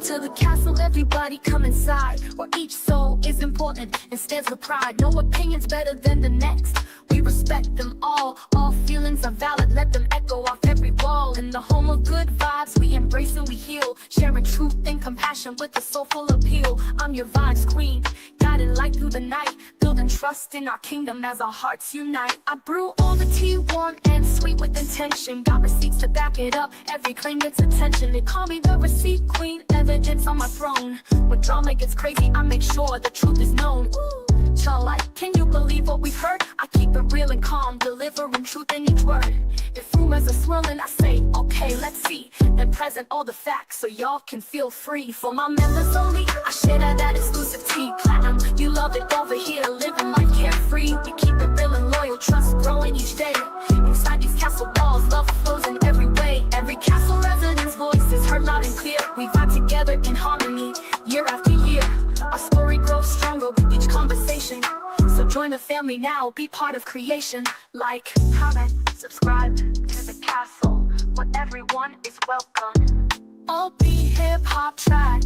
to the castle, everybody come inside, where each soul is important and stands with pride. No opinion's better than the next, we respect them all feelings are valid, let them echo off every wall. In the home of good vibes, we embrace and we heal, sharing truth and compassion with a soulful appeal. I'm your vibes queen, guiding light through the night, building trust in our kingdom as our hearts unite. I brew all the tea warm and sweet with intention, got receipts to back it up, every claim gets attention. They call me the receipt queen, evidence on my throne. When drama gets crazy, I make sure the truth is known. Y'all like, can you believe what we've heard? I keep it real and calm, delivering truth in each word. If rumors are swirling, I say, okay, let's see, and present all the facts so y'all can feel free. For my members only, I share that exclusive tea. Platinum, you love it over here, living life carefree. We keep it real and loyal, trust growing each day. Inside these castle walls, love flows in every way. Every castle resident's voice is heard loud and clear. We vibe together in harmony, year after year. Our story grows stronger with each conversation. So join the family now, be part of creation. Like, comment, subscribe to the castle, where everyone is welcome. All be hip-hop track.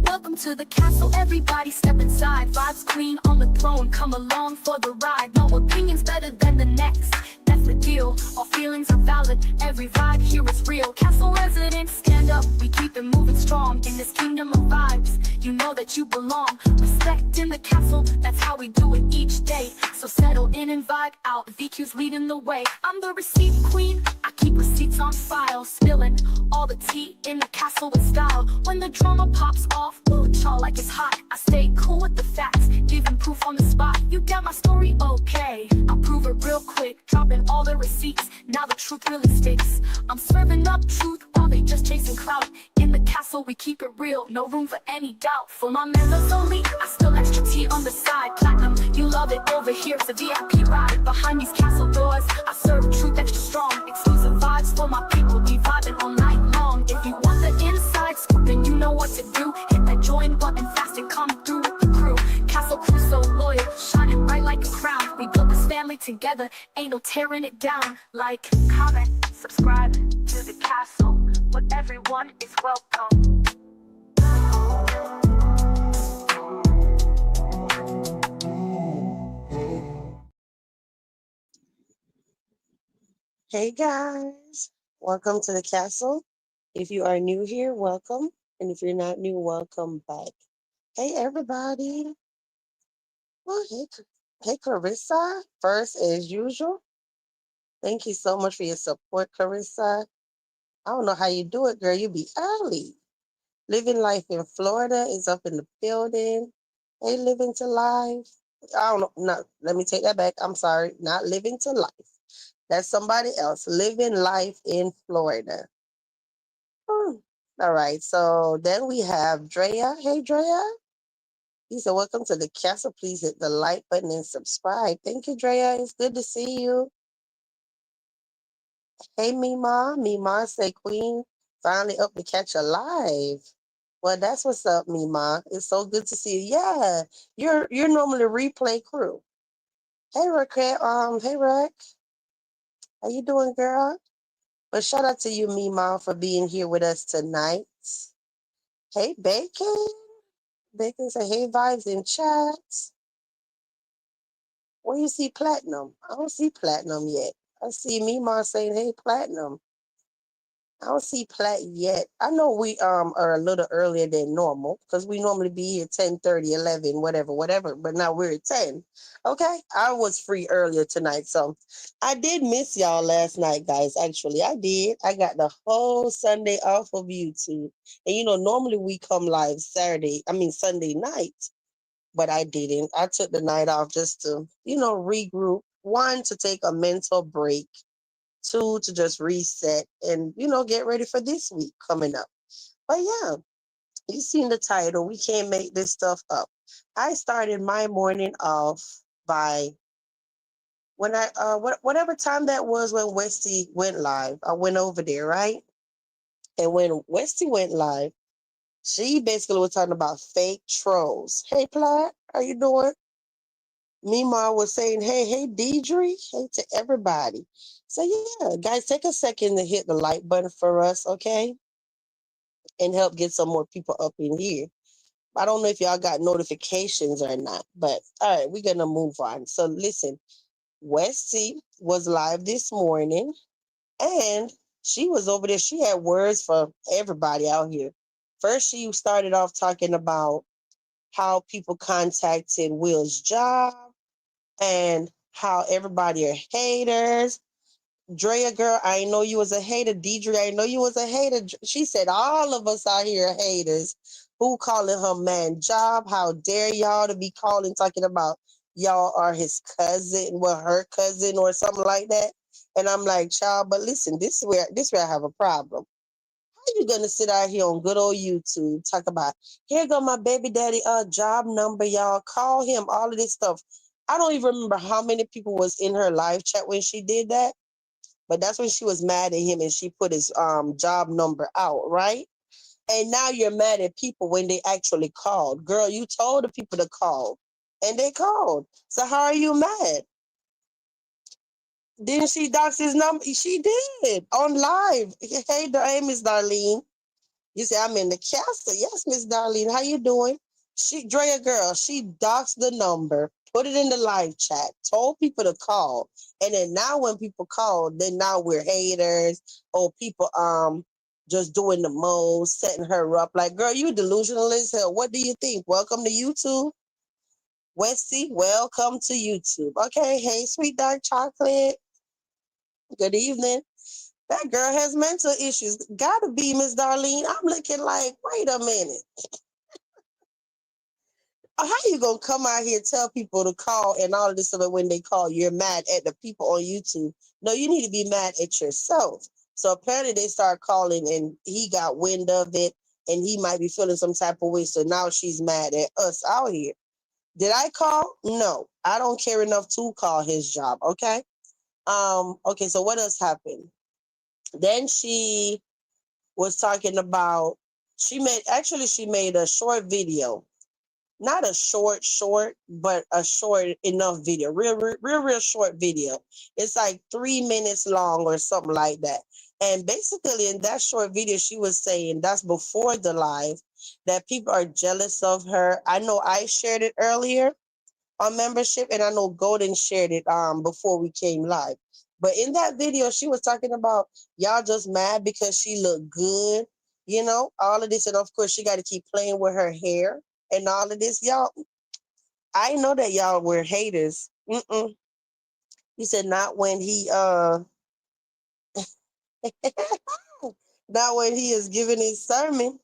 Welcome to the castle, everybody step inside. Vibes queen on the throne, come along for the ride. No opinion's better than the next, that's the deal. All feelings are valid, every vibe here is real. Castle residents, stand up, we keep it moving strong. In this kingdom of vibes, you know that you belong. Respect in the castle, that's how we do it each day. So settle in and vibe out, VQ's leading the way. I'm the receipt queen, I keep receipts on file, spilling all the tea in the castle with style. When the drama pops off, y'all like it's hot, I stay cool with the facts, giving proof on the spot. You get my story, okay, I'll prove it real quick, dropping all the receipts, now the truth really sticks. I'm serving up truth while they just chasing clout. In the castle we keep it real, no room for any doubt. For my members only, I spill extra tea on the side. Platinum, you love it over here, it's a VIP ride. Behind these castle doors, I serve truth extra strong. Exclusive vibes for my people, we vibing all night long. If you want the inside scoop, then you know what to do. Hit that join button fast and come through with the crew. Castle crew so loyal, shining bright like a crown. We built this family together, ain't no tearing it down. Like, comment, subscribe to the castle, where everyone is welcome. Hey guys, welcome to the castle. If you are new here, welcome. And if you're not new, welcome back. Hey everybody. Well, hey Carissa, first as usual. Thank you so much for your support, Carissa. I don't know how you do it, girl. You be early. Living life in Florida is up in the building. Hey, living to life. I don't know. No, let me take that back. I'm sorry. Not living to life. That's somebody else. Living life in Florida. All right. So then we have Drea. Hey, Drea. He said, welcome to the castle. Please hit the like button and subscribe. Thank you, Drea. It's good to see you. Hey, Mima. Mima say, Queen, finally up to catch a live. Well, that's what's up, Mima. It's so good to see you. Yeah, you're normally replay crew. Hey, Raquel. Hey, Rack. How you doing, girl? But shout out to you, Mima, for being here with us tonight. Hey, Bacon. Bacon say, hey, vibes in chat. Where you see Platinum? I don't see Platinum yet. I see Mima saying, hey, Platinum. I don't see Plat yet. I know we are a little earlier than normal because we normally be here 10:30, 11, whatever. But now we're at 10. Okay, I was free earlier tonight, so I did miss y'all last night, guys. Actually, I did. I got the whole Sunday off of YouTube, and normally we come live Sunday night, but I didn't. I took the night off just to regroup. One, to take a mental break. Two, to just reset and, get ready for this week coming up. But yeah, you seen the title. We can't make this stuff up. I started my morning off by when whatever time that was when Westy went live. I went over there, right? And when Westy went live, she basically was talking about fake trolls. Hey, Platt, how you doing? Mima was saying, hey, Deidre, hey to everybody. So yeah, guys, take a second to hit the like button for us, okay? And help get some more people up in here. I don't know if y'all got notifications or not, but all right, we're gonna move on. So listen, Westy was live this morning and she was over there. She had words for everybody out here. First, she started off talking about how people contacted Will's job and how everybody are haters. Drea, girl, I know you was a hater. Deidre, I know you was a hater. She said all of us out here are haters. Who calling her man job? How dare y'all to be calling, talking about y'all are his cousin, well, her cousin or something like that. And I'm like, child, but listen, this is where I have a problem. How you gonna sit out here on good old YouTube talk about here go my baby daddy job number, y'all call him, all of this stuff. I don't even remember how many people was in her live chat when she did that, but that's when she was mad at him and she put his job number out, right? And now you're mad at people when they actually called. Girl, you told the people to call and they called. So how are you mad? Didn't she dox his number? She did on live. Hey, Miss Darlene. You say I'm in the castle. Yes, Miss Darlene. How you doing? Drea girl, she doxed the number, put it in the live chat, told people to call. And then now when people call, then now we're haters or people just doing the most, setting her up. Like, girl, you delusional as hell. What do you think? Welcome to YouTube. Westy, welcome to YouTube. Okay, hey, sweet dark chocolate. Good evening. That girl has mental issues. Gotta be, Miss Darlene. I'm looking like, wait a minute. How you gonna come out here and tell people to call and all of this stuff when they call you're mad at the people on YouTube? No, you need to be mad at yourself. So apparently they start calling and he got wind of it and he might be feeling some type of way. So now she's mad at us out here. Did I call? No. I don't care enough to call his job. Okay. Okay, so what else happened? Then she was talking about she made a short video, not a short, but a short enough video, real short video. It's like 3 minutes long or something like that. And basically in that short video, she was saying that's before the live that people are jealous of her. I know I shared it earlier on membership, and I know Golden shared it before we came live. But in that video, she was talking about y'all just mad because she looked good, all of this, and of course she got to keep playing with her hair and all of this. Y'all, I know that y'all were haters. He said not when he not when he is giving his sermon.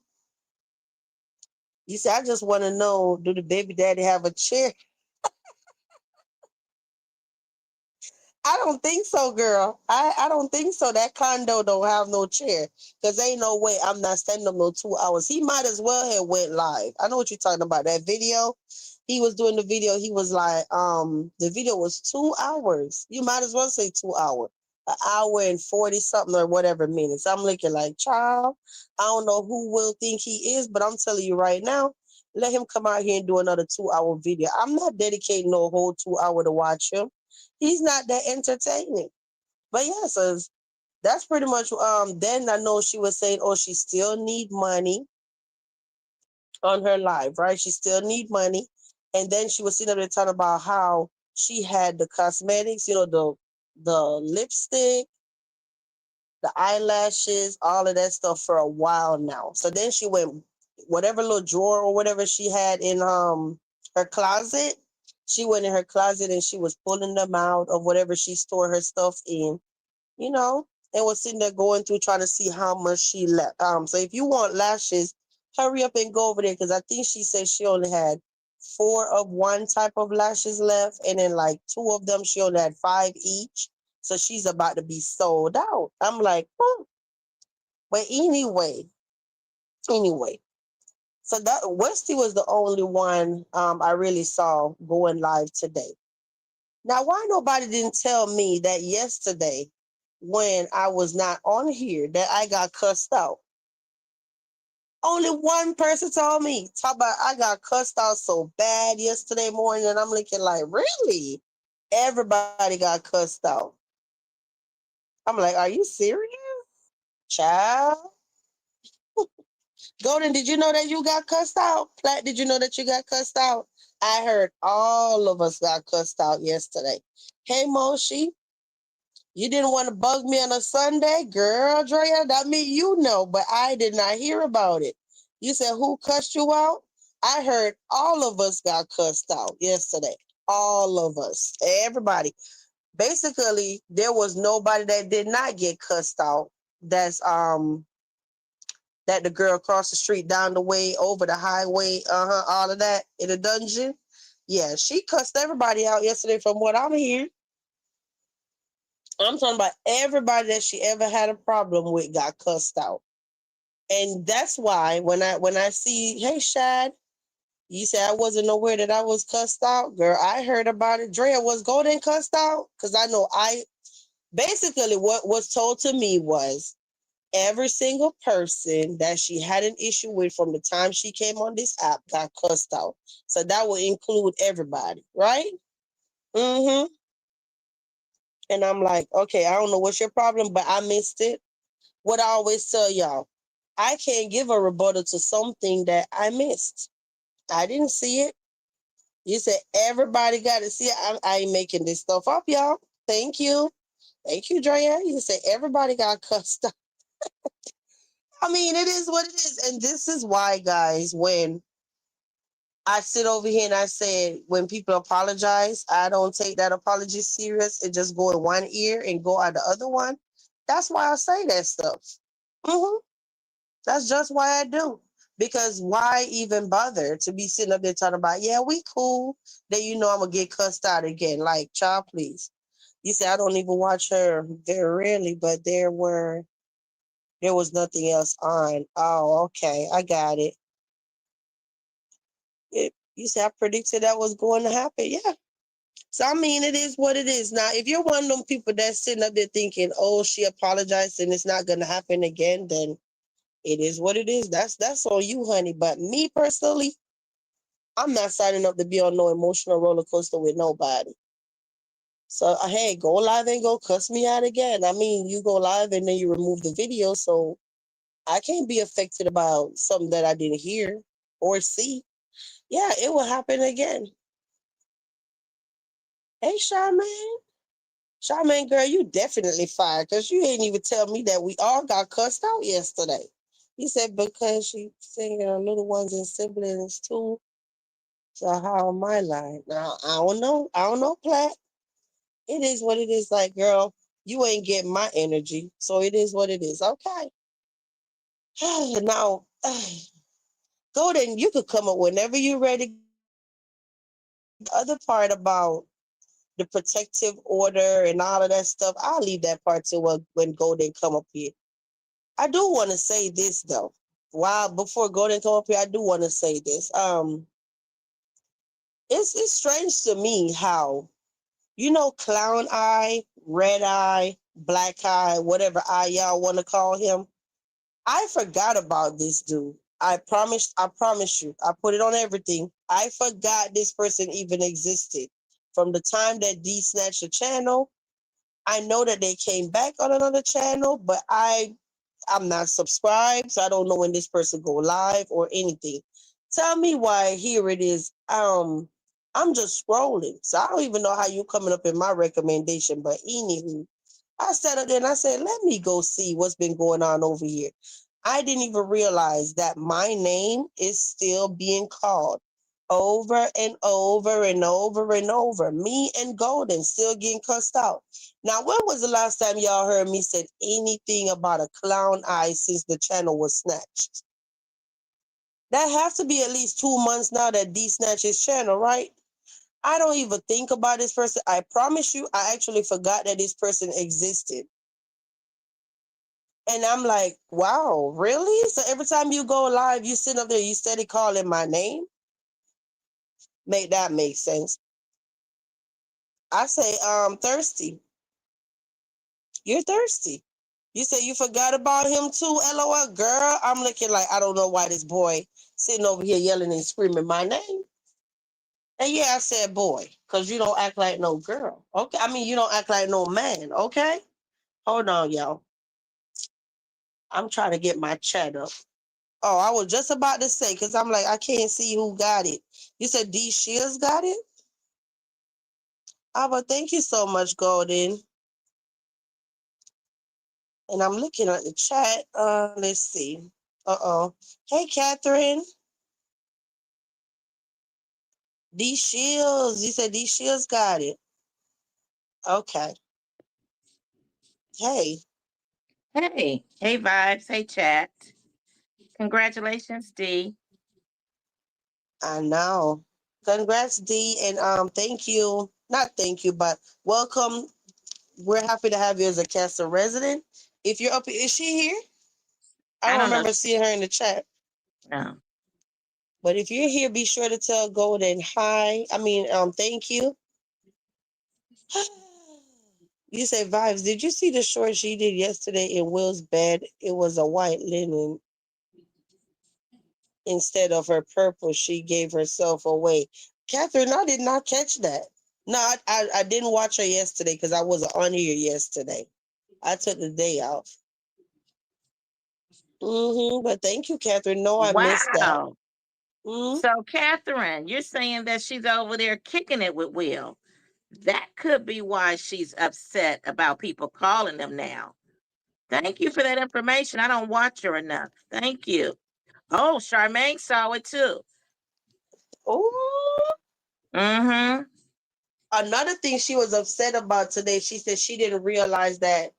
You said I just want to know, do the baby daddy have a chair? I don't think so, girl. I don't think so. That condo don't have no chair. Because ain't no way I'm not standing up no 2 hours. He might as well have went live. I know what you're talking about. That video, he was doing the video. He was like, the video was 2 hours. You might as well say 2 hours. An hour and 40 something or whatever minutes. I'm looking like, child, I don't know who will think he is, but I'm telling you right now, let him come out here and do another 2 hour video. I'm not dedicating no whole 2 hour to watch him. He's not that entertaining. But yeah, so that's pretty much then I know she was saying, oh, she still need money on her live, right? She still need money. And then she was sitting there talking about how she had the cosmetics, the lipstick, the eyelashes, all of that stuff for a while now. So then she went whatever little drawer or whatever she had in her closet. She went in her closet and she was pulling them out of whatever she stored her stuff in, and was sitting there going through trying to see how much she left. So if you want lashes, hurry up and go over there because I think she said she only had 4 of one type of lashes left, and then like 2 of them she only had 5 each. So she's about to be sold out. I'm like, but anyway. So that Westy was the only one I really saw going live today. Now, why nobody didn't tell me that yesterday when I was not on here that I got cussed out? Only one person told me. Talk about I got cussed out so bad yesterday morning, and I'm looking like, really? Everybody got cussed out. I'm like, are you serious? Child. Golden, did you know that you got cussed out? Plat, did you know that you got cussed out? I heard all of us got cussed out yesterday. Hey, Moshi, you didn't want to bug me on a Sunday? Girl, Drea, that mean you know, but I did not hear about it. You said, who cussed you out? I heard all of us got cussed out yesterday. All of us. Everybody. Basically, there was nobody that did not get cussed out. That's that the girl across the street, down the way, over the highway, all of that in the dungeon. Yeah, she cussed everybody out yesterday from what I'm hearing. I'm talking about everybody that she ever had a problem with got cussed out. And that's why when I see, hey Shad, you said I wasn't aware that I was cussed out. Girl, I heard about it. Drea, was Golden cussed out? Because I know basically what was told to me was every single person that she had an issue with from the time she came on this app got cussed out. So that would include everybody, right? Mm-hmm. And I'm like, okay, I don't know what's your problem, but I missed it. What I always tell y'all, I can't give a rebuttal to something that I missed. I didn't see it. You said everybody got to see it. I ain't making this stuff up, y'all. Thank you. Thank you, Drea. You said everybody got cussed out. I mean, it is what it is. And this is why, guys, when I sit over here and I say, when people apologize, I don't take that apology serious. It just go in one ear and go out the other one. That's why I say that stuff. Hmm. That's just why I do. Because why even bother to be sitting up there talking about, yeah, we cool. Then you know I'm gonna get cussed out again. Like, child, please. You say I don't even watch her very rarely, but there was nothing else on. Oh, okay, I got it. You said I predicted that was going to happen. Yeah. So I mean, it is what it is. Now, if you're one of them people that's sitting up there thinking, "Oh, she apologized and it's not going to happen again," then it is what it is. That's on you, honey. But me personally, I'm not signing up to be on no emotional roller coaster with nobody. So hey, go live and go cuss me out again. I mean, you go live and then you remove the video, so I can't be affected about something that I didn't hear or see. Yeah, it will happen again. Hey, Charmaine. Charmaine, girl, you definitely fired because you ain't even tell me that we all got cussed out yesterday. You said because she singing her little ones and siblings too. So how am I lying? Now, I don't know. I don't know, Platt. It is what it is. Like, girl, you ain't getting my energy. So it is what it is. Okay. Now, Golden, you could come up whenever you're ready. The other part about the protective order and all of that stuff, I'll leave that part to when Golden come up here. I do want to say this though. While before Golden come up here, I do want to say this. It's strange to me how clown eye, red eye, black eye, whatever eye y'all want to call him. I forgot about this dude. I promise you. I put it on everything. I forgot this person even existed. From the time that D snatched the channel, I know that they came back on another channel, but I'm not subscribed, so I don't know when this person go live or anything. Tell me why here it is. I'm just scrolling. So I don't even know how you coming up in my recommendation, but anywho, I sat up there and I said, let me go see what's been going on over here. I didn't even realize that my name is still being called over and over and over and over. Me and Golden still getting cussed out. Now, when was the last time y'all heard me said anything about a clown eye since the channel was snatched? That has to be at least 2 months now that D snatched his channel, right? I don't even think about this person. I promise you, I actually forgot that this person existed. And I'm like, wow, really? So every time you go live, you sit up there, you steady calling my name? Make that make sense. I say, thirsty. You're thirsty. You say you forgot about him too, LOL. Girl, I'm looking like I don't know why this boy sitting over here yelling and screaming my name. And yeah, I said boy, because you don't act like no girl. Okay. I mean, you don't act like no man. Okay. Hold on, y'all. I'm trying to get my chat up. Oh, I was just about to say, because I'm like, I can't see who got it. You said D Shields got it? Oh, but thank you so much, Golden. And I'm looking at the chat. Let's see. Uh-oh. Hey, Catherine. D Shields. You said D Shields got it. Okay. Hey. Hey, hey, vibes. Hey, chat. Congratulations, D. I know. Congrats, D, and thank you. Not thank you, but welcome. We're happy to have you as a Castle resident. If you're up, is she here? I I don't don't know. remember seeing her in the chat. No. But if you're here, be sure to tell Golden hi. Thank you. You say vibes. Did you see the short she did yesterday in Will's bed? It was a white linen instead of her purple. She gave herself away. Catherine, I did not catch that. No, I didn't watch her yesterday because I wasn't on here yesterday. I took the day off. But thank you, Catherine. No, I missed that. Wow. So, Catherine, you're saying that she's over there kicking it with Will. That could be why she's upset about people calling them now. Thank you for that information. I don't watch her enough. Thank you. Oh, Charmaine saw it too. Oh. Mm-hmm. Another thing she was upset about today, she said she didn't realize that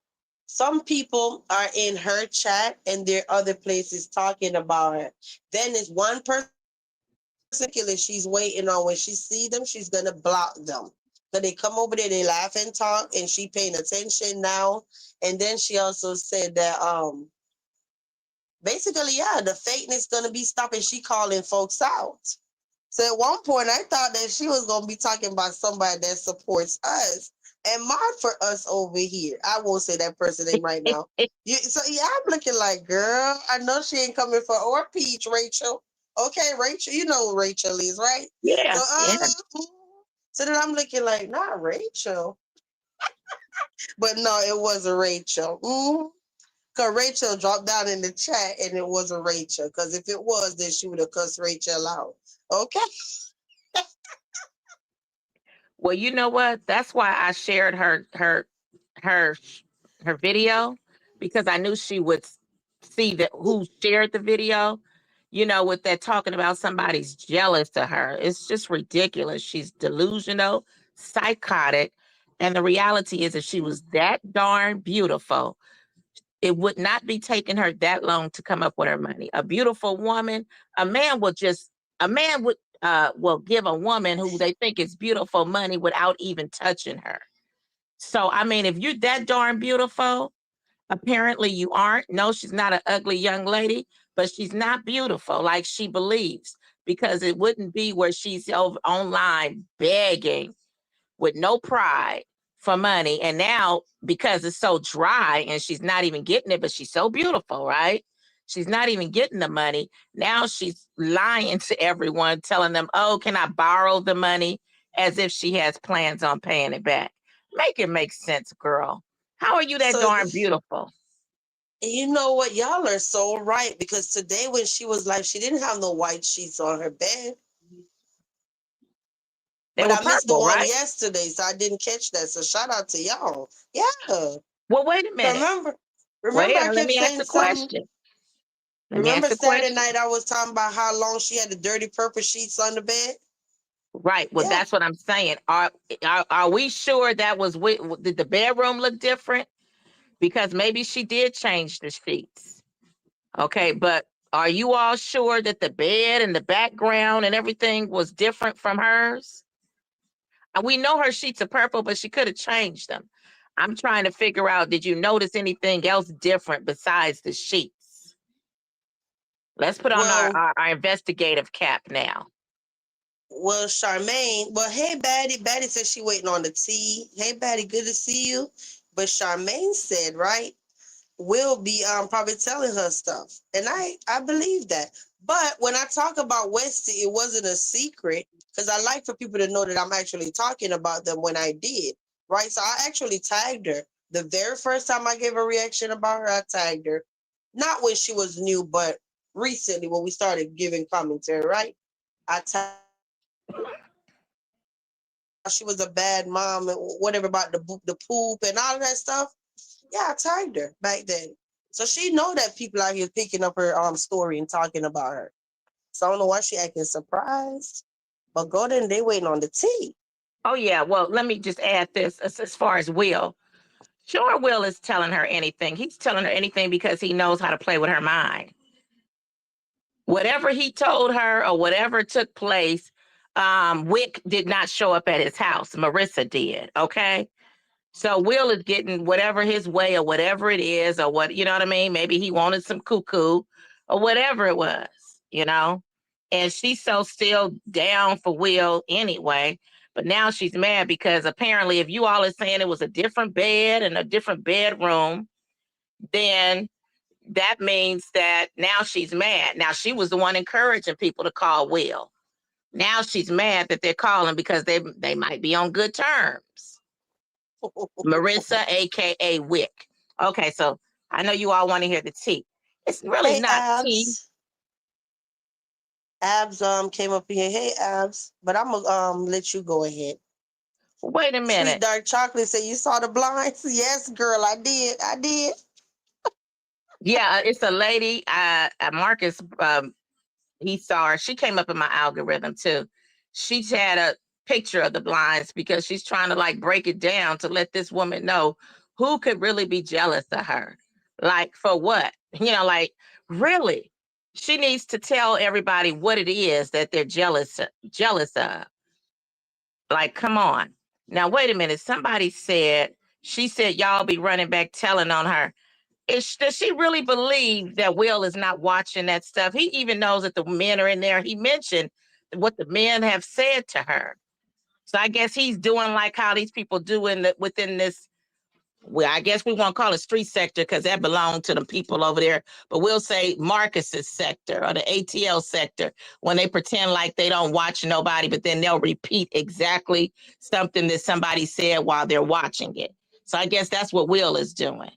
some people are in her chat and there are other places talking about her. Then there's one person she's waiting on. When she see them, she's gonna block them. So they come over there, they laugh and talk, and she paying attention now. And then she also said that basically, yeah, the fakeness gonna be stopping. She calling folks out. So at one point, I thought that she was gonna be talking about somebody that supports us and mod for us over here. I won't say that person name right now. I'm looking like, girl, I know she ain't coming for or Peach, Rachel. Okay, Rachel, you know who Rachel is, right? Yeah. So, Yeah. so then I'm looking like, not Rachel, but no, it wasn't Rachel. Because Rachel dropped down in the chat and it wasn't Rachel. Because if it was, then she would have cussed Rachel out. Okay. Well, you know what? That's why I shared her her video, because I knew she would see that who shared the video. You know, with that talking about somebody's jealous to her. It's just ridiculous. She's delusional, psychotic, and the reality is, if she was that darn beautiful, it would not be taking her that long to come up with her money. A beautiful woman, a man would just, a man would will give a woman who they think is beautiful money without even touching her. So I mean, if you're that darn beautiful, apparently you aren't. No, she's not an ugly young lady, but she's not beautiful like she believes, because it wouldn't be where she's over online begging with no pride for money. And now, because it's so dry and she's not even getting it, but she's so beautiful, right? She's not even getting the money. Now she's lying to everyone, telling them, oh, can I borrow the money? As if she has plans on paying it back. Make it make sense, girl. How are you that So darn beautiful? you know what? Y'all are so right, because today when she was live, she didn't have no white sheets on her bed. They But were I missed the purple, one right? yesterday, so I didn't catch that. So shout out to y'all. Yeah. Well, wait a minute. Remember Wait, I let kept me ask saying the something. question. Let me ask Remember the Saturday question. night I was talking about how long she had the dirty purple sheets on the bed? Right. Well, Yeah. that's what I'm saying. Are we sure that was did the bedroom look different? Because maybe she did change the sheets. Okay, but are you all sure that the bed and the background and everything was different from hers? We know her sheets are purple, but she could have changed them. I'm trying to figure out, did you notice anything else different besides the sheets? Let's put on Well, our investigative cap now. Charmaine. Well, hey, Batty. Batty said she waiting on the tea. Hey, Batty, good to see you. But Charmaine said, right? will be probably telling her stuff. And I believe that. But when I talk about Westy, it wasn't a secret because I like for people to know that I'm actually talking about them when I did. Right. So I actually tagged her. The very first time I gave a reaction about her, I tagged her. Not when she was new, but recently when we started giving commentary, right? I tagged she was a bad mom and whatever about the poop and all of that stuff. Yeah, I tagged her back then. So she know that people out here picking up her story and talking about her. So I don't know why she acting surprised. But go then, they waiting on the tea. Oh yeah. Well, let me just add this as far as Will. Sure, Will is telling her anything. He's telling her anything because he knows how to play with her mind. Whatever he told her or whatever took place, Wick did not show up at his house. Marissa did. Okay. So Will is getting whatever his way or whatever it is, or what, you know what I mean? Maybe he wanted some cuckoo or whatever it was, you know? And she's so still down for Will anyway. But now she's mad because apparently if you all are saying it was a different bed and a different bedroom, then that means that now she's mad. Now she was the one encouraging people to call Will. Now she's mad that they're calling because they might be on good terms. Marissa, aka Wick. Okay, so I know you all want to hear the tea. It's really Hey not tea. Abs. Abs came up here. Hey Abs. But I'm gonna let you go ahead. Wait a Sweet minute. dark chocolate said you saw the blinds. Yes, girl, I did. I did. Yeah, it's a lady. Marcus, he saw her. She came up in my algorithm too. She's had a picture of the blinds because she's trying to like break it down to let this woman know who could really be jealous of her. Like for what? You know, like really. She needs to tell everybody what it is that they're jealous of. Like, come on. Now, wait a minute. Somebody said, she said, y'all be running back telling on her. Does she really believe that Will is not watching that stuff? He even knows that the men are in there. He mentioned what the men have said to her. So I guess he's doing like how these people do within this. Well, I guess we won't call it street sector because that belonged to the people over there. But we'll say Marcus's sector or the ATL sector when they pretend like they don't watch nobody, but then they'll repeat exactly something that somebody said while they're watching it. So I guess that's what Will is doing.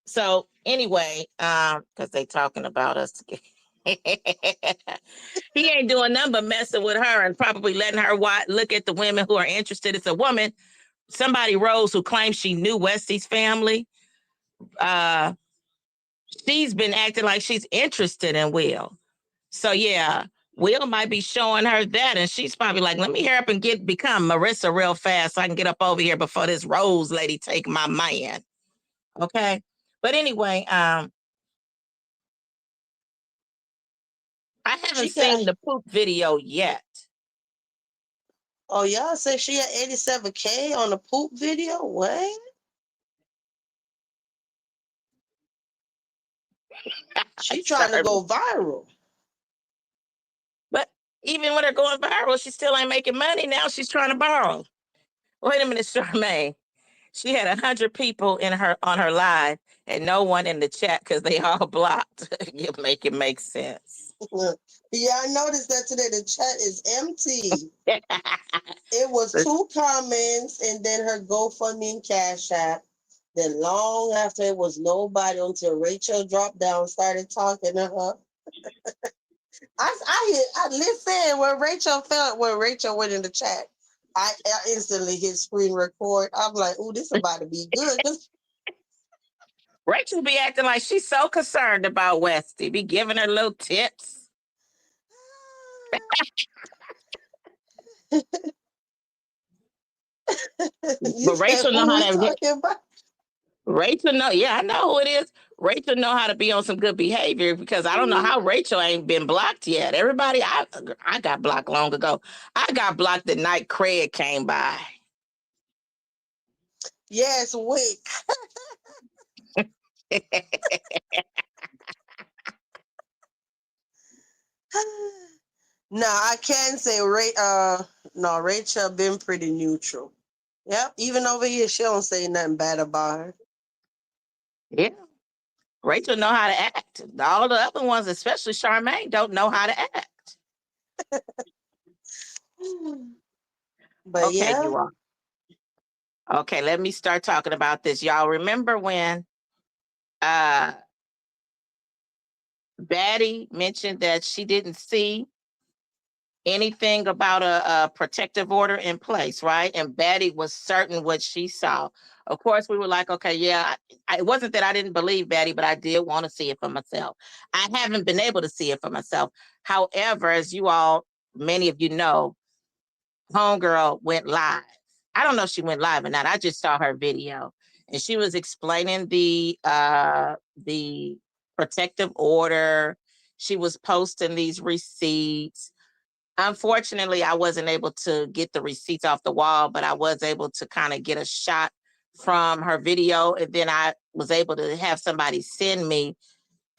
So anyway, because they talking about us. He ain't doing nothing but messing with her and probably letting her look at the women who are interested. It's a woman, somebody Rose, who claims she knew Westy's family. Uh, she's been acting like she's interested in Will. So yeah, Will might be showing her that, and she's probably like, "Let me hurry up and become Marissa real fast, so I can get up over here before this Rose lady take my man." Okay, but anyway, I haven't She got. seen the poop video yet. Oh, y'all say she had 87K on the poop video? What? She trying to Sorry. go viral. But even when they're going viral, she still ain't making money. Now she's trying to borrow. Wait a minute, Charmaine. She had 100 people on her live and no one in the chat because they all blocked. You make it make sense. Yeah, I noticed that today. The chat is empty. It was 2 comments and then her GoFundMe and Cash App. Then long after it was nobody until Rachel dropped down, started talking to her. I listen when Rachel went in the chat. I instantly hit screen record. I'm like, "Ooh, this about to be good." Rachel be acting like she's so concerned about Westy, be giving her little tips. You But said, Rachel know "Who how we to get. talking about?" Rachel know, yeah, I know who it is. Rachel know how to be on some good behavior because I don't know how Rachel ain't been blocked yet. Everybody, I got blocked long ago. I got blocked the night Craig came by. Yes, Wick. No, I can say no, Rachel been pretty neutral. Yep. Even over here, she don't say nothing bad about her. Yeah. Rachel know how to act. All the other ones, especially Charmaine, don't know how to act. But Okay, yeah, you all. Okay, let me start talking about this. Y'all remember when Batty mentioned that she didn't see anything about a protective order in place, right? And Batty was certain what she saw. Of course, we were like, okay, yeah, it wasn't that I didn't believe Batty, but I did want to see it for myself. I haven't been able to see it for myself. However, as you all, many of you know, Homegirl went live. I don't know if she went live or not. I just saw her video, and she was explaining the protective order. She was posting these receipts. Unfortunately, I wasn't able to get the receipts off the wall, but I was able to kind of get a shot from her video. And then I was able to have somebody send me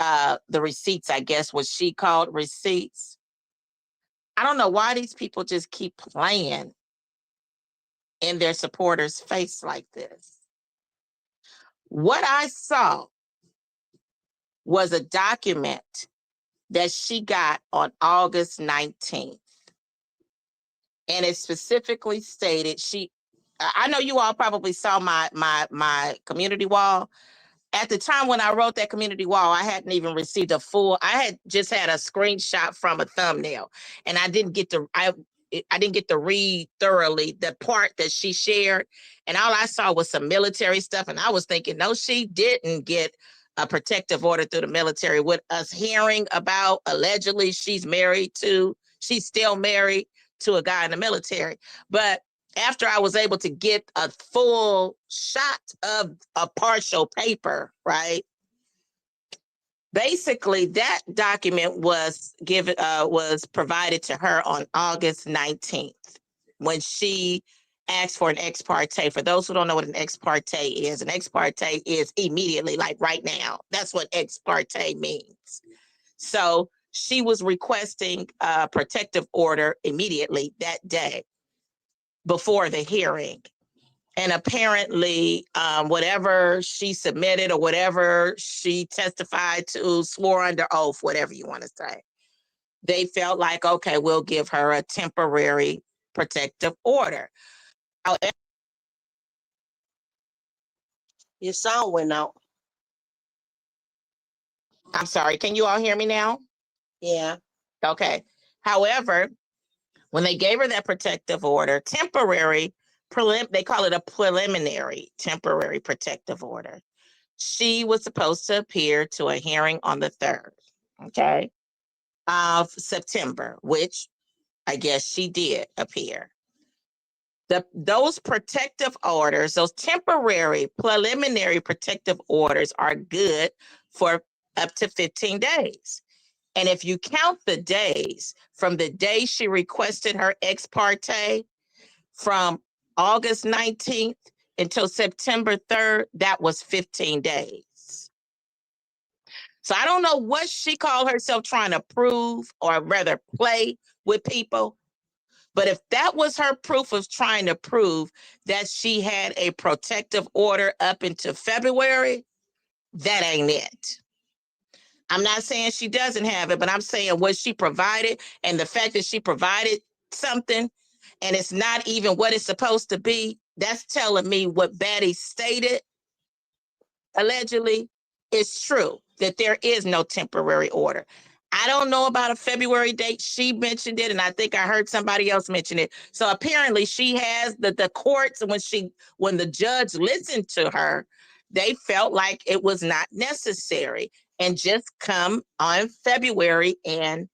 the receipts, I guess, what she called receipts. I don't know why these people just keep playing in their supporters' face like this. What I saw was a document that she got on August 19th. And it specifically stated I know you all probably saw my community wall. At the time when I wrote that community wall, I hadn't even received I had just had a screenshot from a thumbnail, and I didn't get to read thoroughly the part that she shared. And all I saw was some military stuff. And I was thinking, no, she didn't get a protective order through the military, with us hearing about allegedly she's still married to a guy in the military. But after I was able to get a full shot of a partial paper, right? Basically, that document was provided to her on August 19th when she asked for an ex parte. For those who don't know what an ex parte is, an ex parte is immediately, like right now. That's what ex parte means. So she was requesting a protective order immediately that day before the hearing. And apparently, whatever she submitted or whatever she testified to, swore under oath, whatever you want to say, they felt like, okay, we'll give her a temporary protective order. However, your sound went out. I'm sorry, can you all hear me now? Yeah. Okay. However, when they gave her that protective order, they call it a preliminary temporary protective order. She was supposed to appear to a hearing on the 3rd, okay, of September, which I guess she did appear. Those protective orders, those temporary preliminary protective orders, are good for up to 15 days. And if you count the days from the day she requested her ex parte, from August 19th until September 3rd, that was 15 days. So I don't know what she called herself trying to prove, or rather play with people. But if that was her proof of trying to prove that she had a protective order up until February, that ain't it. I'm not saying she doesn't have it, but I'm saying what she provided, and the fact that she provided something and it's not even what it's supposed to be, that's telling me what Batty stated allegedly is true, that there is no temporary order. I don't know about a February date. She mentioned it, and I think I heard somebody else mention it. So apparently she has the courts, when the judge listened to her, they felt like it was not necessary, and just come on February and,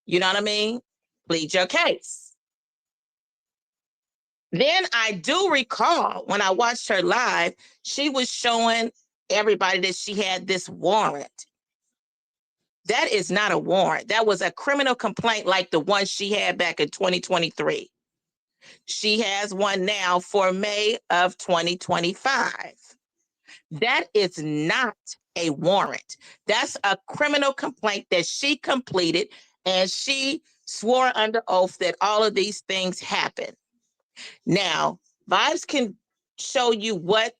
you know what I mean, plead your case. Then I do recall when I watched her live, she was showing everybody that she had this warrant. That is not a warrant. That was a criminal complaint like the one she had back in 2023. She has one now for May of 2025. That is not a warrant. That's a criminal complaint that she completed, and she swore under oath that all of these things happened. Now, Vibes can show you what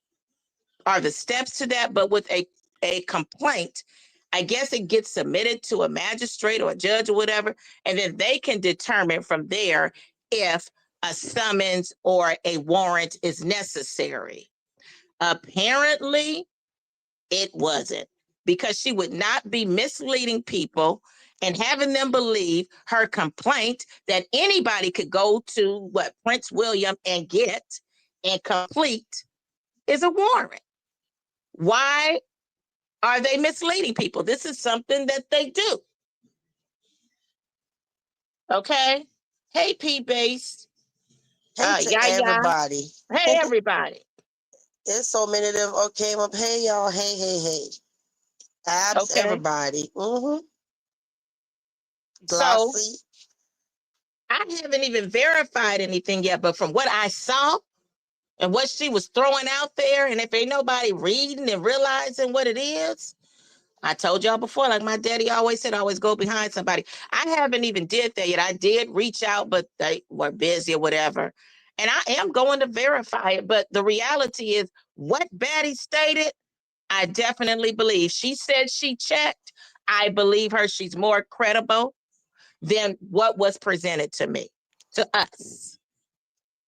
are the steps to that, but with a complaint, I guess it gets submitted to a magistrate or a judge or whatever, and then they can determine from there if a summons or a warrant is necessary. Apparently, it wasn't, because she would not be misleading people and having them believe her complaint that anybody could go to Prince William and get and complete is a warrant. Why are they misleading people? This is something that they do. Okay. Hey, P-Base. Hey to Yeah. everybody. Hey, everybody. There's so many of them came up. Hey, y'all. Hey. Abs, Okay. everybody. So Glossy. I haven't even verified anything yet, but from what I saw and what she was throwing out there, and if ain't nobody reading and realizing what it is, I told y'all before, like my daddy always said, always go behind somebody. I haven't even did that yet. I did reach out, but they were busy or whatever. And I am going to verify it. But the reality is what Batty stated, I definitely believe. She said she checked. I believe her. She's more credible than what was presented to me, to us.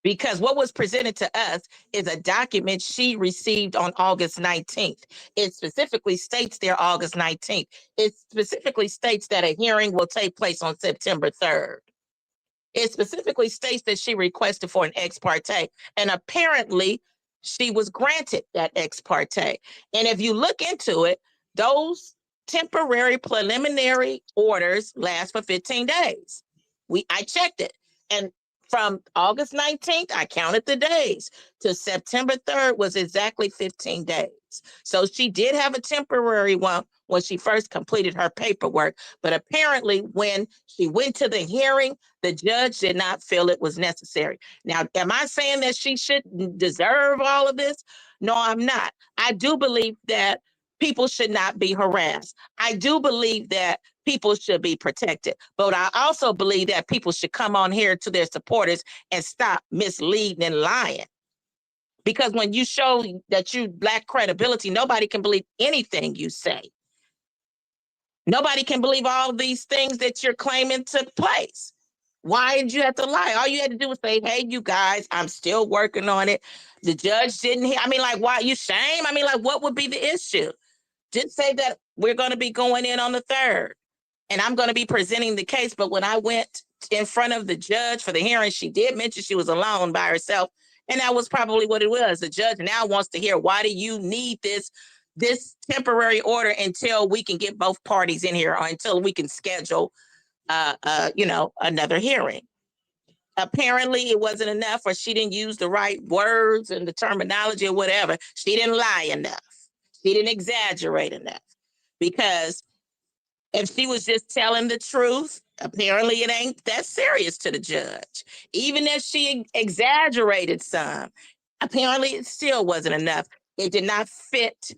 Because what was presented to us is a document she received on August 19th. It specifically states there August 19th. It specifically states that a hearing will take place on September 3rd. It specifically states that she requested for an ex parte, and apparently she was granted that ex parte. And if you look into it, those temporary preliminary orders last for 15 days. I checked it. And from August 19th, I counted the days, to September 3rd was exactly 15 days. So she did have a temporary one when she first completed her paperwork. But apparently when she went to the hearing, the judge did not feel it was necessary. Now, am I saying that she shouldn't deserve all of this? No, I'm not. I do believe that people should not be harassed. I do believe that people should be protected. But I also believe that people should come on here to their supporters and stop misleading and lying. Because when you show that you lack credibility, nobody can believe anything you say. Nobody can believe all these things that you're claiming took place. Why did you have to lie? All you had to do was say, hey, you guys, I'm still working on it. The judge didn't hear. I mean, like, why? You shame? I mean, like, what would be the issue? Just say that we're going to be going in on the 3rd. And I'm going to be presenting the case. But when I went in front of the judge for the hearing, she did mention she was alone by herself. And that was probably what it was. The judge now wants to hear, why do you need this temporary order until we can get both parties in here, or until we can schedule, another hearing? Apparently it wasn't enough, or she didn't use the right words and the terminology or whatever. She didn't lie enough. She didn't exaggerate enough. Because if she was just telling the truth, apparently it ain't that serious to the judge. Even if she exaggerated some, apparently it still wasn't enough. It did not fit.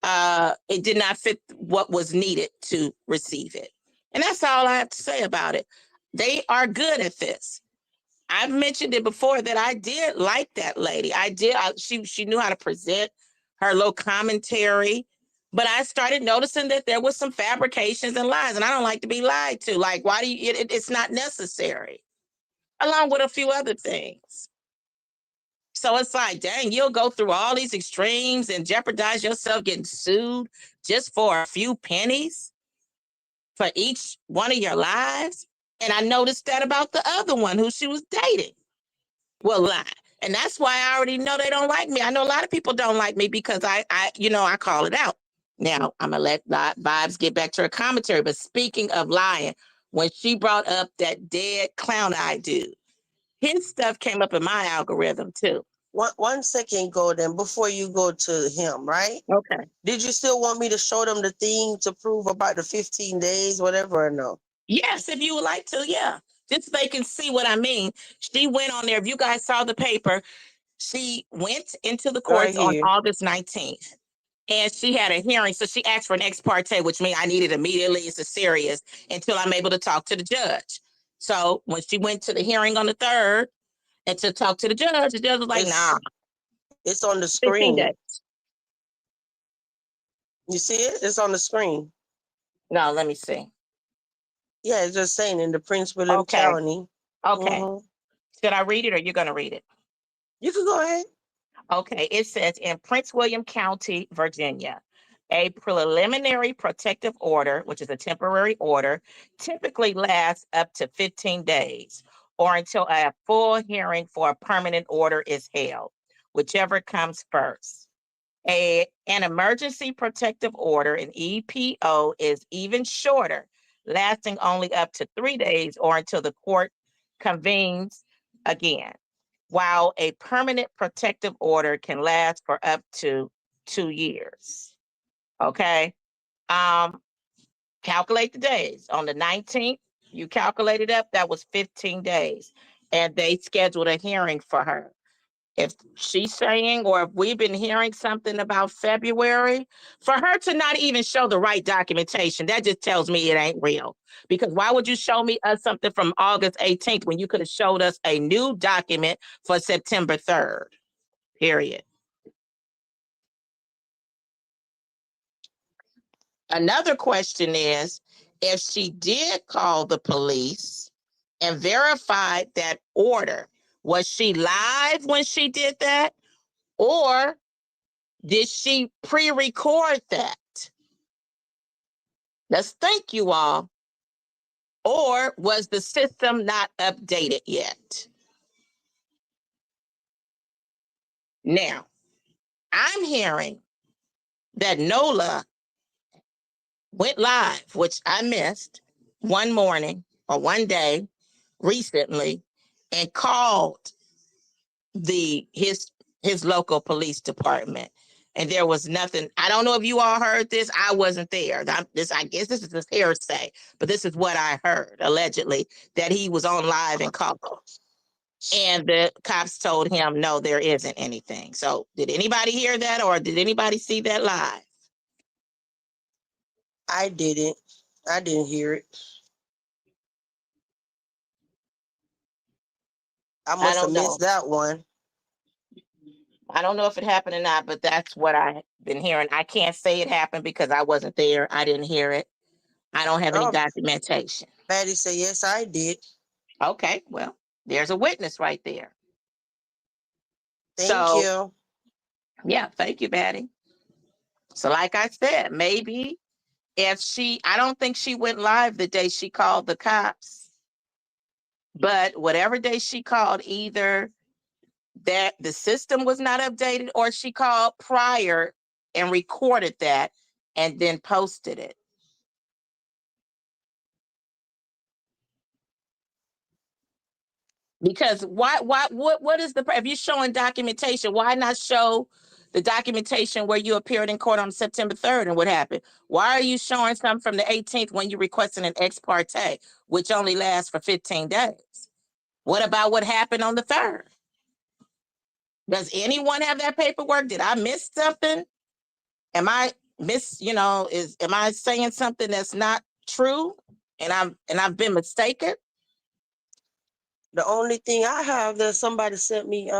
It did not fit what was needed to receive it. And that's all I have to say about it. They are good at this. I've mentioned it before that I did like that lady. She knew how to present her little commentary. But I started noticing that there was some fabrications and lies, and I don't like to be lied to. Like, why do you? It's not necessary, along with a few other things. So it's like, dang, you'll go through all these extremes and jeopardize yourself getting sued just for a few pennies for each one of your lives. And I noticed that about the other one who she was dating. Well, lie. And that's why I already know they don't like me. I know a lot of people don't like me because I call it out. Now, I'm going to let Vibes get back to her commentary. But speaking of lying, when she brought up that dead clown eye dude, his stuff came up in my algorithm too. One second, Golden, before you go to him, right? Okay. Did you still want me to show them the thing to prove about the 15 days, whatever, or no? Yes, if you would like to, yeah. Just so they can see what I mean. She went on there. If you guys saw the paper, she went into the courts on August 19th. And she had a hearing. So she asked for an ex parte, which means I need it immediately. It's a serious until I'm able to talk to the judge. So when she went to the hearing on the 3rd, And to talk to the judge was like, nah, It's on the 15 screen. days. You see it? It's on the screen. No, let me see. Yeah, it's just saying in the Prince William County. Okay. Mm-hmm. Should I read it or you're going to read it? You can go ahead. Okay. It says in Prince William County, Virginia, a preliminary protective order, which is a temporary order, typically lasts up to 15 days or until a full hearing for a permanent order is held, whichever comes first. An emergency protective order, an EPO, is even shorter, lasting only up to 3 days or until the court convenes again, while a permanent protective order can last for up to 2 years. Okay. Calculate the days. On the 19th, you calculated up, that was 15 days. And they scheduled a hearing for her. If she's saying, or if we've been hearing something about February, for her to not even show the right documentation, that just tells me it ain't real. Because why would you show me something from August 18th when you could have showed us a new document for September 3rd? Period. Another question is, if she did call the police and verified that order, was she live when she did that? Or did she pre-record that? Let's think, you all. Or was the system not updated yet? Now, I'm hearing that Nola went live, which I missed one morning or one day recently, and called his local police department, and there was nothing. I don't know if you all heard this. I wasn't there. I guess this is just hearsay, but this is what I heard allegedly, that he was on live and called, and the cops told him no, there isn't anything. So did anybody hear that, or did anybody see that live? I didn't hear it. I must have missed that one. I don't know if it happened or not, but that's what I've been hearing. I can't say it happened because I wasn't there. I didn't hear it. I don't have any documentation. Patty said, yes, I did. Okay, well, there's a witness right there. Thank you. Yeah, thank you, Patty. So like I said, maybe if I don't think she went live the day she called the cops, but whatever day she called, either that the system was not updated or she called prior and recorded that and then posted it. Because what is if you're showing documentation, why not show the documentation where you appeared in court on September 3rd and what happened? Why are you showing something from the 18th when you're requesting an ex parte, which only lasts for 15 days? What about what happened on the 3rd? Does anyone have that paperwork? Did I miss something? Am I am I saying something that's not true and I've been mistaken? The only thing I have that somebody sent me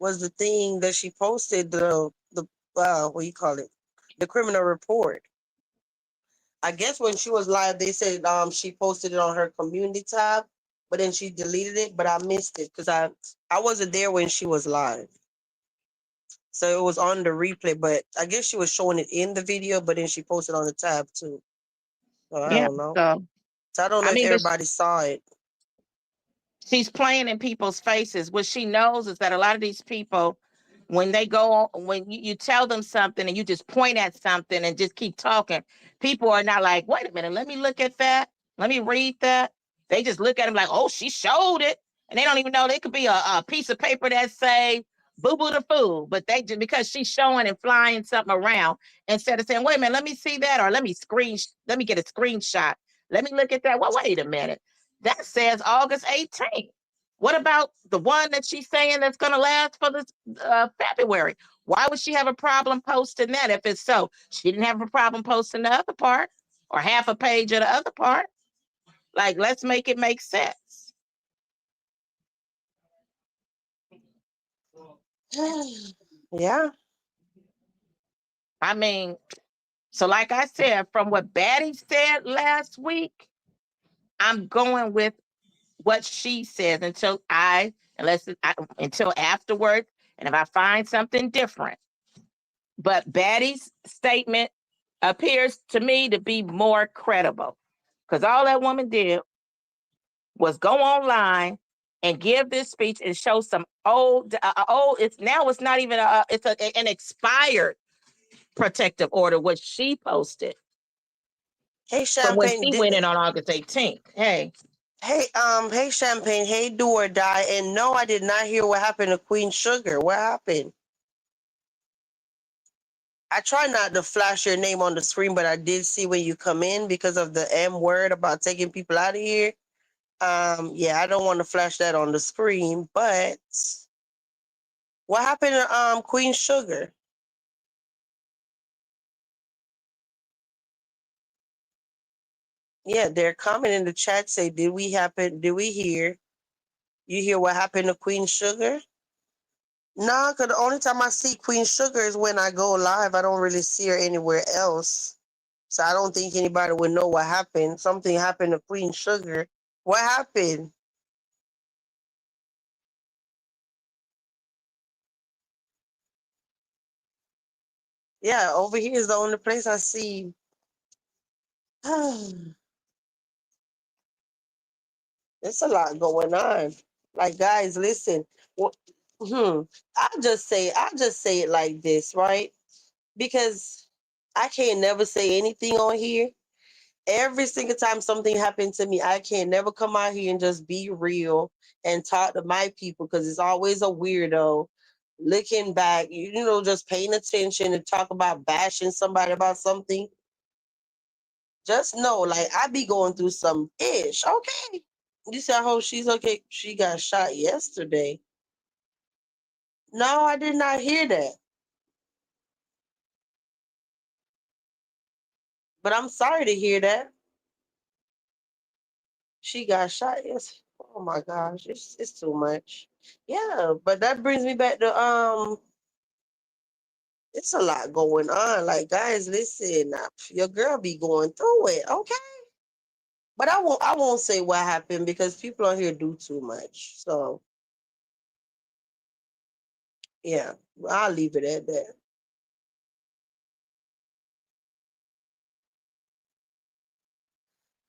was the thing that she posted, the what do you call it? The criminal report. I guess when she was live, they said she posted it on her community tab, but then she deleted it, but I missed it because I wasn't there when she was live. So it was on the replay, but I guess she was showing it in the video, but then she posted on the tab too. So I don't know. So I don't know if everybody saw it. She's playing in people's faces. What she knows is that a lot of these people, when they go, when you tell them something and you just point at something and just keep talking, people are not like, wait a minute, let me look at that. Let me read that. They just look at them like, oh, she showed it. And they don't even know, they could be a piece of paper that say, boo-boo the fool. But they just, because she's showing and flying something around, instead of saying, wait a minute, let me see that. Or let me get a screenshot. Let me look at that. Well, wait a minute. That says August 18th. What about the one that she's saying that's going to last for this February? Why would she have a problem posting that if it's so? She didn't have a problem posting the other part or half a page of the other part. Like, let's make it make sense. Yeah. I mean, so like I said, from what Batty said last week, I'm going with what she says until afterwards, and if I find something different. But Batty's statement appears to me to be more credible, because all that woman did was go online and give this speech and show some old. It's not even an expired protective order, which she posted Hey, from when Champagne. she went in on August 18th. Hey. Hey, Champagne. Hey, Do or Die. And no, I did not hear what happened to Queen Sugar. What happened? I try not to flash your name on the screen, but I did see when you come in because of the M word about taking people out of here. Yeah, I don't want to flash that on the screen, but what happened to Queen Sugar? Yeah, they're commenting in the chat say, did we hear? You hear what happened to Queen Sugar? Nah, because the only time I see Queen Sugar is when I go live. I don't really see her anywhere else. So I don't think anybody would know what happened. Something happened to Queen Sugar. What happened? Yeah, over here is the only place I see. There's a lot going on. Like, guys, listen. I just say it like this, right? Because I can't never say anything on here. Every single time something happened to me, I can't never come out here and just be real and talk to my people because it's always a weirdo looking back, just paying attention and talk about bashing somebody about something. Just know, like, I be going through some ish. Okay. You said, oh, she's okay. She got shot yesterday. No, I did not hear that. But I'm sorry to hear that. She got shot. Yes. Oh my gosh, it's too much. Yeah, but that brings me back to it's a lot going on. Like, guys, listen, your girl be going through it, okay? But I won't say what happened because people on here do too much. So yeah, I'll leave it at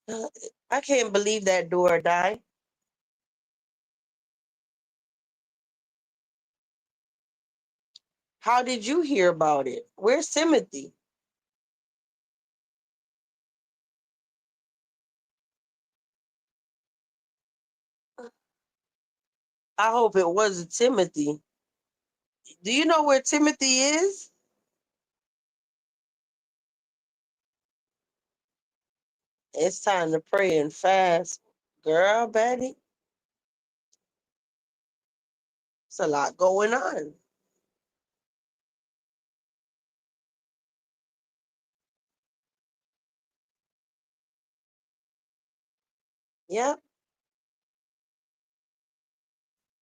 that. I can't believe that Do or Die. How did you hear about it? Where's Timothy? I hope it wasn't Timothy. Do you know where Timothy is? It's time to pray and fast. Girl, Betty, it's a lot going on. Yeah.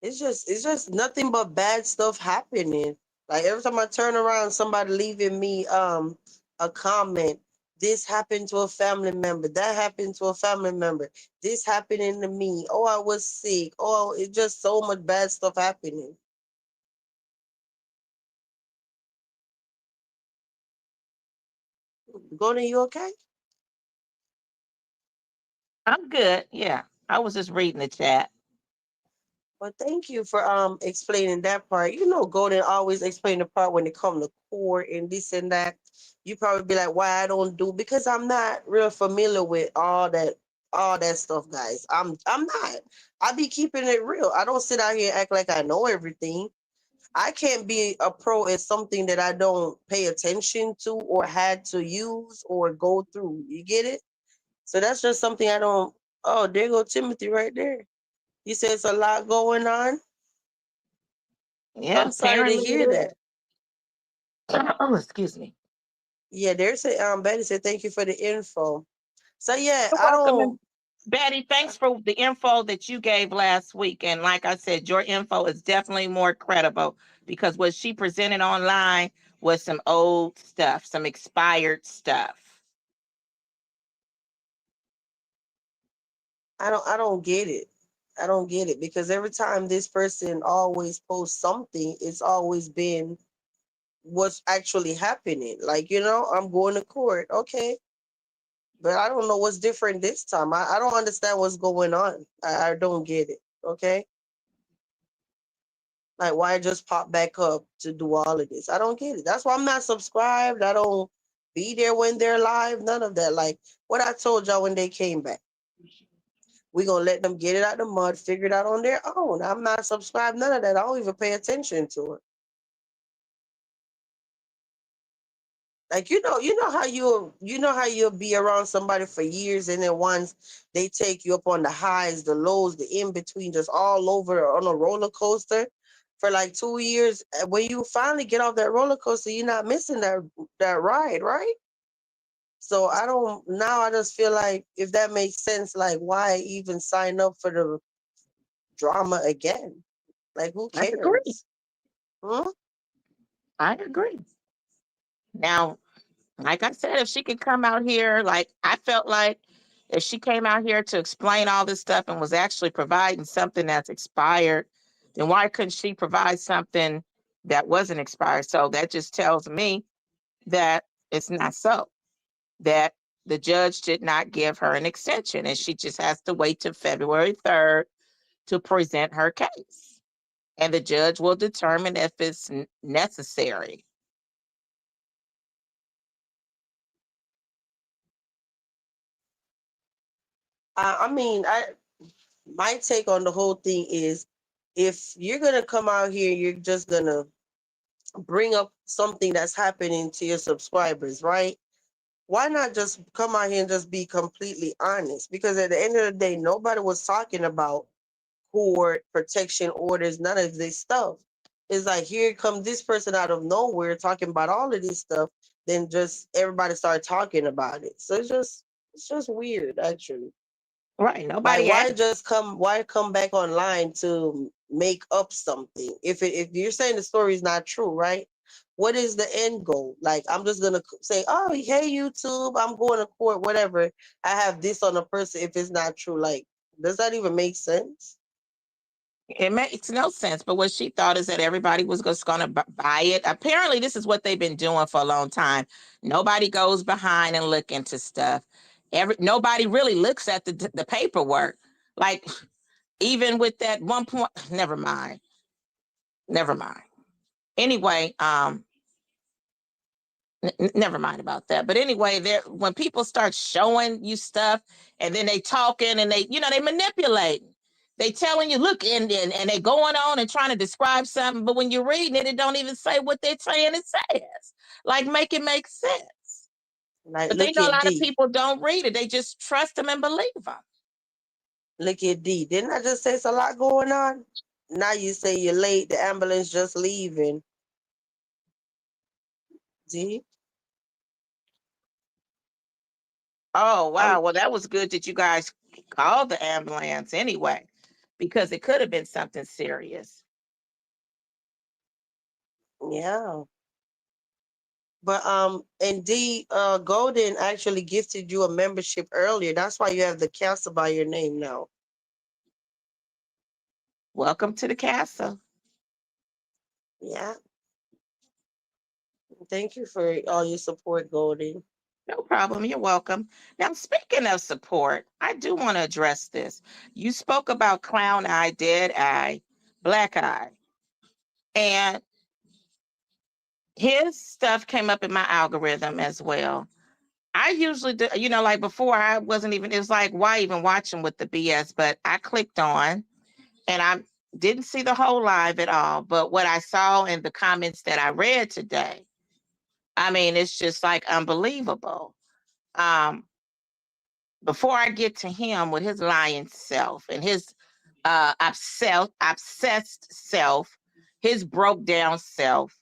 It's just nothing but bad stuff happening. Like every time I turn around, somebody leaving me a comment. This happened to a family member. That happened to a family member. This happening to me. Oh, I was sick. Oh, it's just so much bad stuff happening. Gordon, you okay? I'm good. Yeah. I was just reading the chat. Well, thank you for explaining that part. Golden always explain the part when it comes to court and this and that. You probably be like, why I don't do because I'm not real familiar with all that stuff, guys. I'm not. I be keeping it real. I don't sit out here and act like I know everything. I can't be a pro at something that I don't pay attention to or had to use or go through. You get it? So that's just something I don't. Oh, there go Timothy right there. You said it's a lot going on. Yeah, I'm sorry to apparently hear it that. is. Oh, excuse me. Yeah, there's a Betty said thank you for the info. So yeah, You're I welcome. don't. Betty, thanks for the info that you gave last week. And like I said, your info is definitely more credible because what she presented online was some old stuff, some expired stuff. I don't get it. I don't get it because every time this person always posts something, it's always been what's actually happening. Like, I'm going to court. Okay. But I don't know what's different this time. I don't understand what's going on. I don't get it. Okay. Like, why just pop back up to do all of this? I don't get it. That's why I'm not subscribed. I don't be there when they're live. None of that. Like what I told y'all when they came back. We're going to let them get it out the mud, figure it out on their own. I'm not subscribed. None of that. I don't even pay attention to it. Like, how you'll be around somebody for years and then once they take you up on the highs, the lows, the in between, just all over on a roller coaster for like 2 years. When you finally get off that roller coaster, you're not missing that ride, right? So I just feel like if that makes sense, like why even sign up for the drama again? Like who I agree. cares? Hmm? I agree. Now, like I said, if she could come out here, like I felt like if she came out here to explain all this stuff and was actually providing something that's expired, then why couldn't she provide something that wasn't expired? So that just tells me that it's not so, that the judge did not give her an extension and she just has to wait till February 3rd to present her case. And the judge will determine if it's necessary. My take on the whole thing is if you're gonna come out here, you're just gonna bring up something that's happening to your subscribers, right? Why not just come out here and just be completely honest? Because at the end of the day, nobody was talking about court, protection orders, none of this stuff. It's like here comes this person out of nowhere talking about all of this stuff, then just everybody started talking about it. So it's just weird actually. Right. Like Nobody asked. why come back online to make up something? If you're saying the story is not true, right? What is the end goal? Like I'm just gonna say, oh hey YouTube, I'm going to court, whatever. I have this on a person if it's not true. Like, does that even make sense? It makes no sense. But what she thought is that everybody was just going to buy it. Apparently, this is what they've been doing for a long time. Nobody goes behind and look into stuff. Nobody really looks at the paperwork. Like even with that one point, never mind. Never mind. Anyway, never mind about that. But anyway, there when people start showing you stuff and then they talking and they manipulate. They telling you, look, and they going on and trying to describe something, but when you're reading it, it don't even say what they're saying it says. Like, make it make sense. Like But they look know a at lot of D. people don't read it. They just trust them and believe them. Look at D. Didn't I just say it's a lot going on? Now you say you're late, the ambulance just leaving. D. Oh, I'm wow. Well, that was good that you guys called the ambulance anyway, because it could have been something serious. yeah. But and D Golden actually gifted you a membership earlier. That's why you have the castle by your name now. Welcome to the castle. Yeah. Thank you for all your support, Golden. No problem. You're welcome. Now, speaking of support, I do want to address this. You spoke about clown eye, dead eye, black eye, and his stuff came up in my algorithm as well. I usually do, like before, I wasn't even, it was like, why even watch him with the BS? But I clicked on and I didn't see the whole live at all. But what I saw in the comments that I read today, I mean, it's just like unbelievable. Before I get to him with his lying self and his obsessed self, his broke down self,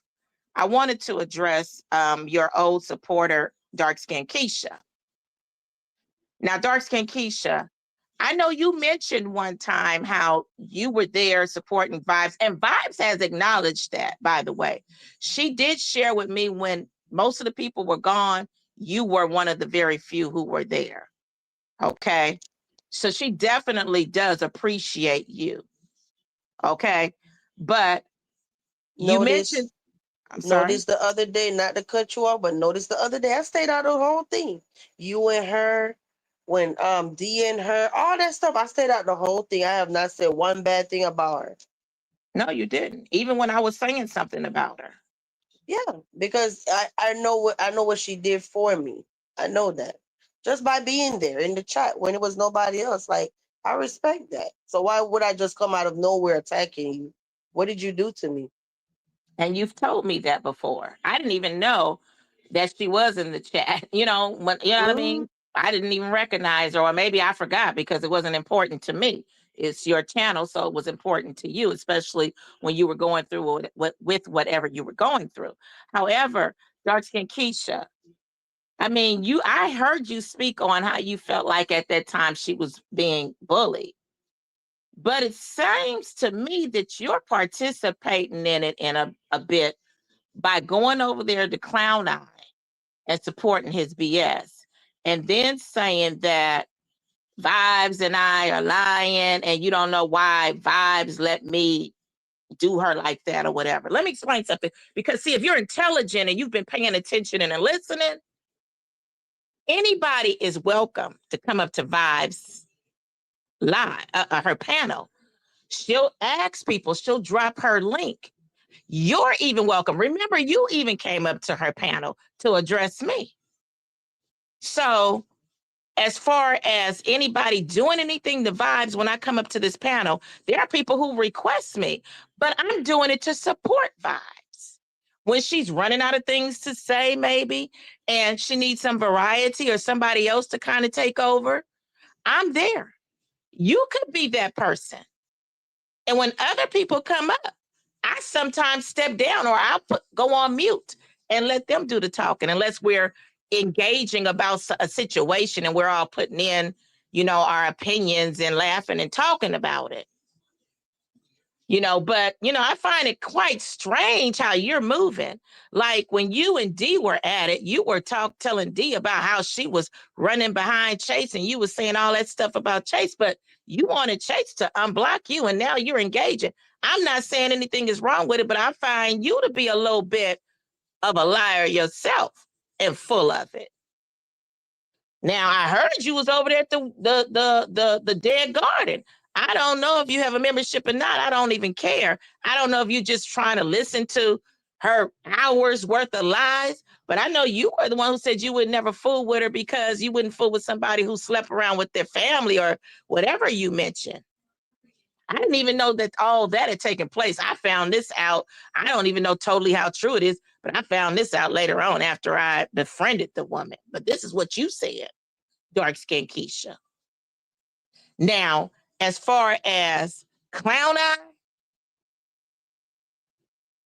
I wanted to address your old supporter, Dark Skin Kesha. Now, Dark Skin Kesha, I know you mentioned one time how you were there supporting Vibes, and Vibes has acknowledged that, by the way. She did share with me when most of the people were gone, you were one of the very few who were there. Okay. So she definitely does appreciate you. Okay. But you mentioned, Notice, I'm sorry. notice the other day, not to cut you off, but notice the other day, I stayed out the whole thing. You and her, when D and her, all that stuff, I stayed out the whole thing. I have not said one bad thing about her. No, you didn't. Even when I was saying something about her. Yeah, because I know what she did for me. I know that. Just by being there in the chat when it was nobody else. Like, I respect that. So why would I just come out of nowhere attacking you? What did you do to me? And you've told me that before. I didn't even know that she was in the chat. You know, when you know what I Mm, mean? I didn't even recognize her, or maybe I forgot because it wasn't important to me. It's your channel, so it was important to you, especially when you were going through with whatever you were going through. However, Darkkinn Kesha, I mean, I heard you speak on how you felt like at that time she was being bullied. But it seems to me that you're participating in it in a bit by going over there to Clown Eye and supporting his BS, and then saying that Vibes and I are lying and you don't know why Vibes let me do her like that or whatever. Let me explain something. Because see, if you're intelligent and you've been paying attention and listening, anybody is welcome to come up to Vibes live, her panel. She'll ask people, she'll drop her link. You're even welcome. Remember, you even came up to her panel to address me. So, as far as anybody doing anything to Vibes, when I come up to this panel, there are people who request me, but I'm doing it to support Vibes. When she's running out of things to say, maybe, and she needs some variety or somebody else to kind of take over, I'm there. You could be that person. And when other people come up, I sometimes step down or I'll go on mute and let them do the talking unless we're engaging about a situation and we're all putting in, our opinions and laughing and talking about it. But I find it quite strange how you're moving. Like when you and D were at it, you were telling D about how she was running behind Chase and you were saying all that stuff about Chase, but you wanted Chase to unblock you and now you're engaging. I'm not saying anything is wrong with it, but I find you to be a little bit of a liar yourself and full of it. Now I heard you was over there at the Dead Garden. I don't know if you have a membership or not. I don't even care. I don't know if you're just trying to listen to her hours worth of lies, but I know you were the one who said you would never fool with her because you wouldn't fool with somebody who slept around with their family or whatever you mentioned. I didn't even know that all that had taken place. I found this out. I don't even know totally how true it is, but I found this out later on after I befriended the woman. But this is what you said, Darkkinn Kesha. Now, as far as Clown Eye,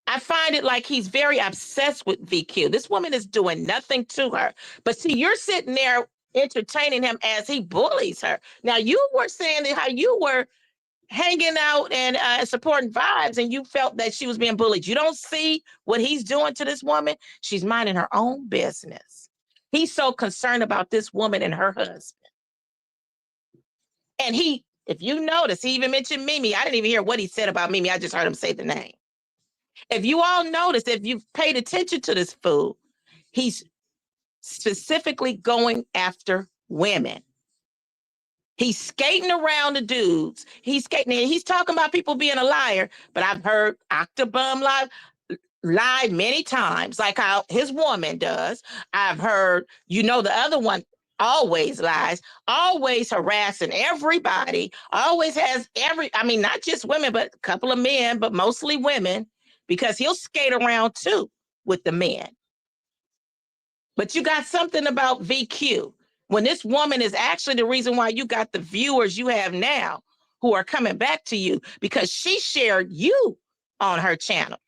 I find it like he's very obsessed with VQ. This woman is doing nothing to her. But see, you're sitting there entertaining him as he bullies her. Now, you were saying that how you were hanging out and supporting Vibes and you felt that she was being bullied. You don't see what he's doing to this woman? She's minding her own business. He's so concerned about this woman and her husband. And if you notice, he even mentioned Mimi. I didn't even hear what he said about Mimi. I just heard him say the name. If you all notice, if you've paid attention to this fool, he's specifically going after women. He's skating around the dudes. He's talking about people being a liar, but I've heard Octobum lie many times, like how his woman does. I've heard, the other one always lies, always harassing everybody, always has not just women, but a couple of men, but mostly women, because he'll skate around too with the men. But you got something about VQ. When this woman is actually the reason why you got the viewers you have now who are coming back to you because she shared you on her channel.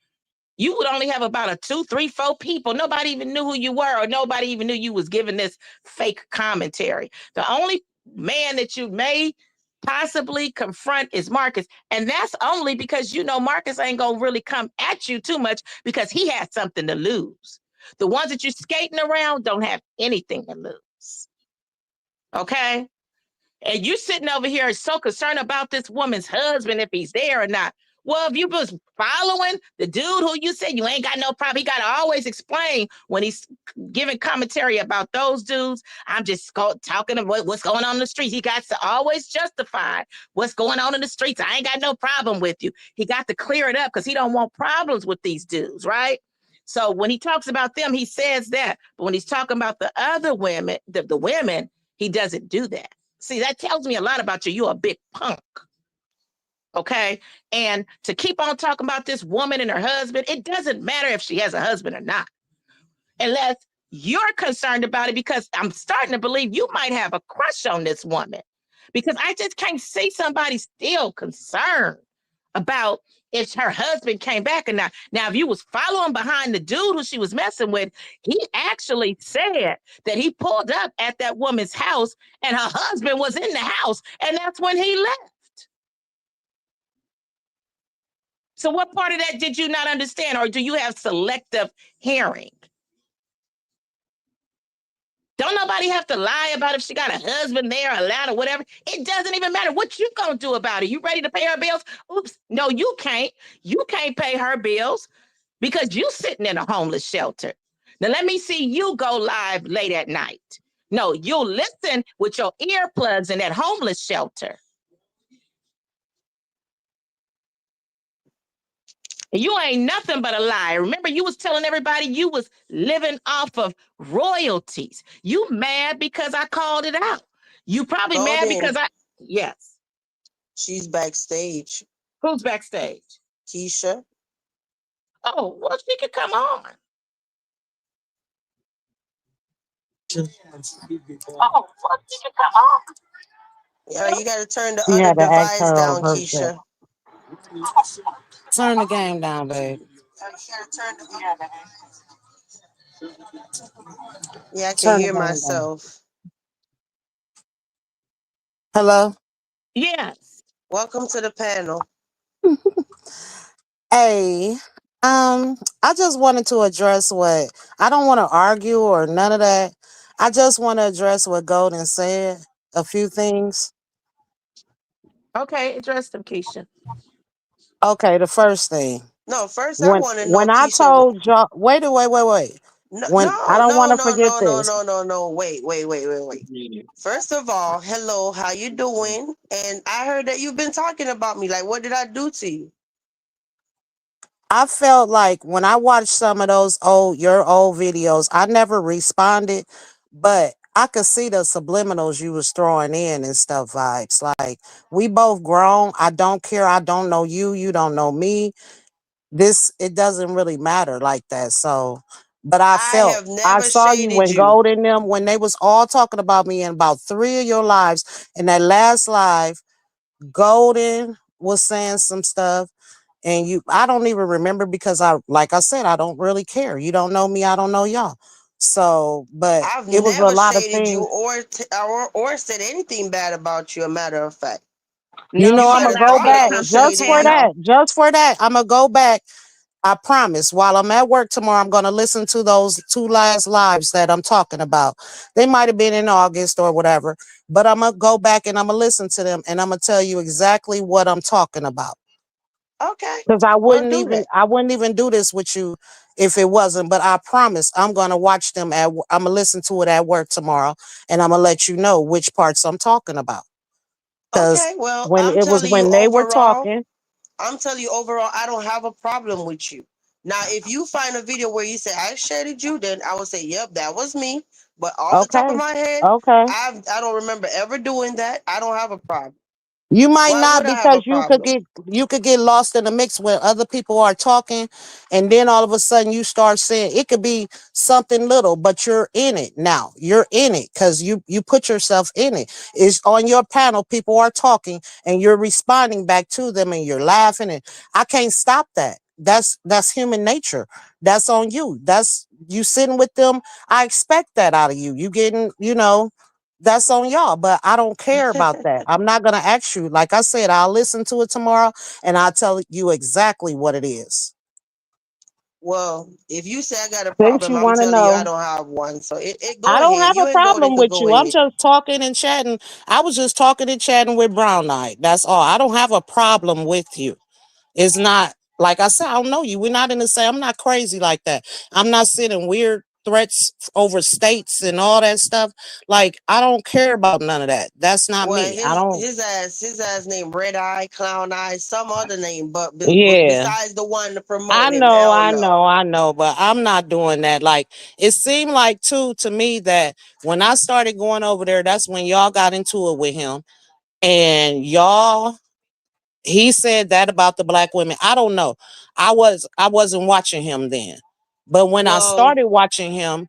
You would only have about 2, 3, 4 people. Nobody even knew who you were or nobody even knew you was giving this fake commentary. The only man that you may possibly confront is Marcus. And that's only because you know Marcus ain't gonna really come at you too much because he has something to lose. The ones that you're skating around don't have anything to lose. Okay? And you sitting over here so concerned about this woman's husband, if he's there or not. Well, if you was following the dude who you said you ain't got no problem, he got to always explain when he's giving commentary about those dudes. I'm just talking about what's going on in the streets. He got to always justify what's going on in the streets. I ain't got no problem with you. He got to clear it up because he don't want problems with these dudes, right? So when he talks about them, he says that. But when he's talking about the other women, the women, he doesn't do that. See, that tells me a lot about you. You're a big punk. Okay. And to keep on talking about this woman and her husband, it doesn't matter if she has a husband or not, unless you're concerned about it, because I'm starting to believe you might have a crush on this woman, because I just can't see somebody still concerned about if her husband came back or not. Now, if you was following behind the dude who she was messing with, he actually said that he pulled up at that woman's house and her husband was in the house, and that's when he left. So what part of that did you not understand, or do you have selective hearing? Don't nobody have to lie about if she got a husband there, a lot or whatever. It doesn't even matter. What you gonna do about it? You ready to pay her bills? Oops. No, you can't. You can't pay her bills because you sitting in a homeless shelter. Now let me see you go live late at night. No, you'll listen with your earplugs in that homeless shelter. You ain't nothing but a liar. Remember, you was telling everybody you was living off of royalties. You mad because I called it out. You probably mad because yes. She's backstage. Who's backstage? Kesha. Oh, well, she could come on. Oh, well, she could come on. Yeah, you got to turn the other device down, Kesha. Turn the game down, babe. Yeah, I can hear myself. Hello? Yes. Welcome to the panel. Hey, I just wanted to address what I don't want to argue or none of that. I just want to address what Golden said. A few things. Okay, address them, Kesha. Okay, the first thing. No, first I want to know, when I Kesha. told y'all, wait. No, When I don't want to forget this. No. Wait. First of all, hello, how you doing? And I heard that you've been talking about me. Like, what did I do to you? I felt like when I watched some of those your old videos, I never responded, but I could see the subliminals you was throwing in and stuff vibes. Like, we both grown. I don't care. I don't know you. You don't know me. It doesn't really matter like that. So, but I have never saw you shaded when you. Gold in them, when they was all talking about me in about 3 of your lives. In that last live, Golden was saying some stuff. And I don't even remember because like I said, I don't really care. You don't know me, I don't know y'all. So, but I've it was a never lot of shaded things. you or said anything bad about you. A matter of fact, You know, I'm gonna go back just for that. Just for that, I'm gonna go back. I promise. While I'm at work tomorrow, I'm gonna listen to those 2 last lives that I'm talking about. They might have been in August or whatever, but I'm gonna go back and I'm gonna listen to them and I'm gonna tell you exactly what I'm talking about. Okay. Because I wouldn't even do this with you if it wasn't. But I promise I'm gonna watch them I'm gonna listen to it at work tomorrow, and I'm gonna let you know which parts I'm talking about. Okay, well, when they were talking. I'm telling you overall, I don't have a problem with you. Now, if you find a video where you say I shaded you, then I would say, yep, that was me. But off the top of my head, I don't remember ever doing that. I don't have a problem. You might not, because you could get lost in the mix when other people are talking, and then all of a sudden you start saying it could be something little, but you're in it now. You're in it because you put yourself in it. It's on your panel, people are talking, and you're responding back to them, and you're laughing, and I can't stop that. That's human nature. That's on you. That's you sitting with them. I expect that out of you. You getting, That's on y'all, but I don't care about that. I'm not gonna ask you. Like I said, I'll listen to it tomorrow and I'll tell you exactly what it is. Well, if you say I got a Since problem, you I'm want to telling you I know. don't have one. So it I go don't ahead. have You a and Golden problem could with go you. I'm ahead. just talking and chatting. I was just talking and chatting with Brown Eye. That's all. I don't have a problem with you. It's not like I said, I don't know you. We're not in the same. I'm not crazy like that. I'm not sending weird threats over states and all that stuff. Like, I don't care about none of that. That's not Well, me. I don't. his ass named Red Eye, Clown Eye, some other name, but Yeah. besides the one I promoting him, know, hell I no. know, I know, but I'm not doing that. Like, it seemed like too to me that when I started going over there, that's when y'all got into it with him. And y'all, he said that about the black women. I don't know. I wasn't watching him then. But when I Well, started watching him,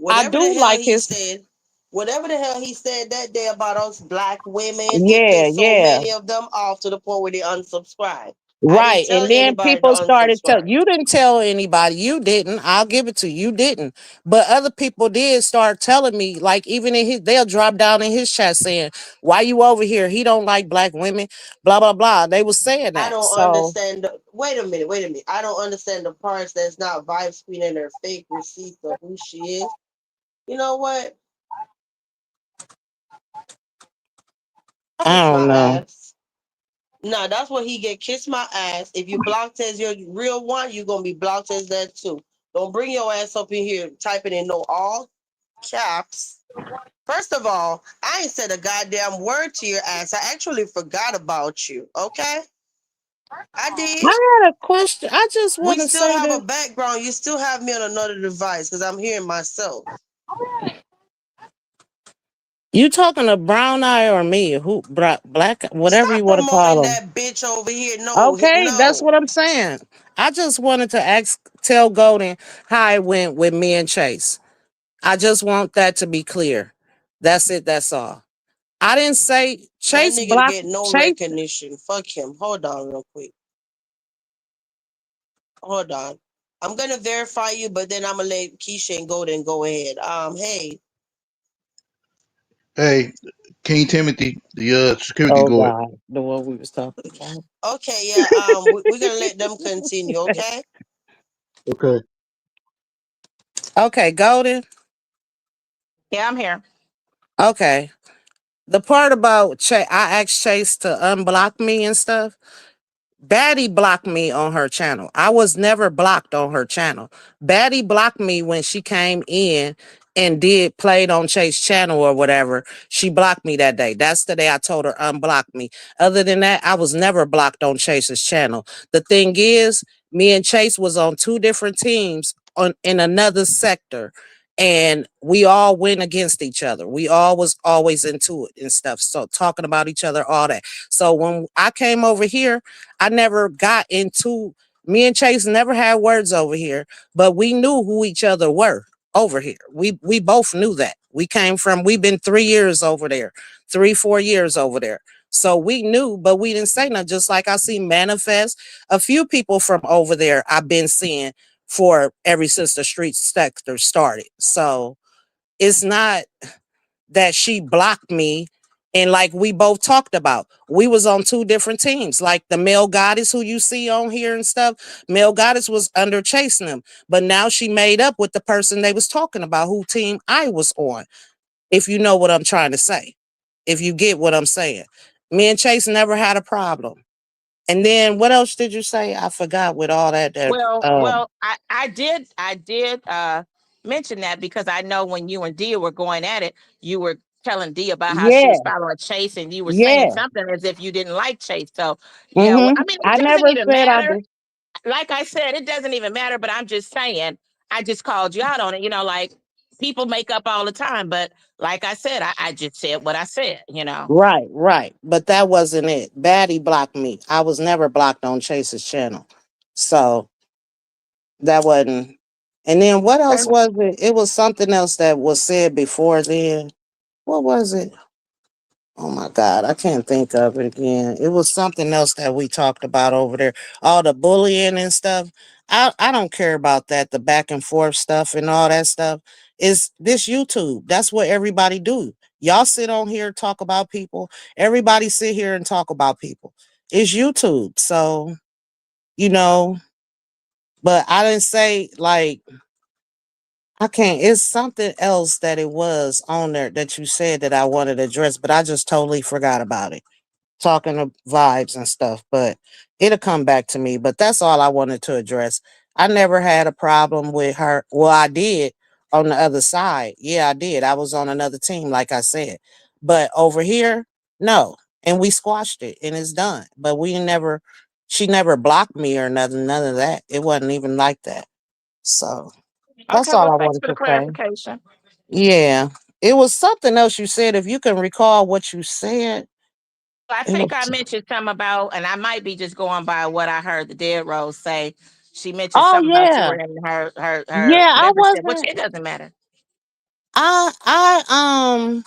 I whatever the do hell like he his. said, whatever the hell he said that day about us black women, it Yeah, pissed so yeah. many of them off to the point where they unsubscribe. I didn't Right. tell And then anybody to people started unsubscribe. you didn't tell anybody. You didn't. I'll give it to you. You didn't. But other people did start telling me, like even in his they'll drop down in his chat saying, why you over here? He don't like black women, blah, blah, blah. They was saying I that. don't So understand. Wait a minute. I don't understand the parts that's not vibe screening her fake receipts of who she is. You know what? I Kiss don't my know. ass. Nah, that's what he get. Kiss my ass. If you block test your real one, you're gonna be block test that too. Don't bring your ass up in here typing in no all caps. First of all, I ain't said a goddamn word to your ass. I actually forgot about you. Okay, I did. I had a question. I just We want to still say have a this. background. You still have me on another device because I'm hearing myself. You talking to Brown Eye or me? Who black whatever you Stop want to promoting call them. that bitch over here. No, Okay, that's no. what I'm saying. I just wanted to tell Golden how it went with me and Chase. I just want that to be clear. That's it. That's all. I didn't say That Chase nigga to blocked get no Chase. recognition. Fuck him. Hold on real quick. Hold on. I'm gonna verify you, but then I'm gonna let Keisha and Golden go ahead. Hey, Hey, King Timothy, the security Oh guard. God, the one we was talking about. okay, yeah. We're gonna let them continue. Okay. Okay. Okay, Golden. Yeah, I'm here. Okay, the part about I asked Chase to unblock me and stuff. Baddie blocked me on her channel. I was never blocked on her channel. Baddie blocked me when she came in and did played on Chase channel or whatever. She blocked me that day. That's the day I told her unblock me. Other than that, I was never blocked on Chase's channel. The thing is, me and Chase was on two different teams on in another sector. And we all went against each other. We all was always into it and stuff. So talking about each other, all that. So when I came over here, I never got into me and Chase never had words over here, but we knew who each other were over here. We both knew that. We've been 3 years over there, 3, 4 years over there. So we knew, but we didn't say nothing. Just like I see manifest a few people from over there I've been seeing for every since the street sector started. So it's not that she blocked me, and like we both talked about, we was on two different teams. Like the male goddess who you see on here and stuff, male goddess was under chasing them, but now she made up with the person they was talking about who team I was on, if you know what I'm trying to say, if you get what I'm saying. Me and Chase never had a problem. And then what else did you say? I forgot with all that. Well, I did mention that because I know when you and Dia were going at it, you were telling Dia about how she was Yeah, following Chase, and you were saying yeah. something as if you didn't like Chase. So yeah, well, Mm-hmm. I mean, it I doesn't never even said I matter. did. Like I said, it doesn't even matter. But I'm just saying, I just called you out on it. Like people make up all the time, but like I said, I just said what I said. Right, right. But that wasn't it. Baddie blocked me. I was never blocked on Chase's channel. So that wasn't. And then what else was it? It was something else that was said before then. What was it? Oh my God, I can't think of it again. It was something else that we talked about over there. All the bullying and stuff. I don't care about that, the back and forth stuff and all that stuff. Is this YouTube? That's what everybody do. Y'all sit on here, talk about people. Everybody sit here and talk about people. It's YouTube. So, you know, but I didn't say like I can't. It's something else that it was on there that you said that I wanted to address, but I just totally forgot about it. Talking of vibes and stuff, but it'll come back to me. But that's all I wanted to address. I never had a problem with her. Well, I did on the other side. Yeah, I did. I was on another team, like I said. But over here, no. And we squashed it and it's done. But we never, she never blocked me or nothing, none of that. It wasn't even like that. So that's Okay, all well, I thanks wanted for the to say. clarification. Yeah. It was something else you said. If you can recall what you said, I it think I was, mentioned something about, and I might be just going by what I heard the Dead Rose say. She mentioned oh something about you yeah. were in her Yeah, I membership, which wasn't. it doesn't matter. I I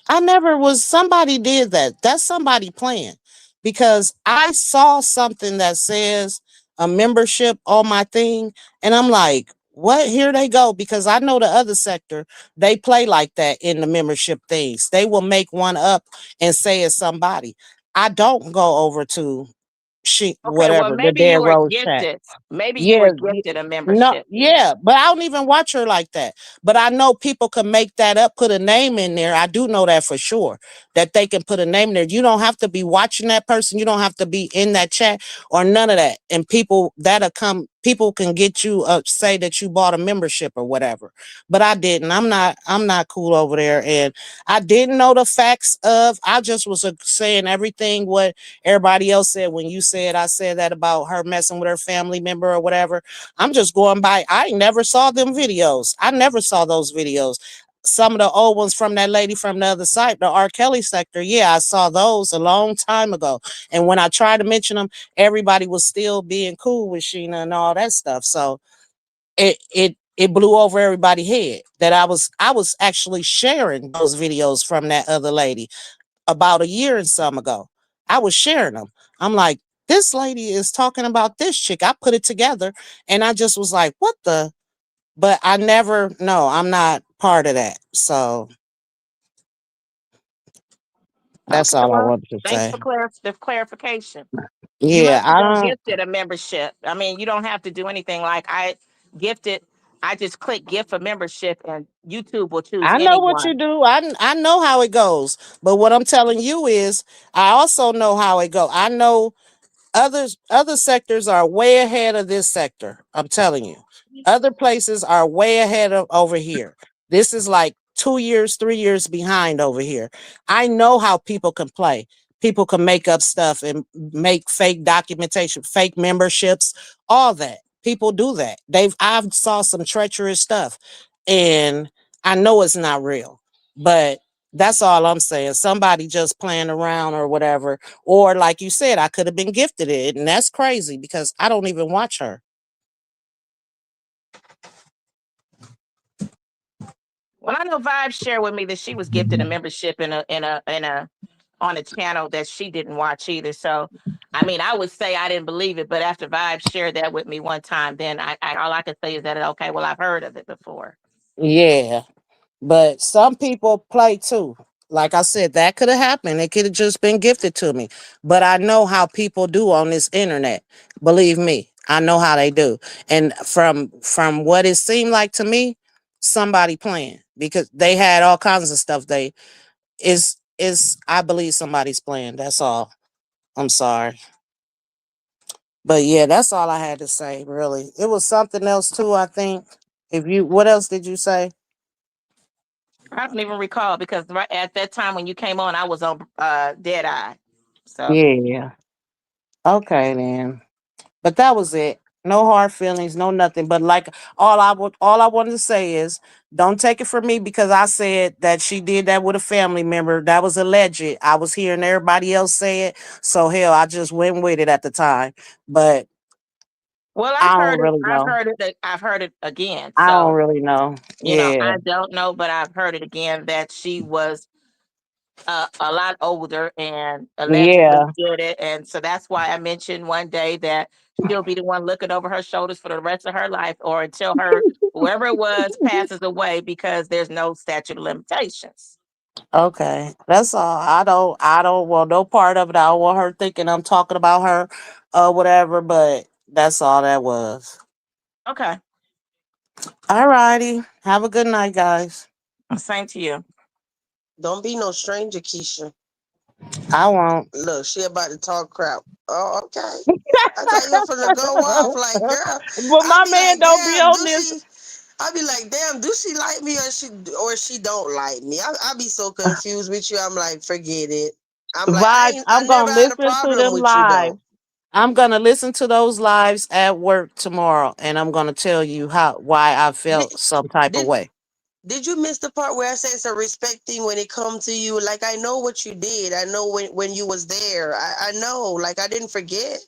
I never was. Somebody did that. That's somebody playing, because I saw something that says a membership on my thing, and I'm like, what? Here they go. Because I know the other sector, they play like that in the membership things. They will make one up and say it's somebody. I don't go over to she Okay, well, whatever the maybe Dead you were Rose chat. gifted. Maybe you were Yeah, gifted a no, membership. yeah, but I don't even watch her like that. But I know people can make that up, put a name in there. I do know that for sure, that they can put a name there. You don't have to be watching that person. You don't have to be in that chat or none of that. And people that'll come, people can get you say that you bought a membership or whatever. But I didn't. I'm not cool over there. And I didn't know the facts of, I just was saying everything what everybody else said. When you said, I said that about her messing with her family member or whatever, I'm just going by. I never saw them videos. I never saw those videos. Some of the old ones from that lady from the other side, the R. Kelly sector. Yeah, I saw those a long time ago. And when I tried to mention them, everybody was still being cool with Sheena and all that stuff. So it blew over everybody's head that I was actually sharing those videos from that other lady about a year and some ago. I was sharing them. I'm like, this lady is talking about this chick. I put it together and I just was like, what the? But I never, no, I'm not part of that. So that's Okay, all I well, wanted to thanks say. for the clarification. You Yeah, must have I been don't, gifted a membership. I mean, you don't have to do anything like I gifted. I just click gift a membership and YouTube will choose I know what you anyone. do. I know how it goes. But what I'm telling you is I also know how it go. I know other sectors are way ahead of this sector. I'm telling you. Other places are way ahead of over here. This is like 2 years, 3 years behind over here. I know how people can play. People can make up stuff and make fake documentation, fake memberships, all that. People do that. I've saw some treacherous stuff and I know it's not real. But that's all I'm saying. Somebody just playing around or whatever, or like you said, I could have been gifted it. And that's crazy because I don't even watch her. Well, I know Vibe shared with me that she was gifted a membership in a on a channel that she didn't watch either. So, I mean, I would say I didn't believe it, but after Vibe shared that with me one time, then I all I could say is that okay, well, I've heard of it before. Yeah. But some people play too. Like I said, that could have happened. It could have just been gifted to me. But I know how people do on this internet. Believe me, I know how they do. And from what it seemed like to me, somebody playing because they had all kinds of stuff. They is I believe somebody's playing. That's all. I'm sorry. But yeah, that's all I had to say, really. It was something else too, I think. If you what else did you say? I don't even recall because right at that time when you came on, I was on Dead Eye. So Yeah. Okay then. But that was it. No hard feelings, no nothing. But like all I wanted to say is don't take it from me because I said that she did that with a family member. That was alleged. I was hearing everybody else say it. So hell, I just went with it at the time. But well, I I've don't heard it. really I've know. heard it. I've heard it again. I don't So really know. Yeah. I don't know, but I've heard it again that she was a lot older and allegedly Yeah. did it. And so that's why I mentioned one day that she'll be the one looking over her shoulders for the rest of her life or until her, whoever it was, passes away because there's no statute of limitations. Okay, that's all. I don't want no part of it. I don't want her thinking I'm talking about her, whatever. But that's all that was. Okay. All righty. Have a good night, guys. Same to you. Don't be no stranger, Kesha. I won't. Look, she about to talk crap. Oh, okay. I thought you were finna go off like, girl. But I my be man like, don't be damn, on do this she? I be like, damn, do she like me or she don't like me? I be so confused with you. I'm like, forget it. I'm like, vibes. I I'm never gonna had a listen to problem them with you live. though. I'm gonna listen to those lives at work tomorrow, and I'm gonna tell you why I Did felt some type of did way. did you miss the part where I said it's a respect thing when it come to you? Like I know what you did. I know when you was there. I know. Like I didn't forget.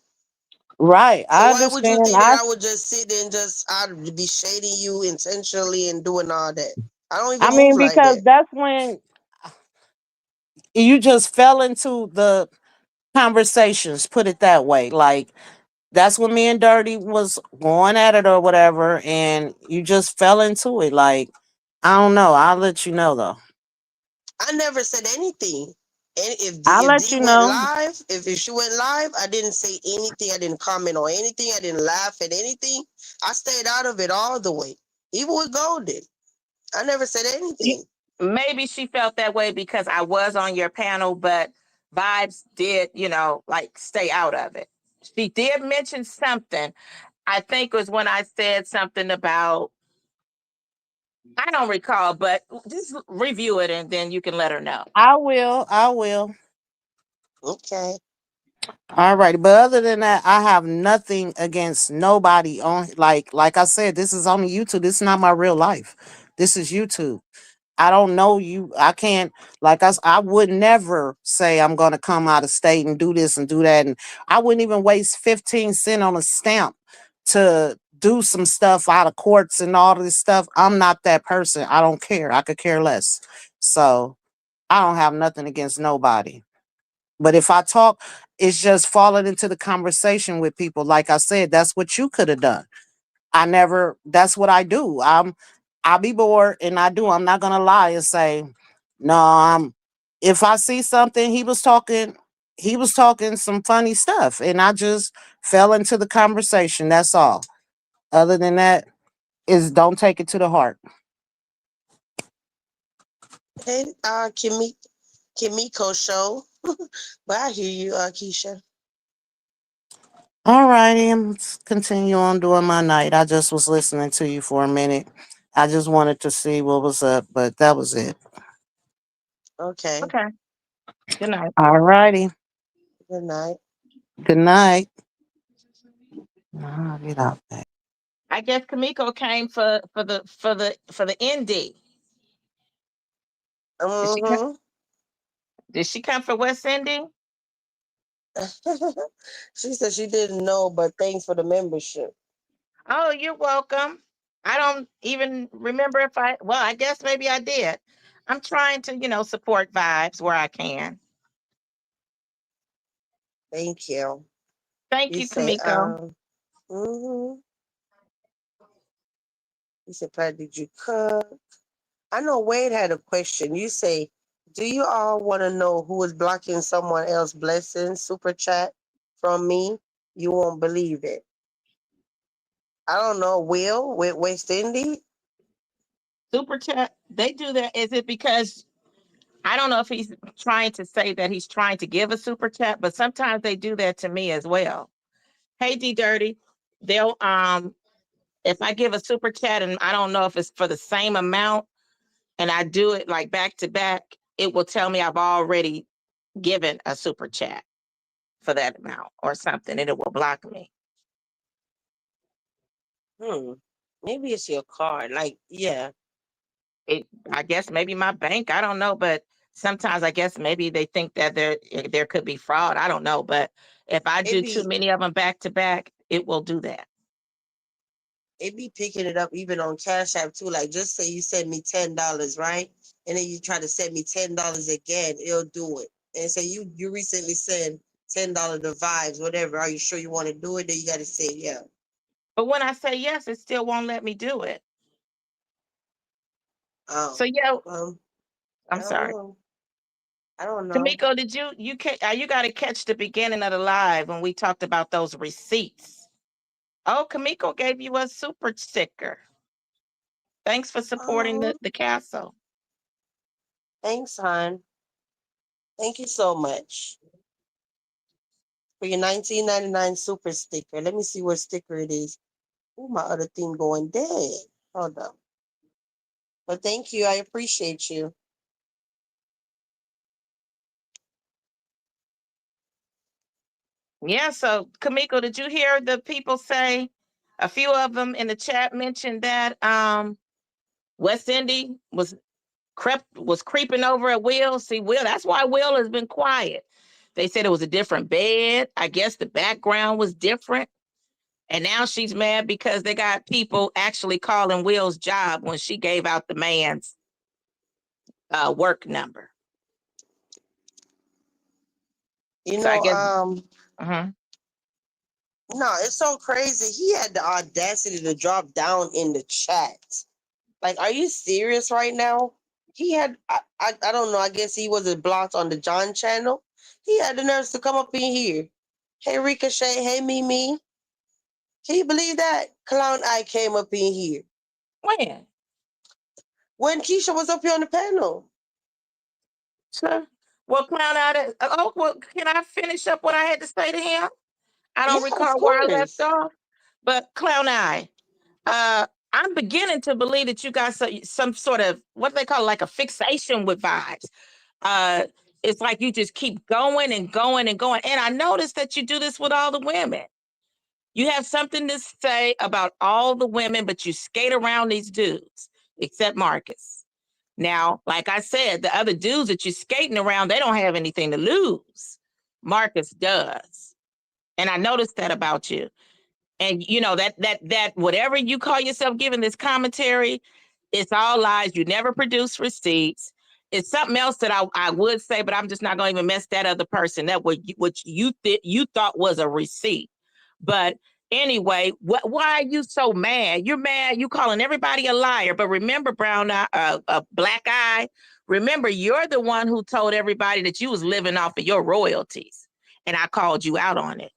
Right, So I why would you understand. think that I would just sit there and just I'd be shading you intentionally and doing all that? I don't I even move mean, like because that. that's when you just fell into the conversations. Put it that way. Like that's when me and Dirty was going at it or whatever, and you just fell into it. Like I don't know. I'll let you know though. I never said anything. And I'll if let D you went know. live, if she went live, I didn't say anything. I didn't comment on anything. I didn't laugh at anything. I stayed out of it all the way. Even with Golden, I never said anything. Maybe she felt that way because I was on your panel, but Vibes did, like stay out of it. She did mention something. I think it was when I said something about, I don't recall, but just review it and then you can let her know. I will. I will. Okay. All right, but other than that, I have nothing against nobody on like I said, this is on YouTube. This is not my real life. This is YouTube. I don't know you. I can't I would never say I'm gonna come out of state and do this and do that. And I wouldn't even waste 15 cents on a stamp to do some stuff out of courts and all this stuff. I'm not that person. I don't care. I could care less. So I don't have nothing against nobody. But if I talk, it's just falling into the conversation with people. Like I said, that's what you could have done. I never, that's what I do. I'll be bored and I do. I'm not gonna lie and say, no, if I see something, he was talking some funny stuff and I just fell into the conversation. That's all. Other than that, is don't take it to the heart. Hey, Kimiko show. But I hear you, Keisha. All righty, I'm continue on doing my night. I just was listening to you for a minute. I just wanted to see what was up, but that was it. Okay. Okay. Good night. All righty. Good night. Good night. I'll get out there. I guess Kamiko came for the ND. Did she come, Mm-hmm. did she come for West Indy? She said she didn't know, but thanks for the membership. Oh, you're welcome. I don't even remember if I guess maybe I did. I'm trying to, support Vibes where I can. Thank you. Thank You you, say, Kamiko. mm-hmm. You said, Pat, did you cook? I know Wade had a question. You say, do you all want to know who is blocking someone else's blessing super chat from me? You won't believe it. I don't know. Will with West Indies? Super chat. They do that. Is it because I don't know if he's trying to say that he's trying to give a super chat, but sometimes they do that to me as well. Hey D Dirty, they'll if I give a super chat and I don't know if it's for the same amount and I do it like back to back, it will tell me I've already given a super chat for that amount or something, and it will block me. Hmm. Maybe it's your card. Like, yeah. I guess maybe my bank, I don't know, but sometimes I guess maybe they think that there could be fraud. I don't know, but if I It do too be many of them back to back, it will do that. it be picking it up even on Cash App too. Like just say you send me $10, right? And then you try to send me $10 again, it'll do it. And say you recently sent $10 to Vibes, whatever. Are you sure you want to do it? Then you gotta say yeah. But when I say yes, it still won't let me do it. Oh. So yeah, Um I I'm don't sorry. know. I don't know. Kamiko, did you got to catch the beginning of the live when we talked about those receipts? Oh, Kamiko gave you a super sticker. Thanks for supporting Oh, the castle. thanks, hon. Thank you so much for your 1999 super sticker. Let me see what sticker it is. Oh, my other thing going dead. Hold on. But thank you. I appreciate you. Yeah, so Kamiko, did you hear the people say, a few of them in the chat mentioned that West Indy was creeping over at Will? See, Will, that's why Will has been quiet. They said it was a different bed. I guess the background was different. And now she's mad because they got people actually calling Will's job when she gave out the man's work number. You So I know, guess, uh-huh. no, it's so crazy. He had the audacity to drop down in the chat. Like, are you serious right now? He had, I don't know, I guess he wasn't blocked on the John channel. He had the nerves to come up in here. Hey, Ricochet. Hey, Mimi. Can you believe that? Clown Eye came up in here. When? When Kesha was up here on the panel. Sure. Well, Clown Out. Oh, well, can I finish up what I had to say to him? I Yeah, don't of recall where I left course. off. But Clown Eye, I'm beginning to believe that you got some sort of what they call like a fixation with vibes. Uh, it's like you just keep going and going and going. And I noticed that you do this with all the women. You have something to say about all the women, but you skate around these dudes, except Marcus. Now, like I said, the other dudes that you're skating around, they don't have anything to lose. Marcus does. And I noticed that about you. And you know, that whatever you call yourself giving this commentary, it's all lies. You never produce receipts. It's something else that I would say, but I'm just not going to even mess that other person. That what you thought was a receipt. But anyway, why are you so mad? You're mad. You calling everybody a liar. But remember, Black Eye. Remember, you're the one who told everybody that you was living off of your royalties, and I called you out on it.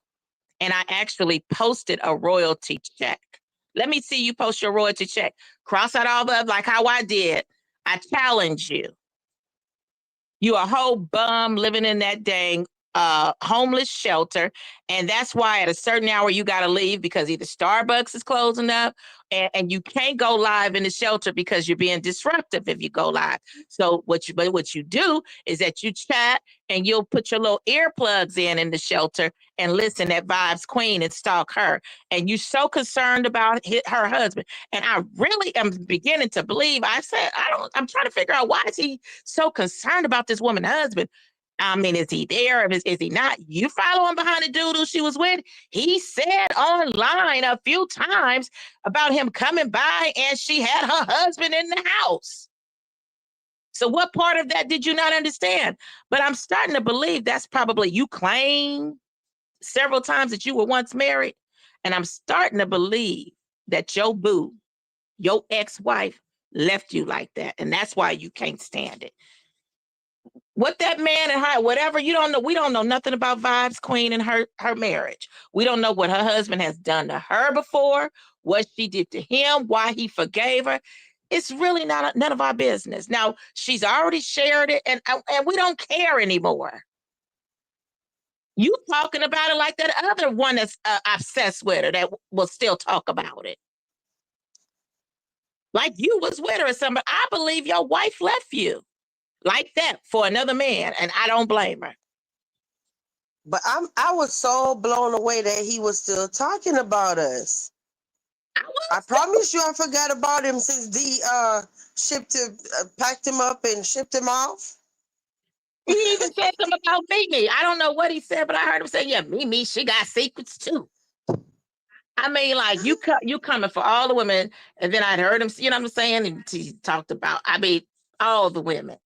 And I actually posted a royalty check. Let me see you post your royalty check. Cross out all the like how I did. I challenge you. You a whole bum living in that dang homeless shelter. And that's why at a certain hour you got to leave because either Starbucks is closing up and you can't go live in the shelter because you're being disruptive if you go live. So what you do is that you chat and you'll put your little earplugs in the shelter and listen at Vibes Queen and stalk her. And you're so concerned about her husband. And I really am beginning to believe, I'm trying to figure out why is he so concerned about this woman's husband. I mean, is he there? Is he not? You follow him behind the dude who she was with? He said online a few times about him coming by and she had her husband in the house. So what part of that did you not understand? But I'm starting to believe that's probably you claim several times that you were once married. And I'm starting to believe that your boo, your ex-wife, left you like that. And that's why you can't stand it. What that man and her, whatever, you don't know. We don't know nothing about Vibes Queen and her marriage. We don't know what her husband has done to her before, what she did to him, why he forgave her. It's really not none of our business. Now, she's already shared it, and we don't care anymore. You talking about it like that other one that's obsessed with her that will still talk about it. Like you was with her or something. I believe your wife left you like that for another man, and I don't blame her. But I was so blown away that he was still talking about us. I promise you I forgot about him since D packed him up and shipped him off. He even said something about Mimi. I don't know what he said, but I heard him say, yeah, Mimi, she got secrets too. I mean, like you coming for all the women, and then I'd heard him, you know what I'm saying? And he talked about, I mean, all the women.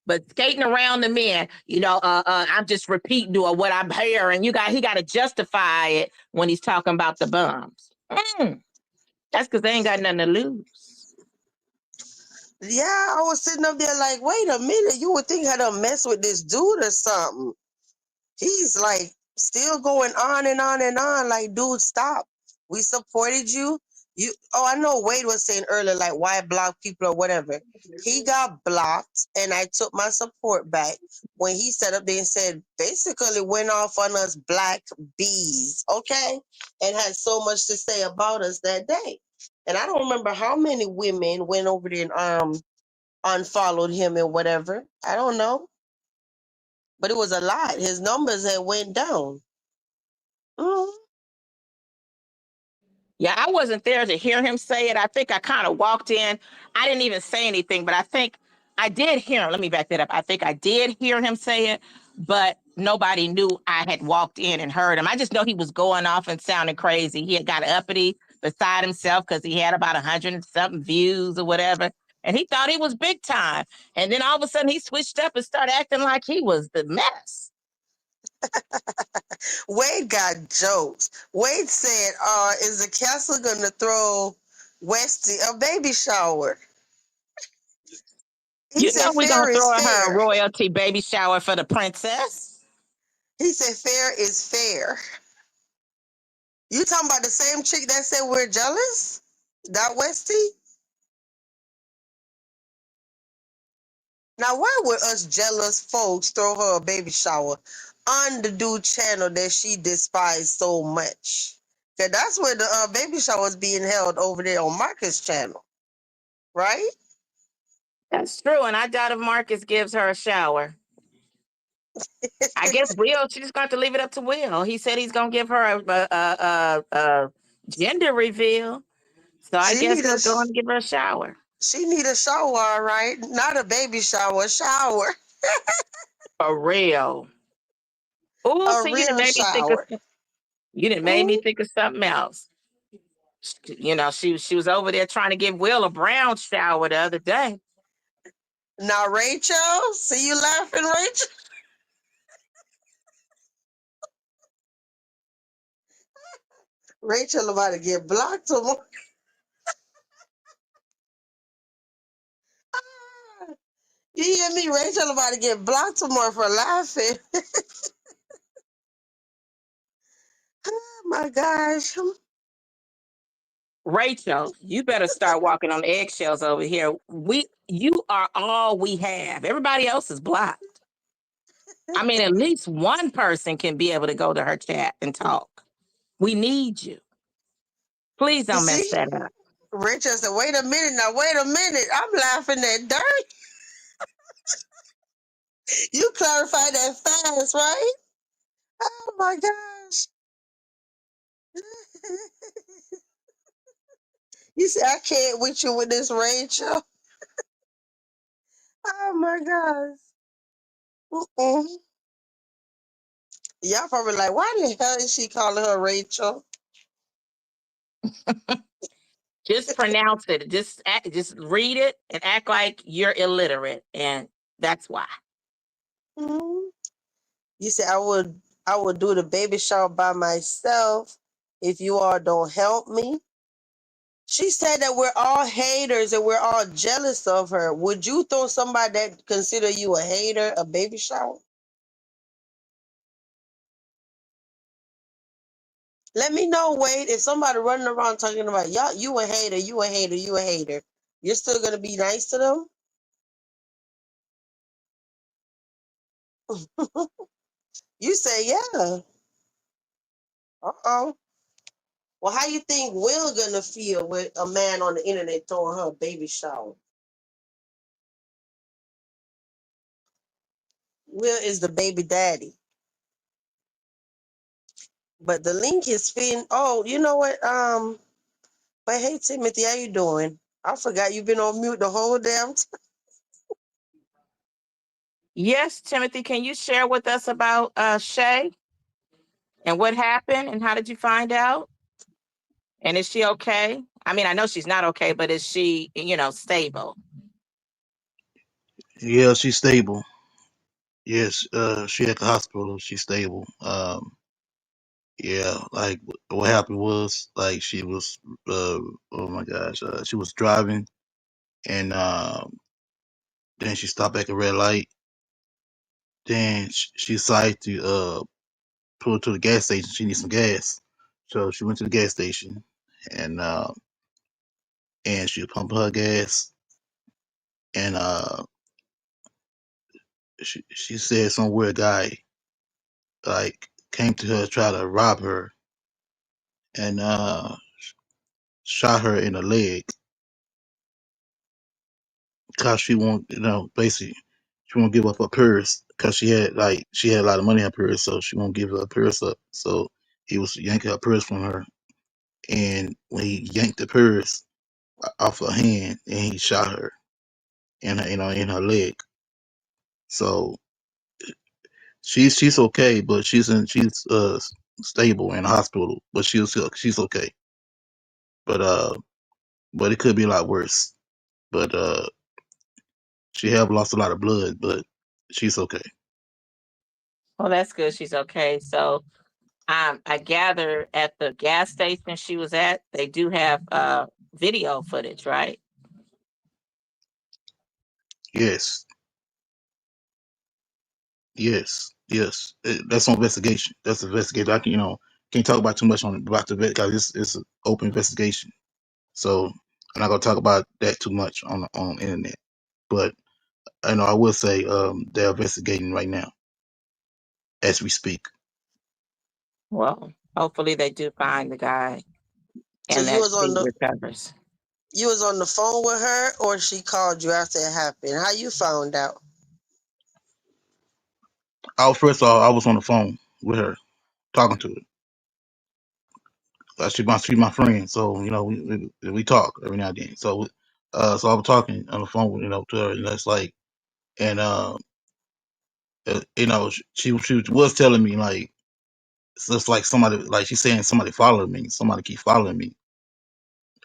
But skating around the men, I'm just repeating what I'm hearing. He got to justify it when he's talking about the bums. That's because they ain't got nothing to lose. Yeah, I was sitting up there like, wait a minute, you would think I done mess with this dude or something. He's like still going on and on and on. Like, dude, stop. We supported you. I know Wade was saying earlier, like, why block people or whatever. He got blocked, and I took my support back when he set up there and said, basically went off on us black bees, okay? And had so much to say about us that day. And I don't remember how many women went over there and unfollowed him and whatever. I don't know. But it was a lot. His numbers had went down. Mhm. Yeah, I wasn't there to hear him say it. I think I kind of walked in. I didn't even say anything, but I think I did hear him. Let me back that up. I think I did hear him say it, but nobody knew I had walked in and heard him. I just know he was going off and sounding crazy. He had got uppity beside himself because he had about 100 and something views or whatever. And he thought he was big time. And then all of a sudden he switched up and started acting like he was the mess. Wade got jokes. Wade said, is the castle gonna throw Westy a baby shower? He You know said we're going fair to is throw her a fair. royalty baby shower for the princess. He said fair is fair. You talking about the same chick that said we're jealous? That Westy? Now why would us jealous folks throw her a baby shower on the dude channel that she despised so much? Cause that's where the baby shower is being held over there on Marcus' channel, right? That's true, and I doubt if Marcus gives her a shower. I guess Will. She's just got to leave it up to Will. He said he's gonna give her a gender reveal, so I She guess need he'll a go and give her a shower. she need a shower, all right? Not a baby shower, a shower, For real. Oh, a so you didn't real make me think of shower. you didn't made me Mm. think of something else. You know, she was over there trying to give Will a brown shower the other day. Now, Rachel, see you laughing, Rachel. Rachel about to get blocked tomorrow. You hear me? Rachel about to get blocked tomorrow for laughing. Oh my gosh. Rachel, you better start walking on eggshells over here. You are all we have. Everybody else is blocked. I mean, at least one person can be able to go to her chat and talk. We need you. Please You don't mess see? that up. Rachel said, wait a minute now, wait a minute. I'm laughing at Dirt. You clarified that fast, right? Oh my gosh. You said, I can't with you with this, Rachel. Oh my gosh. Mm-mm. Y'all probably like, why the hell is she calling her Rachel? Just pronounce it. Just read it and act like you're illiterate, and that's why. Mm-hmm. You said I would do the baby shower by myself if you all don't help me. She said that we're all haters and we're all jealous of her. Would you throw somebody that consider you a hater a baby shower? Let me know, Wade, if somebody running around talking about y'all, you a hater, you a hater, you a hater. You're still gonna be nice to them? You say yeah. Uh-oh. Well, how you think Will gonna feel with a man on the internet throwing her a baby shower? Will is the baby daddy. But the link is fin. Oh, you know what? But hey, Timothy, how you doing? I forgot you've been on mute the whole damn time. Yes, Timothy, can you share with us about Shay and what happened and how did you find out? And is she okay? I mean, I know she's not okay, but is she, stable? Yeah, she's stable. Yes, she at the hospital. She's stable. Yeah, like what happened was like she was, uh, oh my gosh, she was driving. and then she stopped at a red light. Then she decided to pull to the gas station. She needs some gas, so she went to the gas station, and she was pumping her gas, and she said some weird guy like came to her, tried to rob her, and shot her in the leg because she won't, basically she won't give up her purse because she had a lot of money in her purse, so she won't give her purse up. So he was yanking her purse from her, and when he yanked the purse off her hand, and he shot her in her, in her leg. So she's okay, but she's stable in the hospital, but she's okay. But but it could be a lot worse. But she have lost a lot of blood, but she's okay. Well, that's good. She's okay. So I gather at the gas station she was at, they do have video footage, right? Yes, yes. That's on investigation. That's investigation. I can can't talk about too much about the vet because it's an open investigation. So I'm not gonna talk about that too much on the internet. But I will say they're investigating right now as we speak. Well, hopefully they do find the guy So and that she recovers. you was on the phone with her, or she called you after it happened? How you found out? First off, I was on the phone with her talking to her. She's my friend, so we talk every now and then. So so I was talking on the phone, to her, and that's like, and she was telling me like it's just like somebody, like she's saying somebody followed me, somebody keep following me.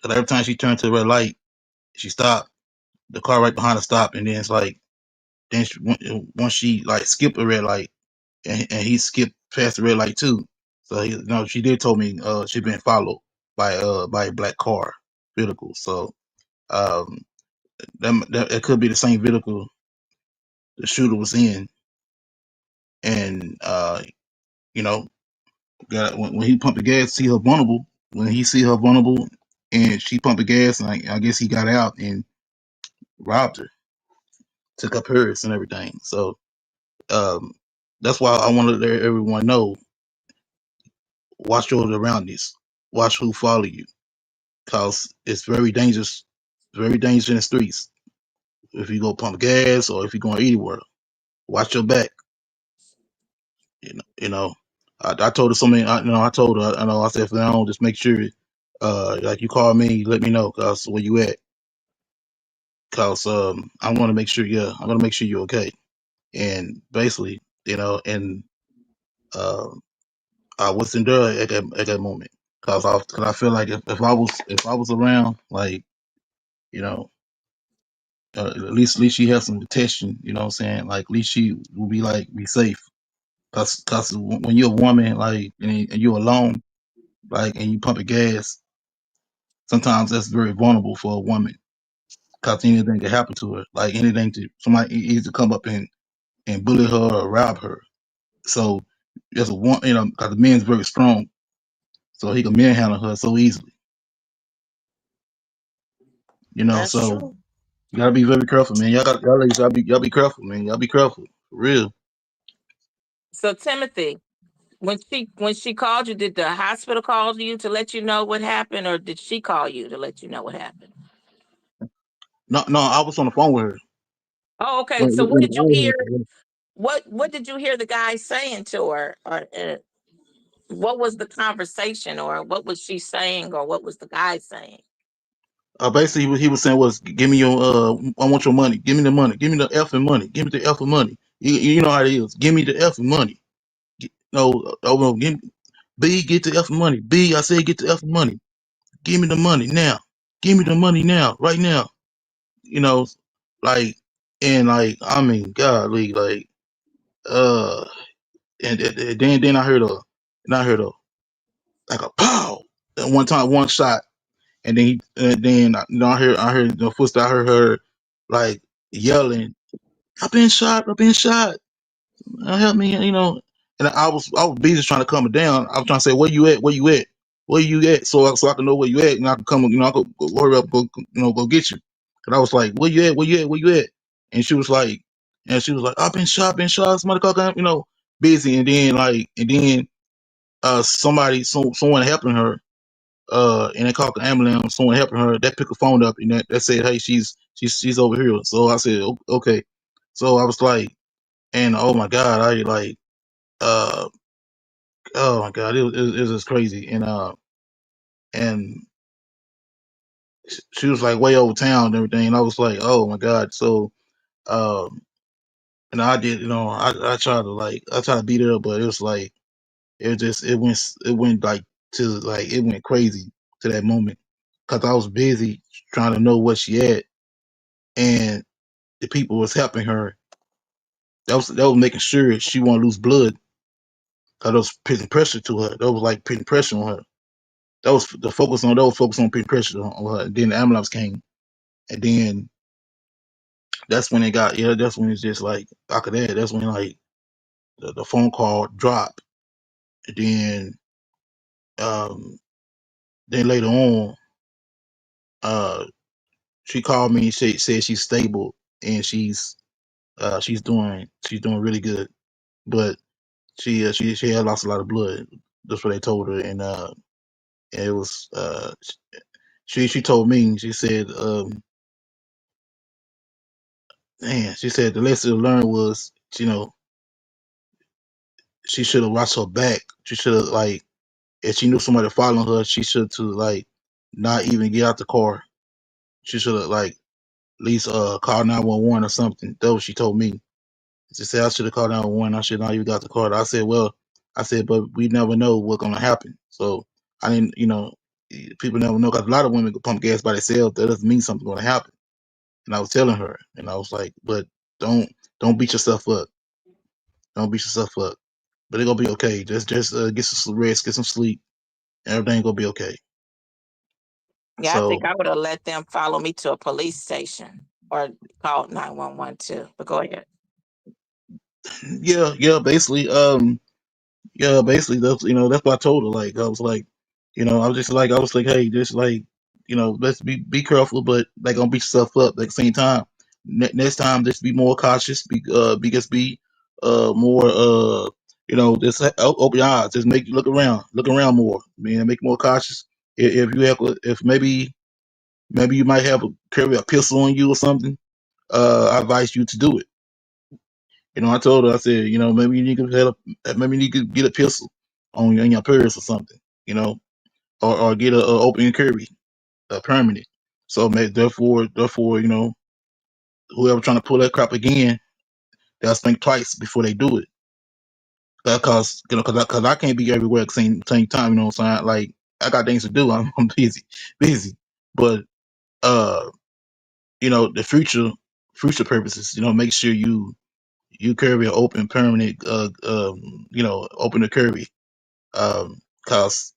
And every time she turned to the red light, she stopped. The car right behind her stopped, and then it's like once she like skipped a red light, and he skipped past the red light too. So she did told me she been followed by a black car vehicle. So um that it could be the same vehicle the shooter was in, and you know when he pumped the gas, see her vulnerable. When he see her vulnerable, and she pumped the gas, and I guess he got out and robbed her, took up hers and everything. So um that's why I want to let everyone know: watch your surroundings, watch who follow you, cause it's very dangerous. Very dangerous in the streets. If you go pump gas or if you're going anywhere, watch your back. You know. I told her so many. I told her. I said, for now, just make sure, like you call me, let me know, cause where you at, cause I want to make sure. Yeah, I'm gonna make sure you're okay. And basically, and um, I was in there at that moment, cause I feel like if I was around, like you know, at least she has some protection. You know what I'm saying? Like at least she will be safe. Cause when you're a woman, like and you're alone, like and you pumping gas, sometimes that's very vulnerable for a woman. Cause anything can happen to her, like anything to somebody either come up and bully her or rob her. So as a one, cause the man's very strong, so he can manhandle her so easily. That's So true. you gotta be very careful, man. Ladies, y'all be careful, man. Y'all be careful, for real. So Timothy, when she called you, did the hospital call you to let you know what happened, or did she call you to let you know what happened? No, no, I was on the phone with her. Oh, okay. When, So what when, did you hear? when, What did you hear the guy saying to her, or what was the conversation, or what was she saying, or what was the guy saying? Basically, he was saying was, give me your, I want your money. Give me the money. Give me the effing money. Give me the effing money. You know how it is. Give me the effing money. No, no, B, get the effing money. B, I said get the effing money. Give me the money now. Give me the money now, right now. You know, like, and like, I mean, golly, like, uh, and then I heard like a pow. And one time, one shot. and then I heard the footsteps. I heard her like yelling, "I've been shot! I've been shot! Help me!" And I was busy trying to calm her down. I was trying to say, "Where you at? Where you at? Where you at?" So I can know where you at, and I can come. I could go hurry up, go get you. And I was like, "Where you at? Where you at? Where you at?" And she was like, "I've been shot! Been shot! Somebody call busy." And then someone helping her. And they called the ambulance. Someone helping her. That picked the phone up and that said, "Hey, she's over here." So I said, "Okay." So I was like, and oh my god, I like, uh, oh my god, it was just crazy. And she was like way over town and everything. And I was like, oh my god. So um, and I did, I tried to beat her up, but it was like it went like it went crazy to that moment because I was busy trying to know what she had, and the people was helping her. That was making sure she won't lose blood. Cause that was putting pressure to her. That was like putting pressure on her. That was the focus on. That was focus on putting pressure on her. And then the ambulance came, and then that's when it got. Yeah, that's when it's just like after that. That's when like the phone call dropped. And um, then later on, uh, she called me and she said she's stable and she's doing really good, but she had lost a lot of blood. That's what they told her, and it was she told me, she said, man, she said the lesson to learn was, she should have watched her back. She should have like, if she knew somebody following her, she should to like not even get out the car. She should have like at least call 911 or something. That's what she told me. She said I should have called 911. I should not even got the car. I said, well, but we never know what's gonna happen. So I didn't, people never know because a lot of women can pump gas by themselves. That doesn't mean something's gonna happen. And I was telling her, and I was like, but don't don't beat yourself up. Don't beat yourself up. But it's gonna be okay. Just get some rest, get some sleep, and everything gonna be okay. Yeah, I So think I would have let them follow me to a police station or called 911 too. But go ahead. yeah, basically that's what I told her. Like I was like, I was like, hey, just like, let's be careful, but like don't beat yourself up. At the same time, next time just be more cautious. Be more just open your eyes. Just make you look around more. Man, make you more cautious. If you have, if maybe you might have carry a pistol on you or something. I advise you to do it. I told her, I said, maybe you need to get a pistol on your purse or something, or get a open carry, a permanent. So therefore, whoever trying to pull that crap again, they'll think twice before they do it. Because cause I can't be everywhere at the same time. You know what I'm saying? Like I got things to do. I'm busy. But uh, the future purposes. Make sure you carry an open permanent. Open the carry. Cause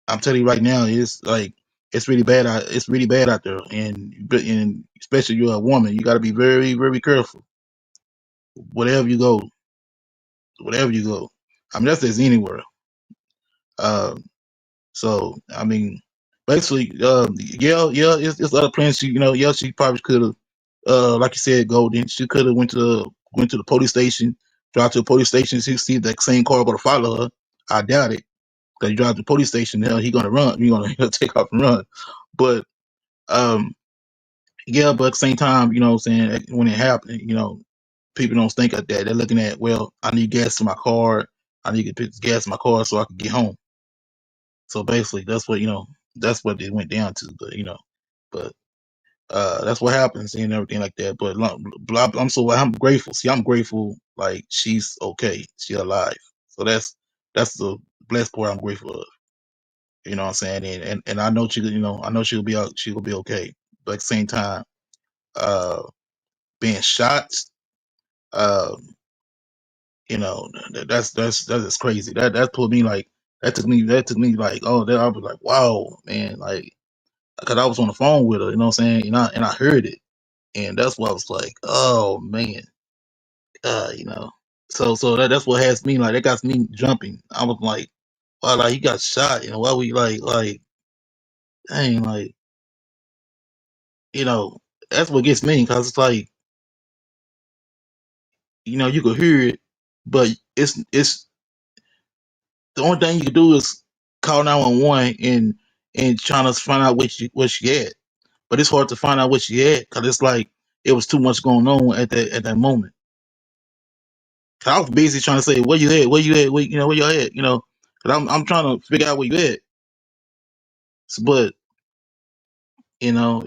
I'm telling you right now, it's like it's really bad out. It's really bad out there, and especially you're a woman, you got to be very, very careful. Whatever you go, whatever you go. I mean, that's just anywhere. Um, so I mean, basically, yeah, it's other plans. Yeah, she probably could have, like you said, Golden. She could have went to the police station, drive to the police station, see that same car going to follow her. I doubt it. Cause you drive to the police station, now he gonna run. He gonna take off and run. But um, yeah, but at the same time, what I'm saying, when it happened, people don't think of that. They're looking at, well, I need gas in my car. I need to put gas in my car so I can get home. So basically, that's what it went down to. But that's what happens and everything like that. But I'm grateful. See, I'm grateful. Like she's okay. She's alive. So that's the blessed part I'm grateful of. You know what I'm saying? And I know I know she'll be out. She'll be okay. But at the same time, uh, being shot, uh, that is crazy. That put me like that took me like, oh, that I was like, wow, man, like because I was on the phone with her, you know what I'm saying? And I heard it. And that's why I was like, oh man, you know. So that's what has me like that got me jumping. I was like, wow, like he got shot, you know, why we like dang, like, you know, that's what gets me because it's like, you know, you could hear it, but it's the only thing you can do is call 911 and trying to find out where she at. But it's hard to find out where she at because it's like it was too much going on at that moment. 'Cause I was busy trying to say where you at, where you at, you know. Cause I'm trying to figure out where you at. But you know,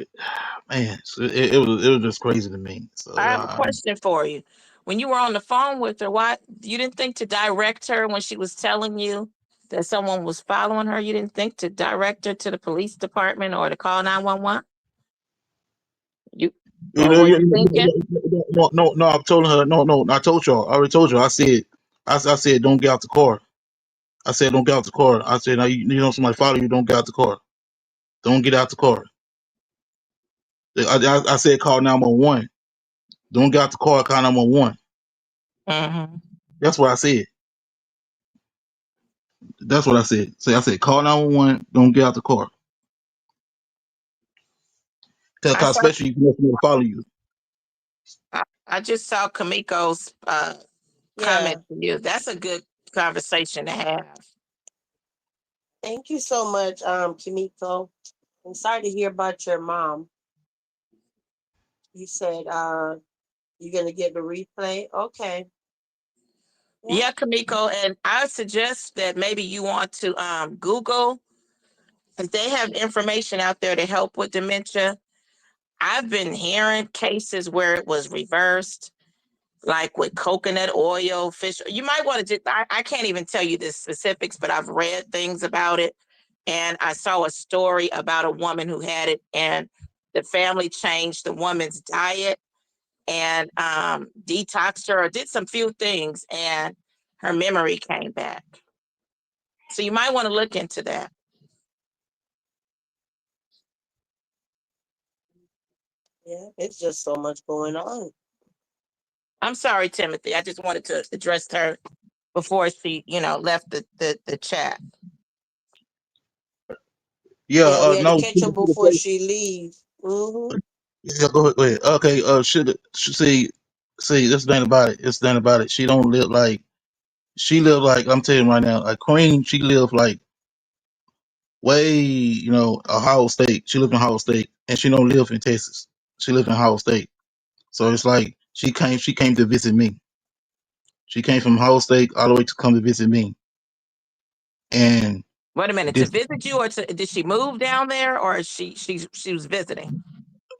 man, so it was just crazy to me. So I have a question for you. When you were on the phone with her, why you didn't think to direct her when she was telling you that someone was following her? You didn't think to direct her to the police department or to call 911? You you or know, were you thinking? no, I told her no, I told y'all, I already told you. I said don't get out the car. I said don't get out the car. I said now you know somebody follow you, don't get out the car. Don't get out the car. I said call 911. Don't get out the car, call 911. Mm-hmm. That's what I said. That's what I said. So I said call 911, don't get out the car. I Cause saw. especially if you want somebody to follow you. I just saw Kamiko's Yeah. comment to you. That's a good conversation to have. Thank you so much, Kimiko. I'm sorry to hear about your mom. You said you're gonna get the replay. Okay. Yeah. Yeah, Kamiko, and I suggest that maybe you want to Google, because they have information out there to help with dementia. I've been hearing cases where it was reversed, like with coconut oil, fish. You might want to just, I can't even tell you the specifics, but I've read things about it. And I saw a story about a woman who had it, and the family changed the woman's diet and detoxed her or did some few things, and her memory came back. So you might want to look into that. Yeah. It's just so much going on. I'm sorry, Timothy. I just wanted to address her before she, left the chat. Yeah, we had to No. catch her before she leaves. Mm-hmm. Yeah, go ahead. Okay, should see this thing about it. This thing about it. She live like I'm telling you right now, like Queen, she lived like way, Ohio State. She lived in Ohio State and she don't live in Texas. She lived in Ohio State. So it's like she came to visit me. She came from Ohio State all the way to come to visit me. And Wait a minute, to this visit you, or did she move down there, or she was visiting?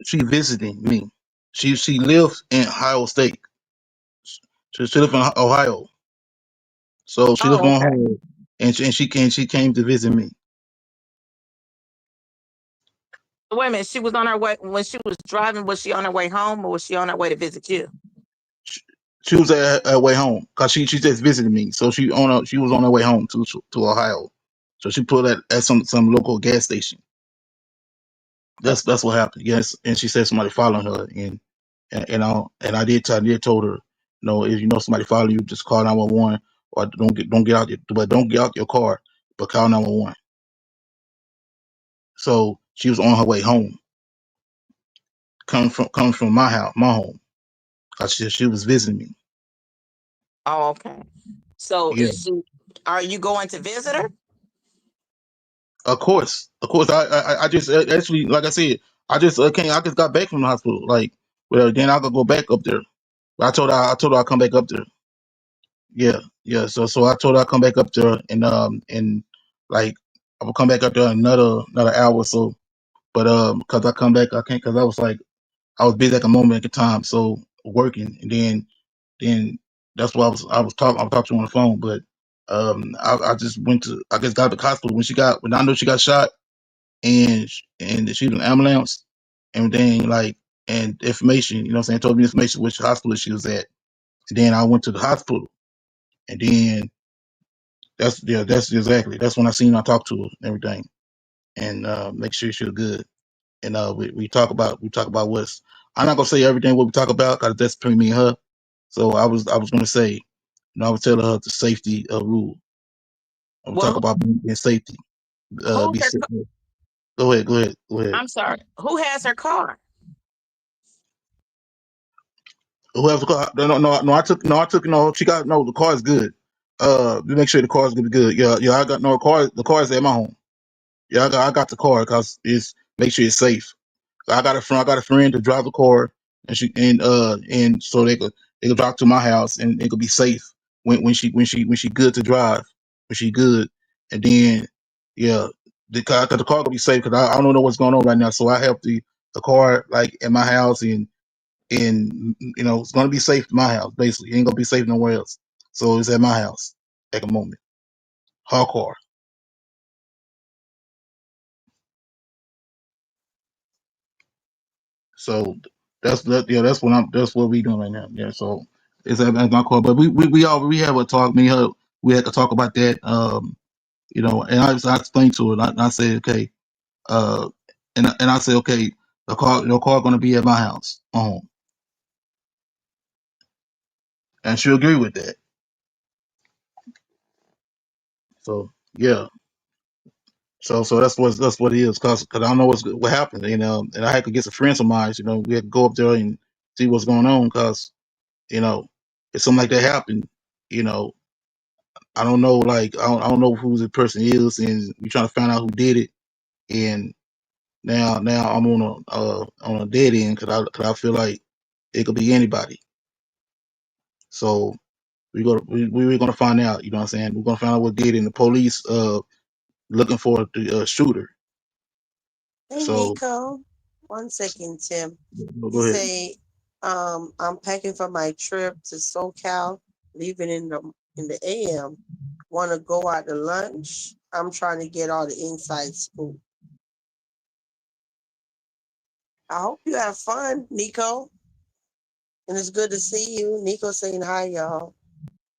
she visiting me. She lived in Ohio State. She lived in Ohio. So she lived Oh, on okay. home and she came to visit me. Wait a minute, she was on her way when she was driving. Was she on her way home, or was she on her way to visit you? She was at her way home because she just visited me. So she was on her way home to Ohio. So she pulled at some local gas station. That's what happened. Yes, and she said somebody following her, and I did told her, if you know somebody following you, just call 911 or don't get out your car, but call 911. So she was on her way home, coming from my house, my home, because she was visiting me. Oh, okay. So Yeah. are you going to visit her? Of course. I just actually, like I said, I just got back from the hospital. Like, well, then I could go back up there. But I told her I'd come back up there. Yeah, yeah. So I told her I'd come back up there, and like I will come back up there another hour or so. But cause I come back, I can't, cause I was busy at the moment at the time, so working, and then that's why I was talking to her on the phone. But I just I just got to the hospital when I know she got shot. And she was an ambulance, and then and information, told me information which hospital she was at. And then I went to the hospital, and then that's exactly that's when I talked to her and everything, and make sure she was good. and we talk about what's. I'm not gonna say everything what we talk about because that's between me and her. So I was gonna say, I was telling her the safety rule. I was talk Well, about being safety. who's Be her? safe. Go ahead. Go ahead. I'm sorry. Who has her car? Whoever the car? No. I took no. She got no. The car is good. We make sure the car is gonna be good. Yeah. I got no car. The car is at my home. Yeah, I got the car because it's make sure it's safe. I got a friend. I got a friend to drive the car, and and so they could drive to my house, and it could be safe when she good to drive, when she good, and then yeah, cause the car could be safe because I don't know what's going on right now, so I have the car like at my house, and it's gonna be safe in my house basically. It ain't gonna be safe nowhere else, so it's at my house at the moment. Her car. So that's what that's what we doing right now. Yeah, so it's at my car. But we have a talk. Me and her, we had to talk about that. And I explained to her. And I said, okay. Uh, and I said, okay, your car gonna be at my house, and she agreed with that. So yeah. So that's what it is. Cause I don't know what happened. And I had to get some friends of mine. We had to go up there and see what's going on. Cause if something like that happened, you know. I don't know, like I don't know who the person is, and we trying to find out who did it. And now I'm on a dead end because I feel like it could be anybody. So we're gonna find out. You know what I'm saying? We're gonna find out what did it. And the police looking for the shooter. Hey, So Nico. 1 second, Tim. You go ahead. say, I'm packing for my trip to SoCal, leaving in the AM. Want to go out to lunch? I'm trying to get all the inside scoop. I hope you have fun, Nico. And it's good to see you. Nico saying hi, y'all.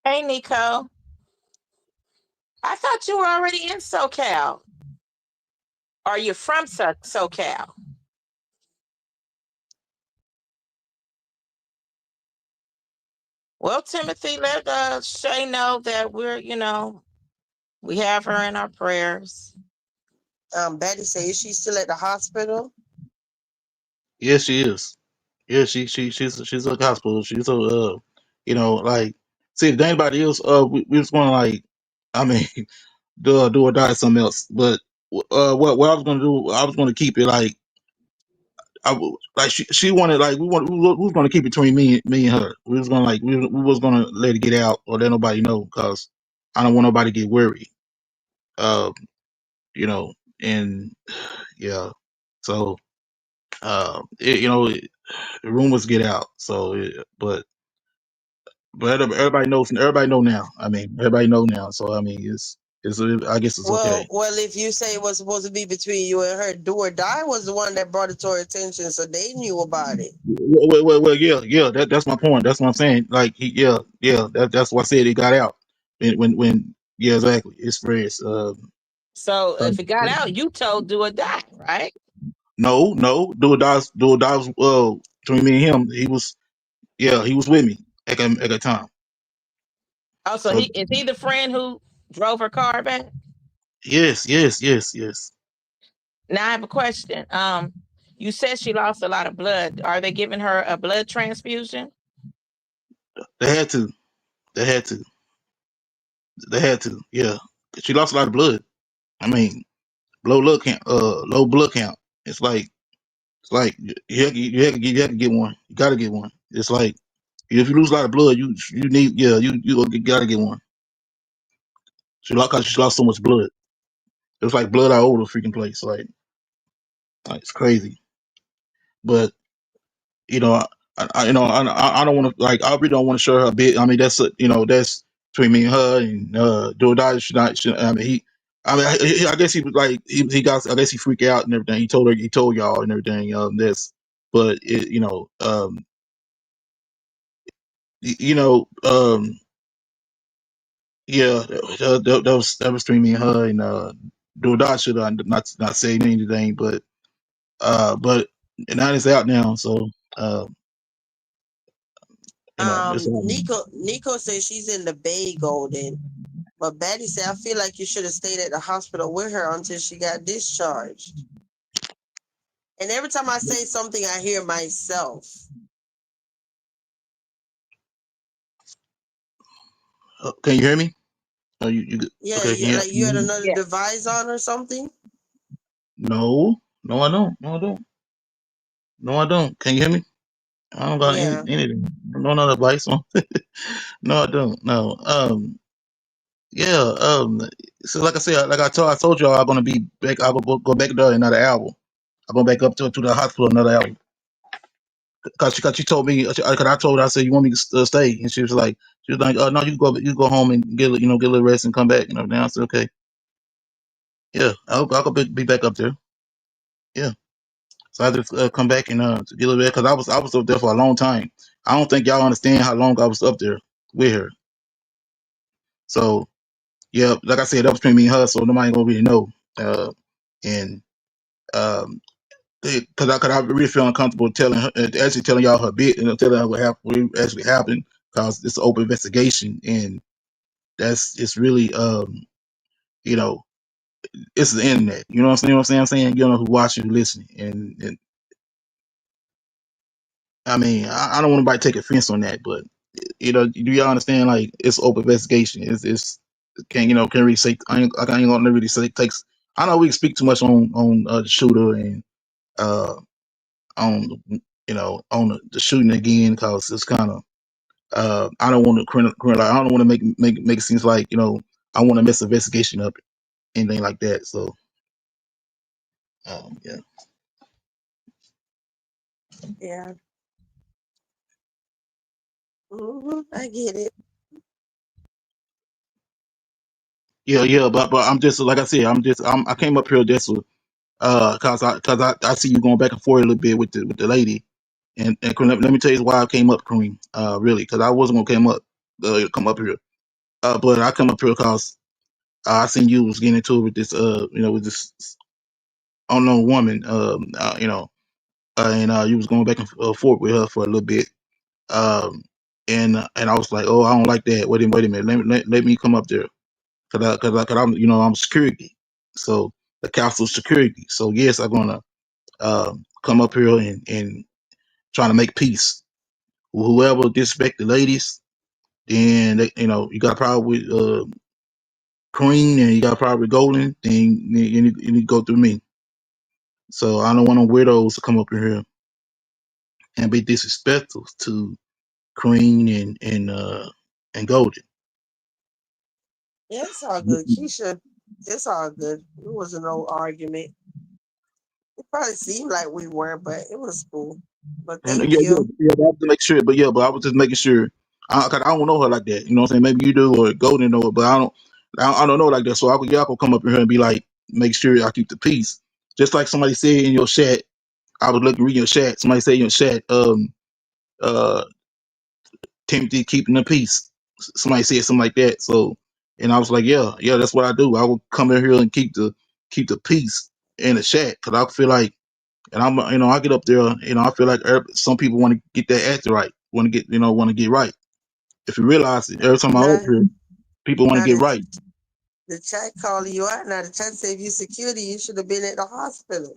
Hey, Nico. I thought you were already in SoCal. Are you from SoCal? Well, Timothy, let Shay know that we have her in our prayers. Betty say, is she still at the hospital? Yes, she is. Yeah, she's a hospital. She's a like see the thing about it is we just want to like I mean do or die something else. But what I was gonna do, I was gonna keep it like like she wanted like we was gonna keep it between me and her. We was gonna like we was gonna let it get out or let nobody know because I don't want nobody to get worried. Uh, you know, and yeah, so the rumors get out. So, but everybody know now. I mean, everybody know now. So I mean, it's I guess it's okay. Well, if you say it was supposed to be between you and her, Do or Die was the one that brought it to her attention, so they knew about it. Yeah. That's my point. That's what I'm saying. Like, yeah. That's why I said it got out. When yeah, exactly. It's fresh. So if it got out, you told Do or Die, right? No. Do or die was between me and him. He was with me at that time. Oh, so So he the friend who drove her car back? yes. Now I have a question. You said she lost a lot of blood. Are they giving her a blood transfusion? They had to. They had to. They had to. Yeah. She lost a lot of blood. I mean, low blood count. It's like you have to get one. You got to get one. It's like if you lose a lot of blood, you need you got to get one. Cause she lost so much blood. It was like blood all over the freaking place. Like it's crazy. But you know, I don't want to like I really don't want to show her a bit. I mean, that's between me and her and do or die. I mean, I guess he was like he got. I guess he freaked out and everything. He told y'all and everything. But you know, yeah, that was between me and her and do or die should not say anything, but But now it's out now, so it's out now. Nico says she's in the Bay, Golden. But Batty said, I feel like you should have stayed at the hospital with her until she got discharged. And every time I say something, I hear myself. Can you hear me? Oh, you Yeah, okay? like you had another Yeah. device on or something? No, I don't. No, I don't. Can you hear me? I don't got Yeah. anything. No, no advice on. No, I don't. No. Yeah. So like I said, like I told y'all, I'm gonna be back. I'll go back there another hour. I'm going back up to the hospital another hour. Cause she told me, cause I told her, I said, you want me to stay? And she was like, oh no, you go home and get a little rest and come back. I said, okay, yeah, I'll go be back up there. Yeah. So I just come back and to get a little bit, cause I was up there for a long time. I don't think y'all understand how long I was up there with her. So yeah, like I said, that was between me and her, so nobody gonna really know. And cause I really feel uncomfortable telling her, actually telling y'all her bit, and telling her what actually happened, cause it's an open investigation, and it's really you know it's the internet. You know what I'm saying? You don't know who watching, who listening, and I mean I don't want anybody to take offense on that, but do y'all understand? Like it's open investigation. It's can't really say I ain't gonna really say takes. I know we speak too much on the shooter and on on the shooting again because it's kind of I don't want to I don't want to make it seem like I want to mess the investigation up, anything like that. So yeah. Yeah. I get it. Yeah, but I'm just like I said, I came up here just to, cause I see you going back and forth a little bit with the lady, and let me tell you why I came up, Queen. Really, because I wasn't gonna come up here. But I come up here because I seen you was getting into it with this with this unknown woman, and you was going back and forth with her for a little bit, um, and I was like, oh, I don't like that. Wait a minute, let me come up there. Cause I'm I'm security, so the council security. So yes, I'm gonna come up here and trying to make peace. Whoever disrespect the ladies, then you got a problem with Cream and you got a problem with Golden, then you need to go through me. So I don't want no weirdos to come up in here and be disrespectful to Cream and Golden. Yeah, it's all good. Keisha, it's all good. It wasn't no argument. It probably seemed like we were, but it was cool. But And thank you. but I have to make sure. But I was just making sure. Cause I don't know her like that. You know what I'm saying? Maybe you do or Golden know it, but I don't know like that. So y'all gonna come up in here and be like, make sure I keep the peace. Just like somebody said in your chat, I was looking reading your chat. Somebody said in your chat, uh, Timothy keeping the peace. Somebody said something like that. So, and I was like, yeah, that's what I do. I will come in here and keep the peace in the chat because I feel like, and I get up there, I feel like some people want to get that acting right, want to get right. If you realize it, every time I'm up Now, here, people want to now get right. the chat calling you out. Now the chat say if you security, you should have been at the hospital.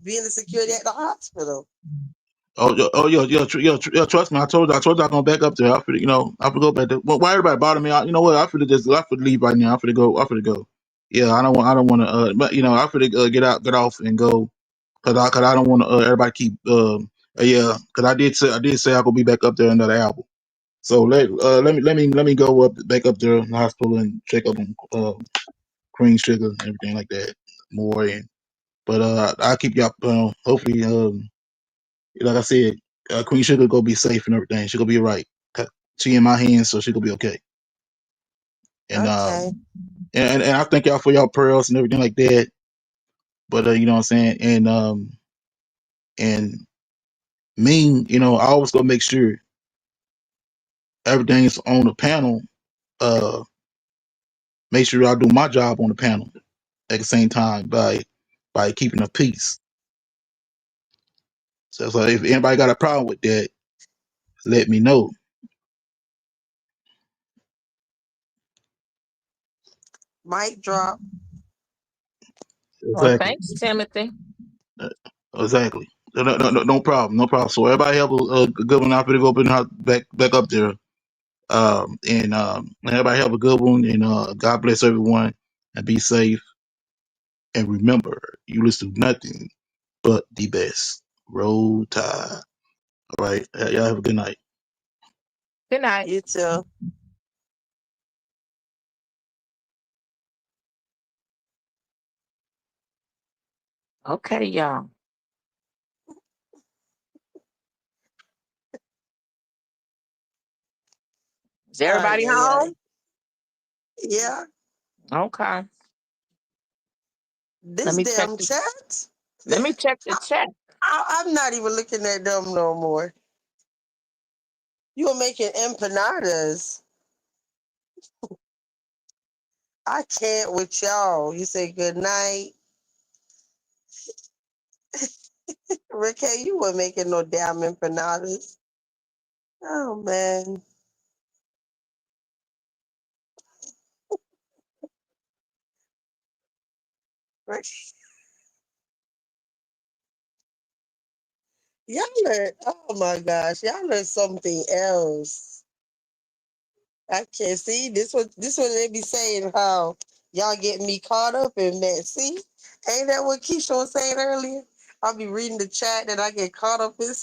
Being the security at the hospital. Yeah. Trust me, I told you, I'm gonna back up there. I could go back there. Well, why everybody bother me? You know what? I could leave right now. I could go. Yeah, I don't want to. But I could get off and go cause I don't want to. Everybody keep. Yeah, cause I did say I could be back up there another hour. So let me go back up there in the hospital and check up on cream sugar and everything like that more. But I'll keep y'all. Hopefully, like I said, Queen Sugar gonna be safe and everything. She gonna be right. She in my hands, so she gonna be okay. And Okay. and I thank y'all for y'all prayers and everything like that. But you know what I'm saying, and me, I always gonna make sure everything is on the panel. Uh, make sure I do my job on the panel at the same time by by keeping the peace. So if anybody got a problem with that, let me know. Mic drop. Well, Exactly. thanks, Timothy. Exactly. No problem. No problem. So everybody have a good one. I'm gonna go back up there. Everybody have a good one. And God bless everyone. And be safe. And remember, you listen to nothing but the best. Roll Tide. All right. Y'all have a good night. Good night. You too. Okay, y'all. Is everybody Yeah. home? Yeah. Okay. Let This me check damn the chat. chat. I'm not even looking at them no more. You're making empanadas. I can't with y'all. You say good night. Rick, you weren't making no damn empanadas. Oh, man. Rick, y'all learned, oh my gosh, y'all learned something else. I can't see this one they be saying how y'all get me caught up in that. See? Ain't that what Kesha was saying earlier? I'll be reading the chat and I get caught up in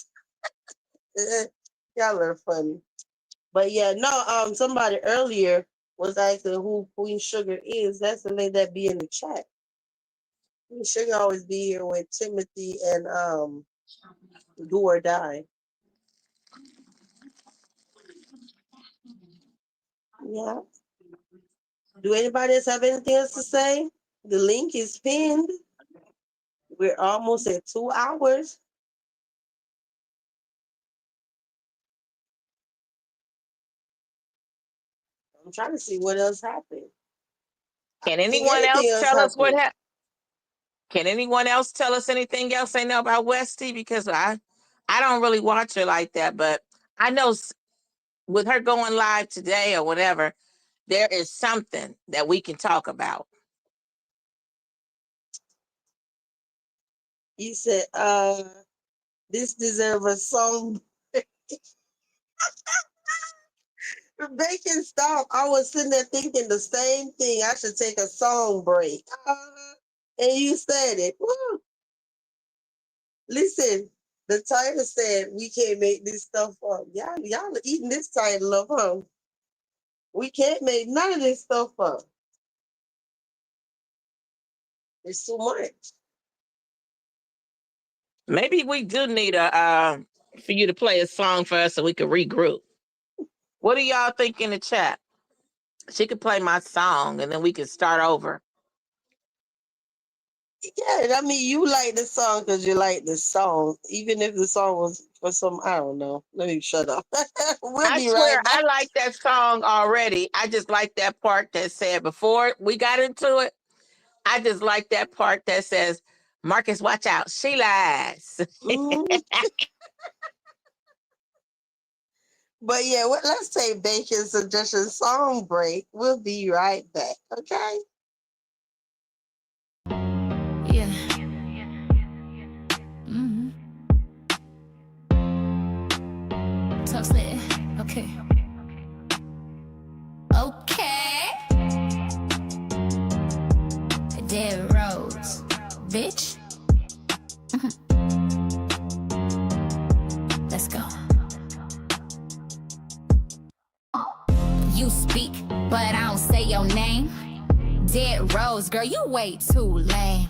y'all are funny. But yeah, no, somebody earlier was asking who Queen Sugar is. That's the lady that be in the chat. Queen Sugar always be here with Timothy and Do or Die. Yeah. Do anybody else have anything else to say? The link is pinned. We're almost at 2 hours. I'm trying to see what else happened. Can I think anyone anything else else tell us what happened. happened? Can anyone else tell us anything else they know about Westy? Because I don't really watch her like that, but I know with her going live today or whatever, there is something that we can talk about. You said, this deserves a song. Bacon, stop. I was sitting there thinking the same thing. I should take a song break. And you said it. Woo. Listen, the title said we can't make this stuff up. Y'all are eating this title up, huh? We can't make none of this stuff up. It's too much. Maybe we do need a for you to play a song for us so we can regroup. What do y'all think in the chat? She could play my song and then we can start over. Yeah, I mean, you like the song because you like the song, even if the song was for some, I don't know. Let me shut up. We'll I be right swear, back. I like that song already. I just like that part that said before we got into it. I just like that part that says, Marcus, watch out. She lies. But yeah, let's take Bacon suggestion song break. We'll be right back. Okay. Yeah. Mm-hmm. Tough said. Okay. Okay. Dead Rose. Bitch. Let's go. You speak, but I don't say your name. Dead Rose, girl, you way too lame.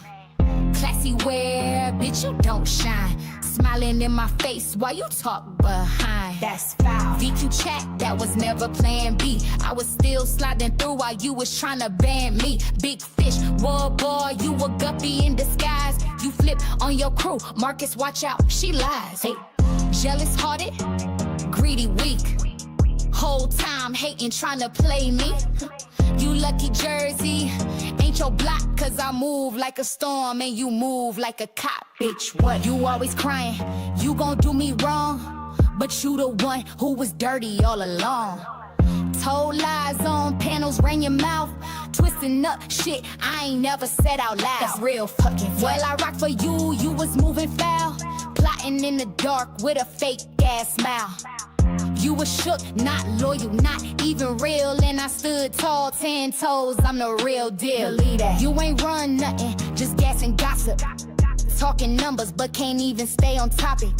Classy wear, bitch, you don't shine. Smiling in my face while you talk behind. That's foul. DQ chat, that was never plan B. I was still sliding through while you was trying to ban me. Big fish, whoa boy, you a guppy in disguise. You flip on your crew, Marcus, watch out, she lies. Hey, jealous hearted, greedy weak. Whole time hating, trying to play me. You lucky Jersey, ain't your block, cause I move like a storm and you move like a cop, bitch. What? You always crying, you gon' do me wrong, but you the one who was dirty all along. Told lies on panels, ran your mouth, twisting up shit I ain't never said out loud. That's real fucking fun. Well, I rock for you, you was moving foul, plotting in the dark with a fake ass smile. You was shook, not loyal, not even real, and I stood tall, 10 toes, I'm the real deal. Believe that. You ain't run nothing, just gas and gossip, talking numbers but can't even stay on topic.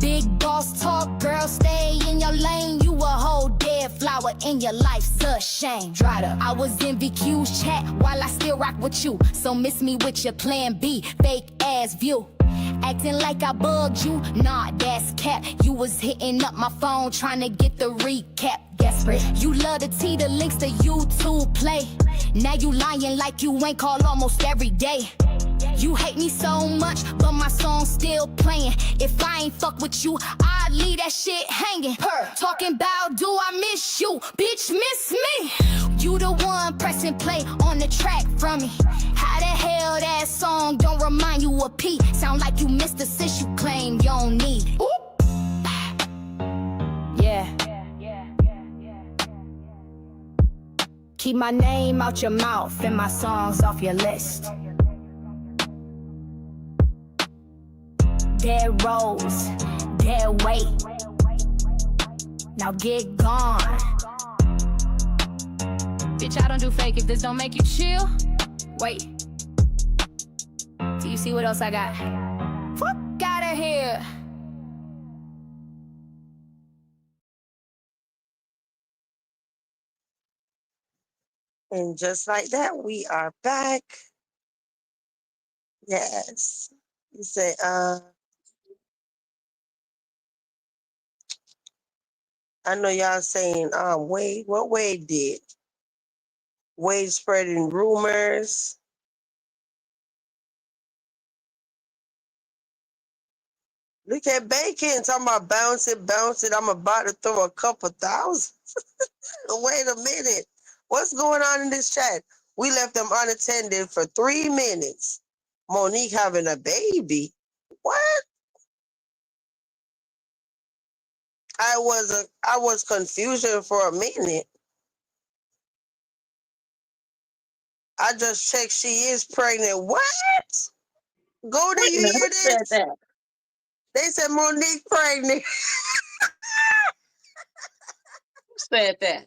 Big boss talk, girl, stay in your lane. You a whole dead flower in your life's a shame. Dried up. I was in VQ's chat while I still rock with you, so miss me with your plan B, fake ass view. Acting like I bugged you, nah, that's cap. You was hitting up my phone trying to get the recap. Desperate. You love to tee the links to YouTube play. Now you lying like you ain't call almost every day. You hate me so much, but my song's still playing. If I ain't fuck with you, I'd leave that shit hanging. Talking about do I miss you? Bitch, miss me. You the one pressing play on the track from me. How the hell that song don't remind you of P? Sound like you missed the sis you claim you don't need. Oop. Yeah. Keep my name out your mouth and my songs off your list. Dead rose, dead weight. Now get gone. Bitch, I don't do fake if this don't make you chill. Wait. Do you see what else I got? Fuck outta here. And just like that, we are back. Yes. You say, I know y'all saying, Wade, what Wade did? Wade spreading rumors. Look at Bacon talking about bounce it. I'm about to throw a couple thousand. Wait a minute. What's going on in this chat? We left them unattended for 3 minutes. Monique having a baby. What? I was confusion for a minute. I just checked she is pregnant. What? Go to you hear this? Said that? They said Monique pregnant. Who said that?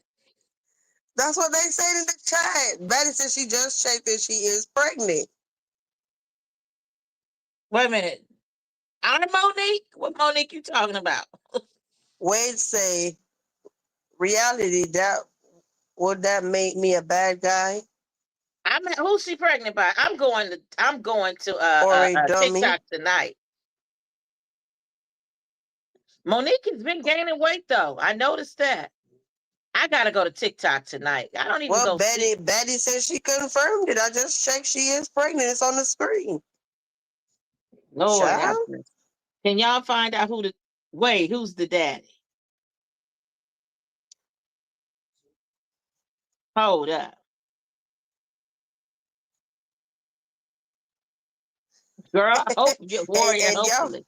That's what they said in the chat. Betty said she just checked that she is pregnant. Wait a minute. I'm Monique? What Monique you talking about? Wade say, reality, that would that make me a bad guy? I mean, who's she pregnant by? I'm going to Or a dummy? TikTok tonight. Monique has been gaining weight though. I noticed that. I gotta go to TikTok tonight. I don't even go. Betty said she confirmed it. I just checked she is pregnant. It's on the screen. Lord, can y'all find out who's the daddy? Hold up. Girl, I hope you're warrior, hopefully.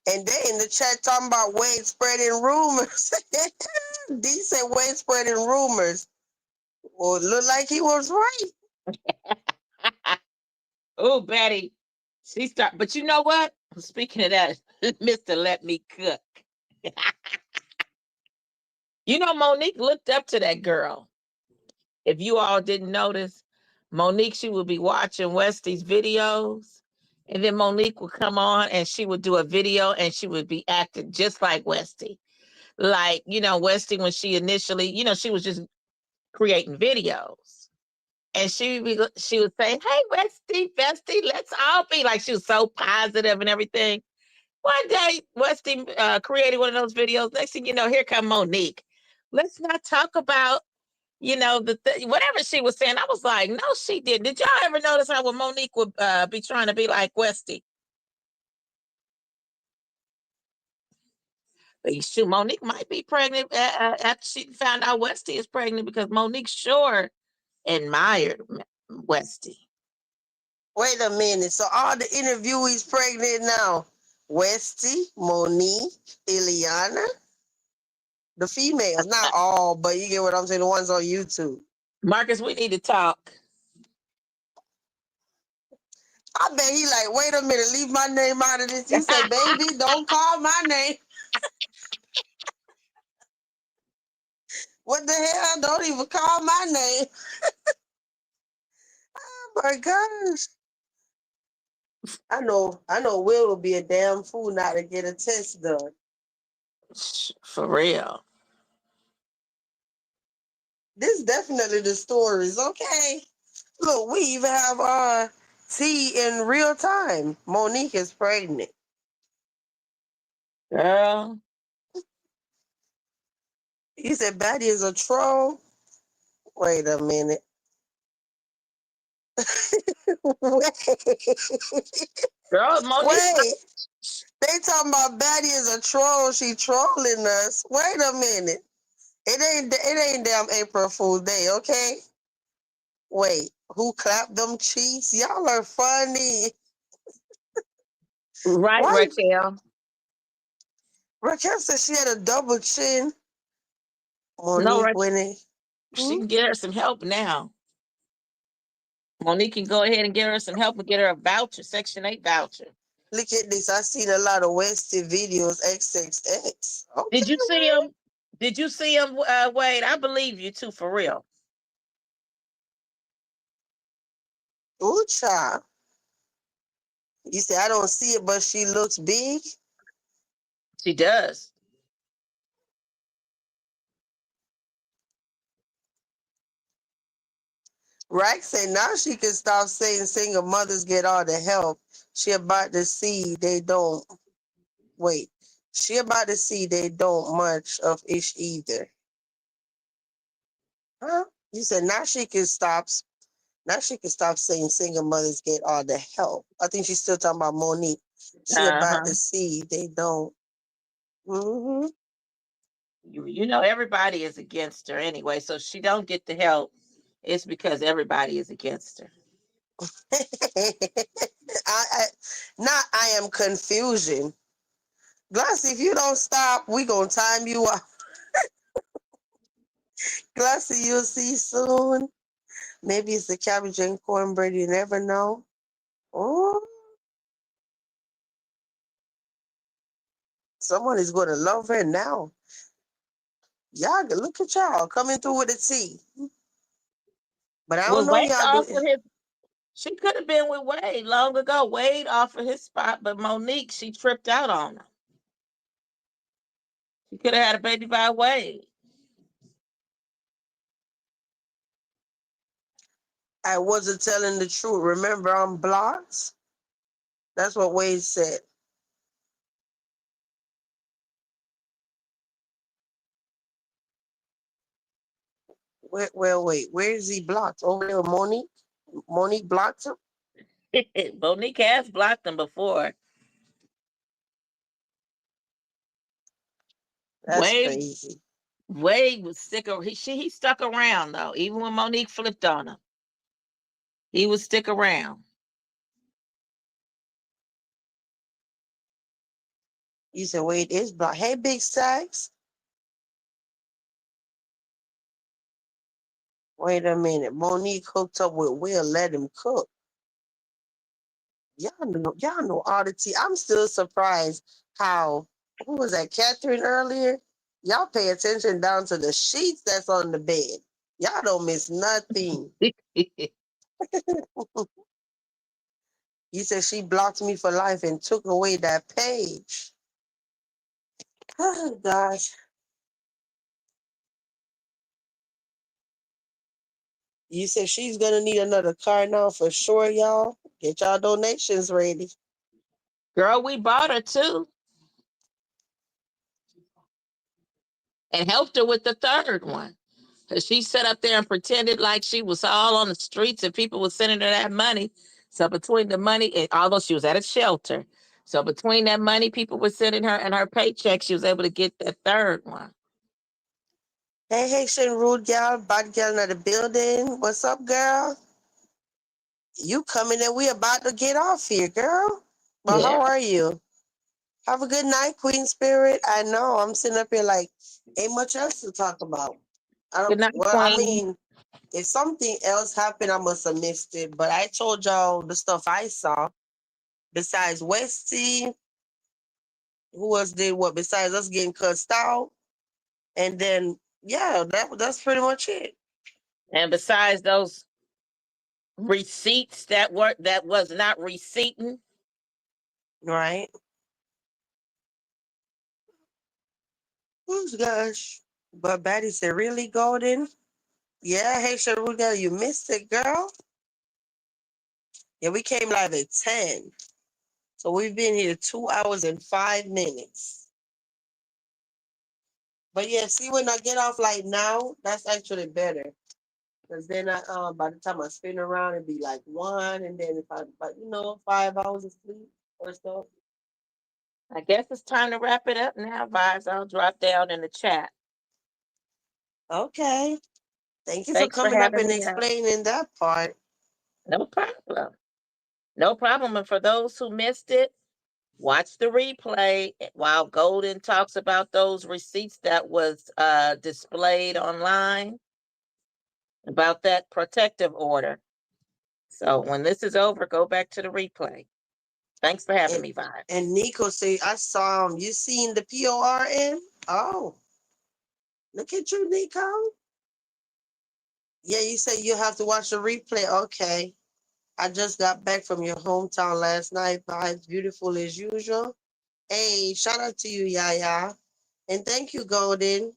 And they in the chat talking about Wade spreading rumors. D said Wade spreading rumors. Well, it looked like he was right. Oh, Betty. But you know what? Speaking of that, Mr. Let Me Cook. You know, Monique looked up to that girl. If you all didn't notice, Monique, she would be watching Westy's videos. And then Monique would come on and she would do a video and she would be acting just like Westy. Like, Westy, when she initially, she was just creating videos. And she would say, hey, Westy, Bestie, let's all be like, she was so positive and everything. One day, Westy created one of those videos. Next thing you know, here come Monique. Let's not talk about, whatever she was saying. I was like, no, she didn't. Did y'all ever notice how when Monique would be trying to be like Westy? Shoot, Monique might be pregnant after she found out Westy is pregnant because Monique sure admired Westy. Wait a minute. So all the interviewees pregnant now. Westy, Monique, Ileana. The females, not all, but you get what I'm saying. The ones on YouTube. Marcus, we need to talk. I bet he like, wait a minute, leave my name out of this. You say, baby, don't call my name. What the hell? Don't even call my name. Oh my gosh. I know Will will be a damn fool not to get a test done. For real. This definitely the stories, okay? Look, we even have tea in real time. Monique is pregnant. Girl. You said Batty is a troll? Wait a minute. Girl, Monique. Wait. They talking about Batty is a troll. She trolling us. Wait a minute. It ain't damn April Fool's Day, okay? Wait, who clapped them cheeks? Y'all are funny. Right, Why? Raquel. Raquel said she had a double chin. Monique No, winning. She can get her some help now. Monique can go ahead and get her some help and get her a voucher, Section 8 voucher. Look at this. I seen a lot of Westy videos, XXX. Okay, Did you see him? Did you see him, Wade? I believe you too, for real. Ooh, child. You say I don't see it, but she looks big. She does. Rack say now she can stop saying single mothers get all the help. She about to see they don't. Wait. She about to see they don't much of ish either. Huh? You said now she can stop. Now she can stop saying single mothers get all the help. I think she's still talking about Monique. She about to see they don't. Mm-hmm. You know everybody is against her anyway, so she don't get the help. It's because everybody is against her. I am confusion. Glassy, if you don't stop, we gonna time you out. Glassy, you'll see soon. Maybe it's the cabbage and cornbread. You never know. Oh, someone is gonna love her now. Y'all, look at y'all coming through with the tea. But I don't know Wade y'all. offered his. She could have been with Wade long ago. Wade offered his spot, but Monique, she tripped out on him. She could have had a baby by Wade. I wasn't telling the truth. Remember, I'm blocked. That's what Wade said. Wait. Where is he blocked? Over there, Monique? Monique blocked him? Monique has blocked him before. That's crazy. Wade was sick of he stuck around though, even when Monique flipped on him. He would stick around. You said Wade is blocked. Hey, Big Stacks. Wait a minute. Monique hooked up with Will. Let him cook. Y'all know Oddity. I'm still surprised how, who was that, Catherine earlier? Y'all pay attention down to the sheets that's on the bed. Y'all don't miss nothing. You said she blocked me for life and took away that page. Oh, gosh. You said she's going to need another car now for sure, y'all. Get y'all donations ready. Girl, we bought her too. And helped her with the third one. Because she sat up there and pretended like she was all on the streets and people were sending her that money. So between the money, and although she was at a shelter, So between that money people were sending her and her paycheck, she was able to get that third one. Hey, Haitian rude gal, bad girl in the building. What's up, girl? You coming and we about to get off here, girl. But Yeah. how are you? Have a good night, Queen Spirit. I know I'm sitting up here like ain't much else to talk about. Good night, I Queen. mean, if something else happened, I must have missed it. But I told y'all the stuff I saw. Besides Westy, who else did what? Besides us getting cussed out, and then yeah, that's pretty much it. And besides those receipts that was not receipting, Right? Oh gosh. But Batty said, really, Golden? Yeah, hey, Sharuga, you missed it, girl. Yeah, we came live at 10. So we've been here 2 hours and 5 minutes. But yeah, see, when I get off like now, that's actually better. Because then by the time I spin around, it'd be like 1. And then if I, 5 hours of sleep or so. I guess it's time to wrap it up now, Vibes. I'll drop down in the chat. Okay. Thank you Thanks for for coming up having and me out. explaining that part. No problem. No problem. And for those who missed it, watch the replay while Golden talks about those receipts that was displayed online about that protective order. So when this is over, go back to the replay. Thanks for having me, Vibes. And Nico said, I saw him. You seen the PORN? Oh, look at you, Nico. Yeah, you said you have to watch the replay. Okay. I just got back from your hometown last night. Vibes beautiful as usual. Hey, shout out to you, Yaya. And thank you, Golden.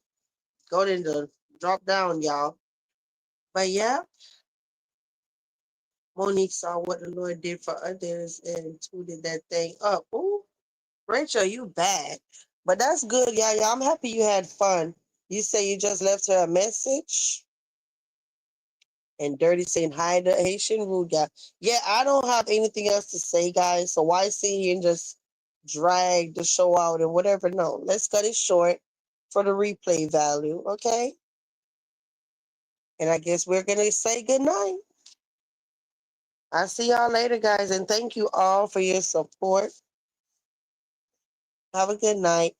Golden to drop down, y'all. But yeah, Monique saw what the Lord did for others and tweeted that thing up. Ooh, Rachel, you bad. But that's good, Yaya. I'm happy you had fun. You say you just left her a message? And Dirty saying hi to Haitian rude guy. Yeah, I don't have anything else to say, guys. So why sit here and just drag the show out and whatever? No, let's cut it short for the replay value, okay? And I guess we're going to say good night. I'll see y'all later, guys. And thank you all for your support. Have a good night.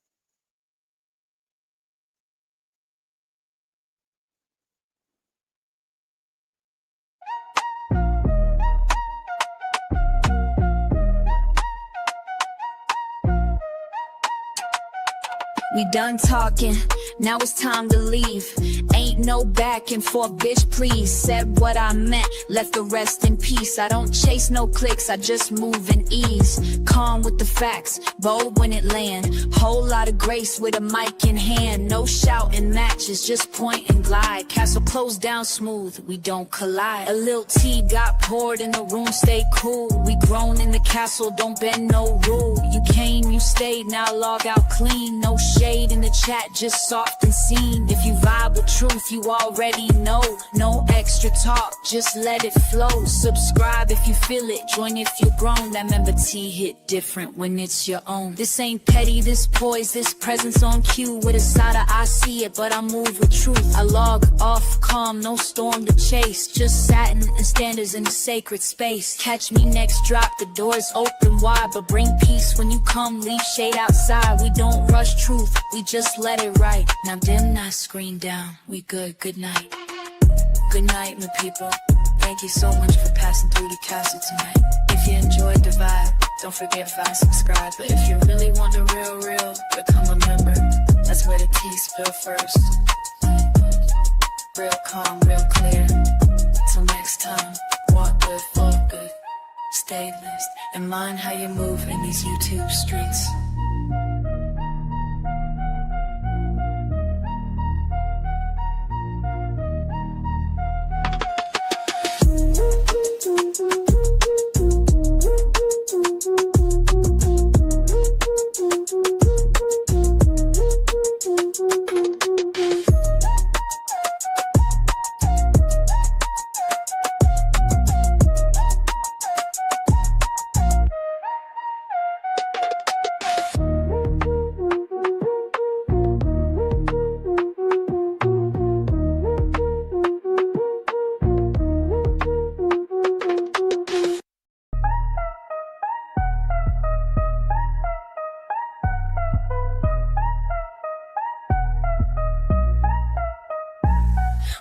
We done talking, now it's time to leave. Ain't no back and forth, bitch, please. Said what I meant, left the rest in peace. I don't chase no clicks, I just move in ease. Calm with the facts, bold when it land. Whole lot of grace with a mic in hand. No shouting matches, just point and glide. Castle closed down smooth, we don't collide. A little tea got poured in the room, stay cool. We grown in the castle, don't bend no rule. You came, you stayed, now log out clean. No shade in the chat, just soft and seen. If you vibe with truth, you already know. No extra talk, just let it flow. Subscribe if you feel it, join if you're grown. That member T hit different when it's your own. This ain't petty, this poise, this presence on cue. With a side of I see it, but I move with truth. I log off calm, no storm to chase. Just satin and standards in a sacred space. Catch me next drop, the doors open wide. But bring peace when you come, leave shade outside. We don't rush truth, we just let it right. Now dim that screen down, we good night. Good night, my people. Thank you so much for passing through the castle tonight. If you enjoyed the vibe, don't forget to subscribe. But if you really want the real, become a member. That's where the tea spill first. Real calm, real clear. Till next time, walk good, walk good. Stay blessed and mind how you move in these YouTube streets.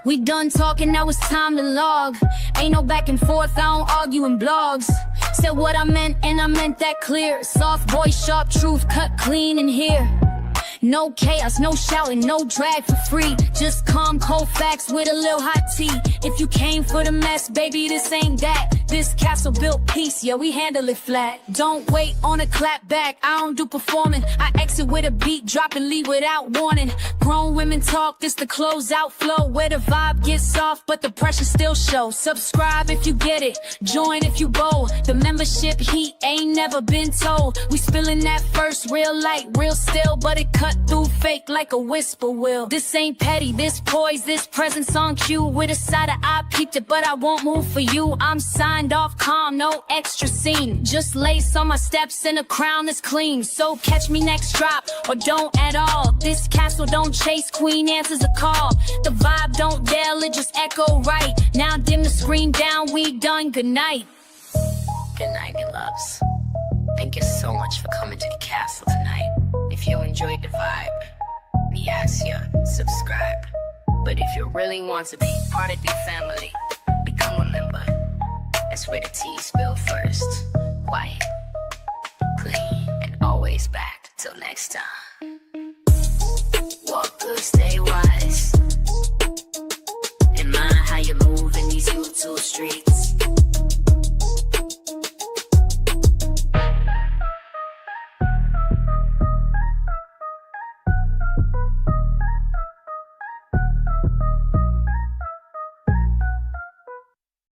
We done talking, now it's time to log. Ain't no back and forth, I don't argue in blogs. Said what I meant and I meant that clear. Soft voice, sharp truth, cut clean in here. No chaos, no shouting, no drag for free. Just calm, cold facts with a little hot tea. If you came for the mess, baby, this ain't that. This castle built peace, yeah, we handle it flat. Don't wait on a clap back, I don't do performing. I exit with a beat, drop and leave without warning. Grown women talk, this the closeout flow. Where the vibe gets soft, but the pressure still shows. Subscribe if you get it, join if you bold. The membership heat ain't never been told. We spilling that first, real light, real still. But it cut through fake like a whisper will. This ain't petty, this poise, this presence on cue. With a side of eye, peeped it, but I won't move for you. I'm signed off calm, no extra scene. Just lace on my steps and a crown that's clean. So catch me next drop, or don't at all. This castle don't chase, queen answers a call. The vibe don't yell, it just echo right. Now dim the screen down, we done, good night. Good night, you loves. Thank you so much for coming to the castle tonight. If you enjoyed the vibe, we ask you, subscribe. But if you really want to be part of the family, become a member. That's where the tea spill first. Quiet, clean, and always back. Till next time.